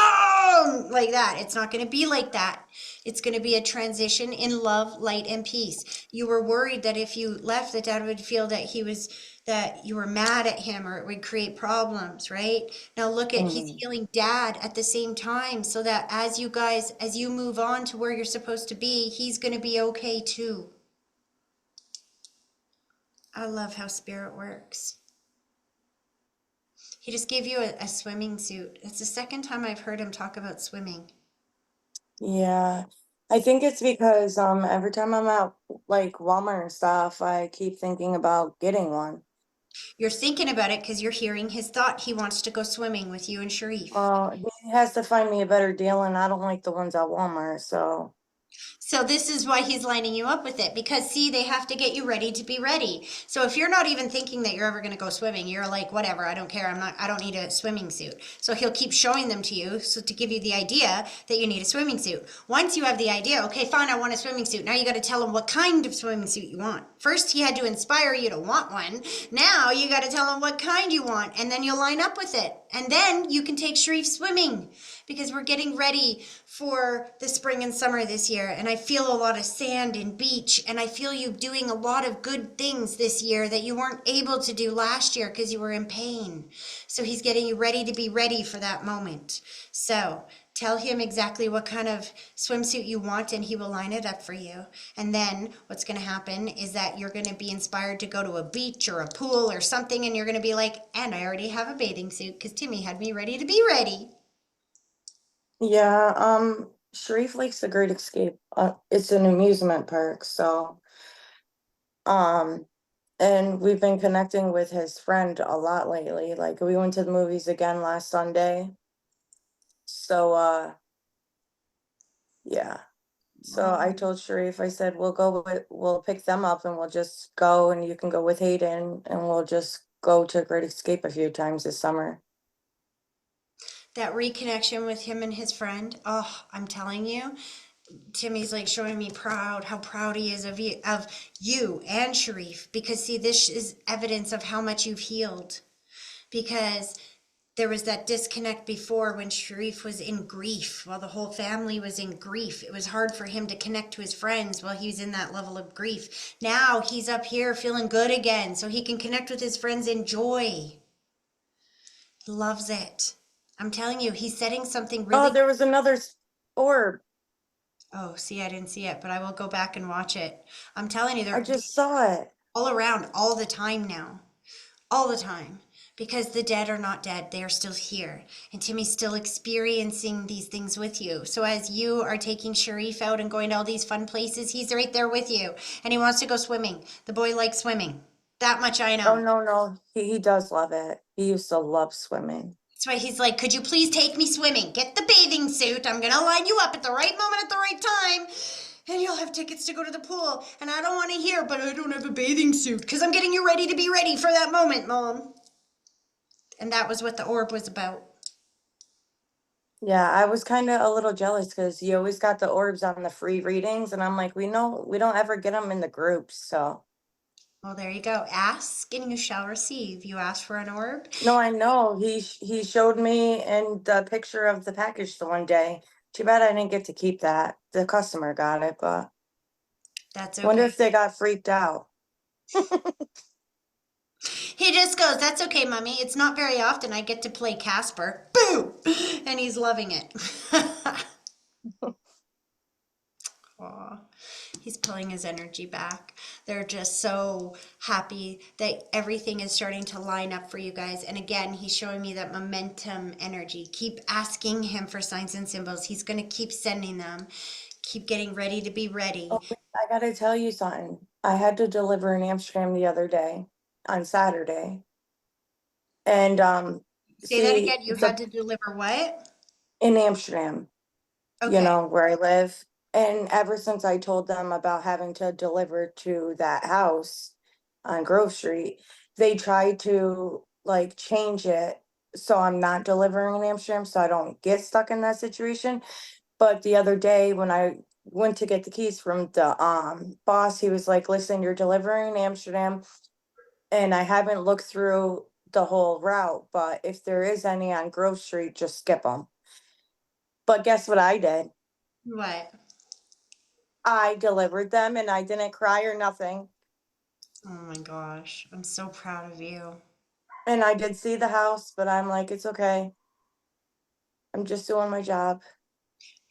boom, like that. It's not going to be like that. It's going to be a transition in love, light, and peace. You were worried that if you left, that dad would feel that you were mad at him or it would create problems, right? Now look at, he's Mhm. healing dad at the same time, so that as you move on to where you're supposed to be, he's going to be okay too. I love how spirit works. He just gave you a swimming suit. It's the second time I've heard him talk about swimming. Yeah. I think it's because every time I'm at like Walmart and stuff, I keep thinking about getting one. You're thinking about it because you're hearing his thought. He wants to go swimming with you and Sharif. He has to find me a better deal and I don't like the ones at Walmart, so So this is why he's lining you up with it, because see, they have to get you ready to be ready. So if you're not even thinking that you're ever going to go swimming, you're like, whatever, I don't care. I don't need a swimming suit. So he'll keep showing them to you, so to give you the idea that you need a swimming suit. Once you have the idea, okay, fine, I want a swimming suit. Now you got to tell him what kind of swimming suit you want. First, he had to inspire you to want one. Now you got to tell him what kind you want, and then you'll line up with it. And then you can take Sharif swimming, because we're getting ready for the spring and summer this year. And I feel a lot of sand and beach. And I feel you doing a lot of good things this year that you weren't able to do last year because you were in pain. So he's getting you ready to be ready for that moment. So tell him exactly what kind of swimsuit you want and he will line it up for you. And then what's going to happen is that you're going to be inspired to go to a beach or a pool or something. And you're going to be like, and I already have a bathing suit because Timmy had me ready to be ready. yeah, Sharif Lake's a great escape. It's an amusement park, so um and we've been connecting with his friend a lot lately. Like we went to the movies again last Sunday. So yeah. So I told Sharif, I said, we'll pick them up and we'll just go and you can go with Hayden and we'll just go to Great Escape a few times this summer. That reconnection with him and his friend, oh, I'm telling you, Timmy's like showing me how proud he is of you and Sharif, because see, this is evidence of how much you've healed, because there was that disconnect before when Sharif was in grief, while the whole family was in grief. It was hard for him to connect to his friends while he was in that level of grief. Now he's up here feeling good again, so he can connect with his friends in joy. He loves it. I'm telling you, he's setting something Oh, really. there was another orb. Oh, see, I didn't see it, but I will go back and watch it. I'm telling you, I they're just saw it. all around all the time now. All the time. because the dead are not dead. They are still here. And Timmy's still experiencing these things with you. So as you are taking Sharif out and going to all these fun places, he's right there with you. And he wants to go swimming. The boy likes swimming. That much I know. Oh, no, he does love it. He used to love swimming. That's why he's like, could you please take me swimming? Get the bathing suit. I'm going to line you up at the right moment at the right time. And you'll have tickets to go to the pool. And I don't want to hear, but I don't have a bathing suit because I'm getting you ready to be ready for that moment, Mom. And that was what the orb was about. Yeah, I was kind of a little jealous because you always got the orbs on the free readings, and I'm like, we don't ever get them in the groups, so. Well, there you go. Ask and you shall receive. You asked for an orb. No, I know. He showed me in the picture of the package the one day. Too bad I didn't get to keep that. The customer got it, but That's wonder okay. if they got freaked out. He just goes, that's okay, Mommy. It's not very often I get to play Casper. Boo! And he's loving it. Aw. He's pulling his energy back. They're just so happy that everything is starting to line up for you guys. And again, he's showing me that momentum energy. Keep asking him for signs and symbols. He's going to keep sending them. Keep getting ready to be ready. Oh, wait, I gotta tell you something. I had to deliver in Amsterdam the other day on Saturday. And Say that see, again. You had to deliver what? in Amsterdam, Okay. where I live. And ever since I told them about having to deliver to that house on Grove Street, they tried to like change it so I'm not delivering in Amsterdam, so I don't get stuck in that situation. But the other day when I went to get the keys from the boss, he was like, listen, you're delivering in Amsterdam, and I haven't looked through the whole route, but if there is any on Grove Street, just skip them. But guess what I did? What? I delivered them and I didn't cry or nothing. Oh my gosh. I'm so proud of you. And I did see the house, but I'm like, it's okay. I'm just doing my job.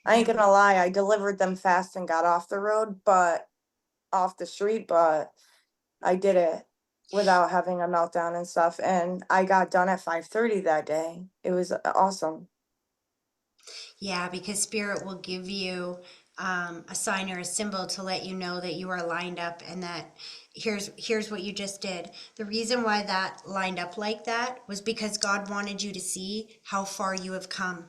I ain't gonna lie, I delivered them fast and got off the road, but off the street, but I did it without having a meltdown and stuff. And I got done at 5:30 that day. It was awesome. Yeah, because spirit will give you a sign or a symbol to let you know that you are lined up and that here's what you just did. The reason why that lined up like that was because God wanted you to see how far you have come.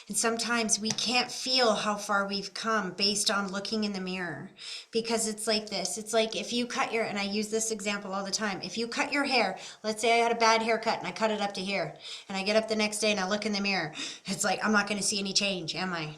And sometimes we can't feel how far we've come based on looking in the mirror, because it's like this. It's like if you cut your, and I use this example all the time, if you cut your hair, let's say I had a bad haircut and I cut it up to here, and I get up the next day and I look in the mirror, it's like, I'm not going to see any change, am I?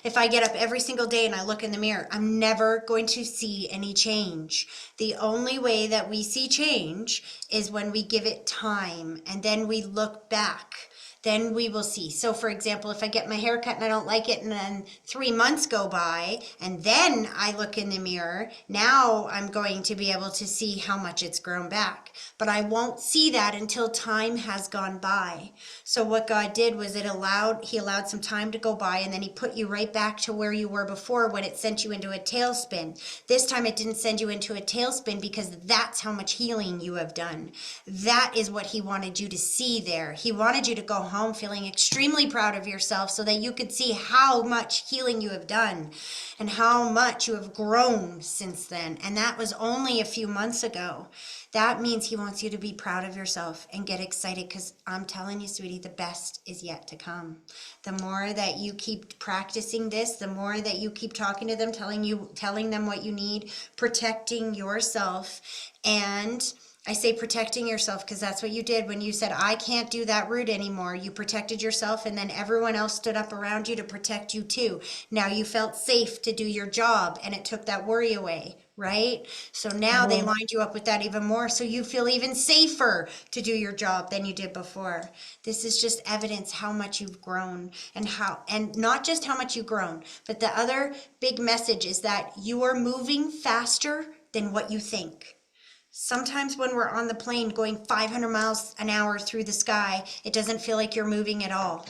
If I get up every single day and I look in the mirror, I'm never going to see any change. The only way that we see change is when we give it time and then we look back. Then we will see. So for example, if I get my hair cut and I don't like it and then 3 months go by and then I look in the mirror, now I'm going to be able to see how much it's grown back. But I won't see that until time has gone by. So what God did was he allowed some time to go by, and then he put you right back to where you were before when it sent you into a tailspin. This time it didn't send you into a tailspin because that's how much healing you have done. That is what he wanted you to see there. He wanted you to go home feeling extremely proud of yourself so that you could see how much healing you have done and how much you have grown since then. And that was only a few months ago. That means he wants you to be proud of yourself and get excited, because I'm telling you, sweetie, the best is yet to come. The more that you keep practicing this, the more that you keep talking to them, telling them what you need, protecting yourself. And I say protecting yourself because that's what you did when you said, I can't do that route anymore. You protected yourself, and then everyone else stood up around you to protect you too. Now you felt safe to do your job, and it took that worry away, right? So now they lined you up with that even more, so you feel even safer to do your job than you did before. This is just evidence how much you've grown, and not just how much you've grown, but the other big message is that you are moving faster than what you think. Sometimes when we're on the plane going 500 miles an hour through the sky, it doesn't feel like you're moving at all.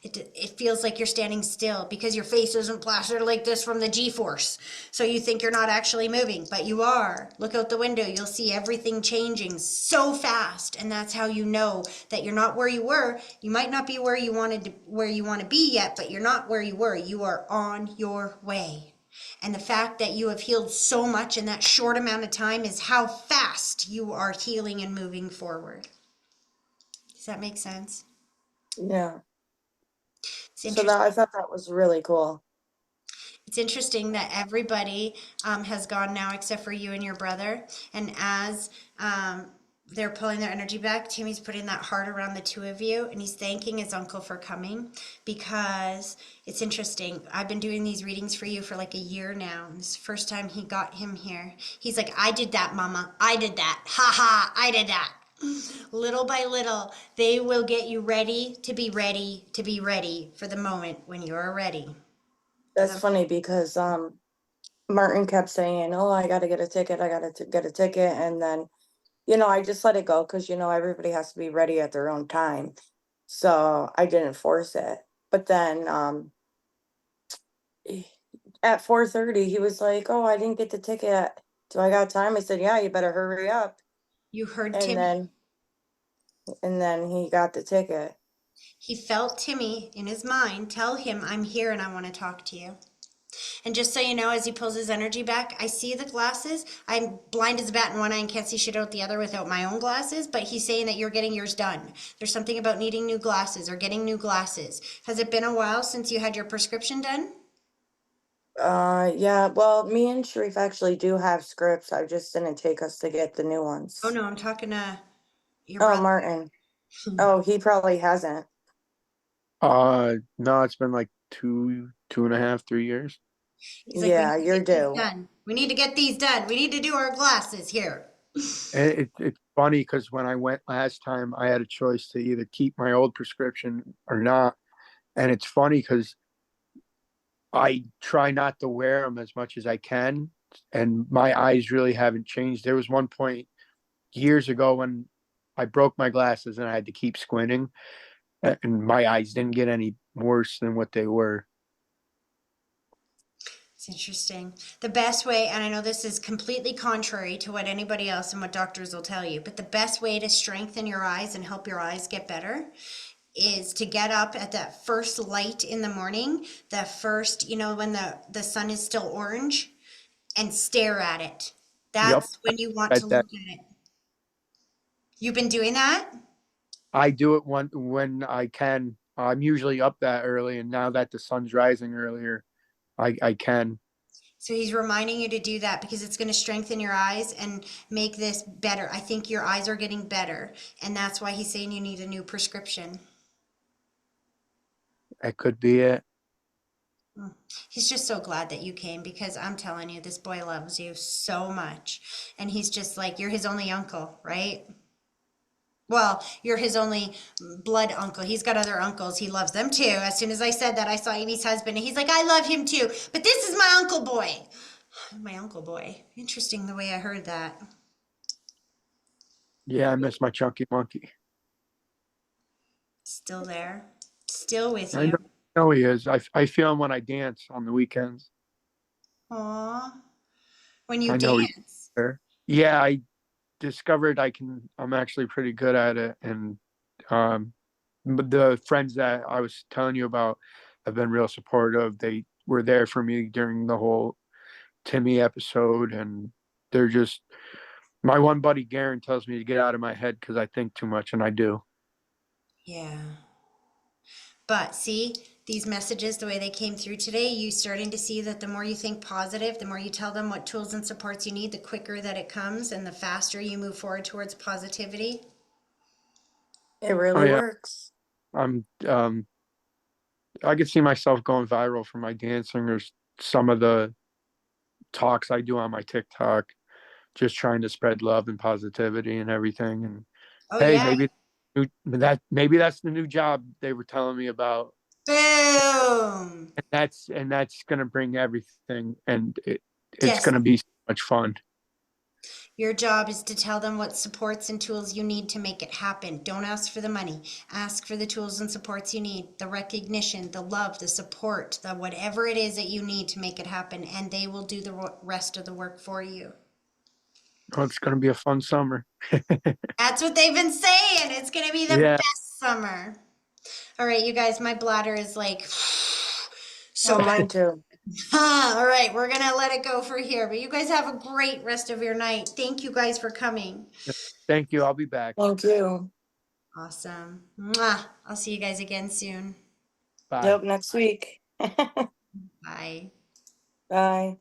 It feels like you're standing still because your face isn't plastered like this from the G-force. So you think you're not actually moving, but you are. Look out the window. You'll see everything changing so fast. And that's how you know that you're not where you were. You might not be where you want to be yet, but you're not where you were. You are on your way. And the fact that you have healed so much in that short amount of time is how fast you are healing and moving forward. Does that make sense? Yeah. It's So interesting. that I thought that was really cool. It's interesting that everybody has gone now except for you and your brother. And as they're pulling their energy back, Timmy's putting that heart around the two of you, and he's thanking his uncle for coming, because it's interesting. I've been doing these readings for you for like a year now. And this is the first time he got him here. He's like, I did that, Mama. I did that. Ha ha, I did that. Little by little, they will get you ready to be ready to be ready for the moment when you're ready. That's funny because Martin kept saying, "Oh, I got to get a ticket. I got to get a ticket," and then I just let it go because everybody has to be ready at their own time. So I didn't force it. But then at 4:30, he was like, "Oh, I didn't get the ticket. Do I got time?" I said, "Yeah, you better hurry up." You heard And Timmy. then he got the ticket. He felt Timmy in his mind tell him, I'm here and I want to talk to you. And just so you know, as he pulls his energy back, I see the glasses. I'm blind as a bat in one eye and can't see shit out the other without my own glasses, but he's saying that you're getting yours done. There's something about needing new glasses or getting new glasses. Has it been a while since you had your prescription done? Yeah, well, me and Sharif actually do have scripts. I just didn't take us to get the new ones. Oh no, I'm talking to your Oh, brother. Martin. Oh, he probably hasn't. No, it's been like 2.5, 3 years. He's like, we Yeah, need to you're get these due. done. We need to get these done. We need to do our glasses here. And it's funny because when I went last time, I had a choice to either keep my old prescription or not. And it's funny because I try not to wear them as much as I can, and my eyes really haven't changed. There was one point years ago when I broke my glasses and I had to keep squinting, and my eyes didn't get any worse than what they were. It's interesting. The best way, and I know this is completely contrary to what anybody else and what doctors will tell you, but the best way to strengthen your eyes and help your eyes get better is to get up at that first light in the morning, the first, when the sun is still orange, and stare at it. Yep. That's when you want to That look at it. You've been doing that? I do it when I can. I'm usually up that early, and now that the sun's rising earlier, I can. So he's reminding you to do that because it's going to strengthen your eyes and make this better. I think your eyes are getting better, and that's why he's saying you need a new prescription. That could be it. He's just so glad that you came because I'm telling you, this boy loves you so much. And he's just like, you're his only uncle, right? Well, you're his only blood uncle. He's got other uncles. He loves them too. As soon as I said that, I saw Amy's husband and he's like, I love him too. But this is my uncle boy. My uncle boy. Interesting the way I heard that. Yeah, I miss my chunky monkey. Still there. Still with I you. know he is. I feel him when I dance on the weekends. Aw. When you I know he's dance. there. Yeah, I discovered I'm actually pretty good at it, and but the friends that I was telling you about have been real supportive. They were there for me during the whole Timmy episode, and they're just my one buddy Garen tells me to get out of my head because I think too much, and I do. Yeah. But see, these messages, the way they came through today, you starting to see that the more you think positive, the more you tell them what tools and supports you need, the quicker that it comes and the faster you move forward towards positivity. It Oh really yeah, works. I'm I could see myself going viral for my dancing or some of the talks I do on my TikTok, just trying to spread love and positivity and everything. And Oh, hey, yeah. maybe that's the new job they were telling me about. Boom. And that's gonna bring everything, and it's Yes. gonna be so much fun. Your job is to tell them what supports and tools you need to make it happen. Don't ask for the money. Ask for the tools and supports you need, the recognition, the love, the support, the whatever it is that you need to make it happen, and they will do the rest of the work for you. Oh, it's going to be a fun summer. That's what they've been saying. It's going to be the Yeah. best summer. All right, you guys, my bladder is like so Oh, mine too. all right, we're gonna let it go for here, but you guys have a great rest of your night. Thank you guys for coming. Thank you. I'll be back. Thank you. Awesome. Mwah. I'll see you guys again soon. Bye. Yep, next week. Bye. Bye.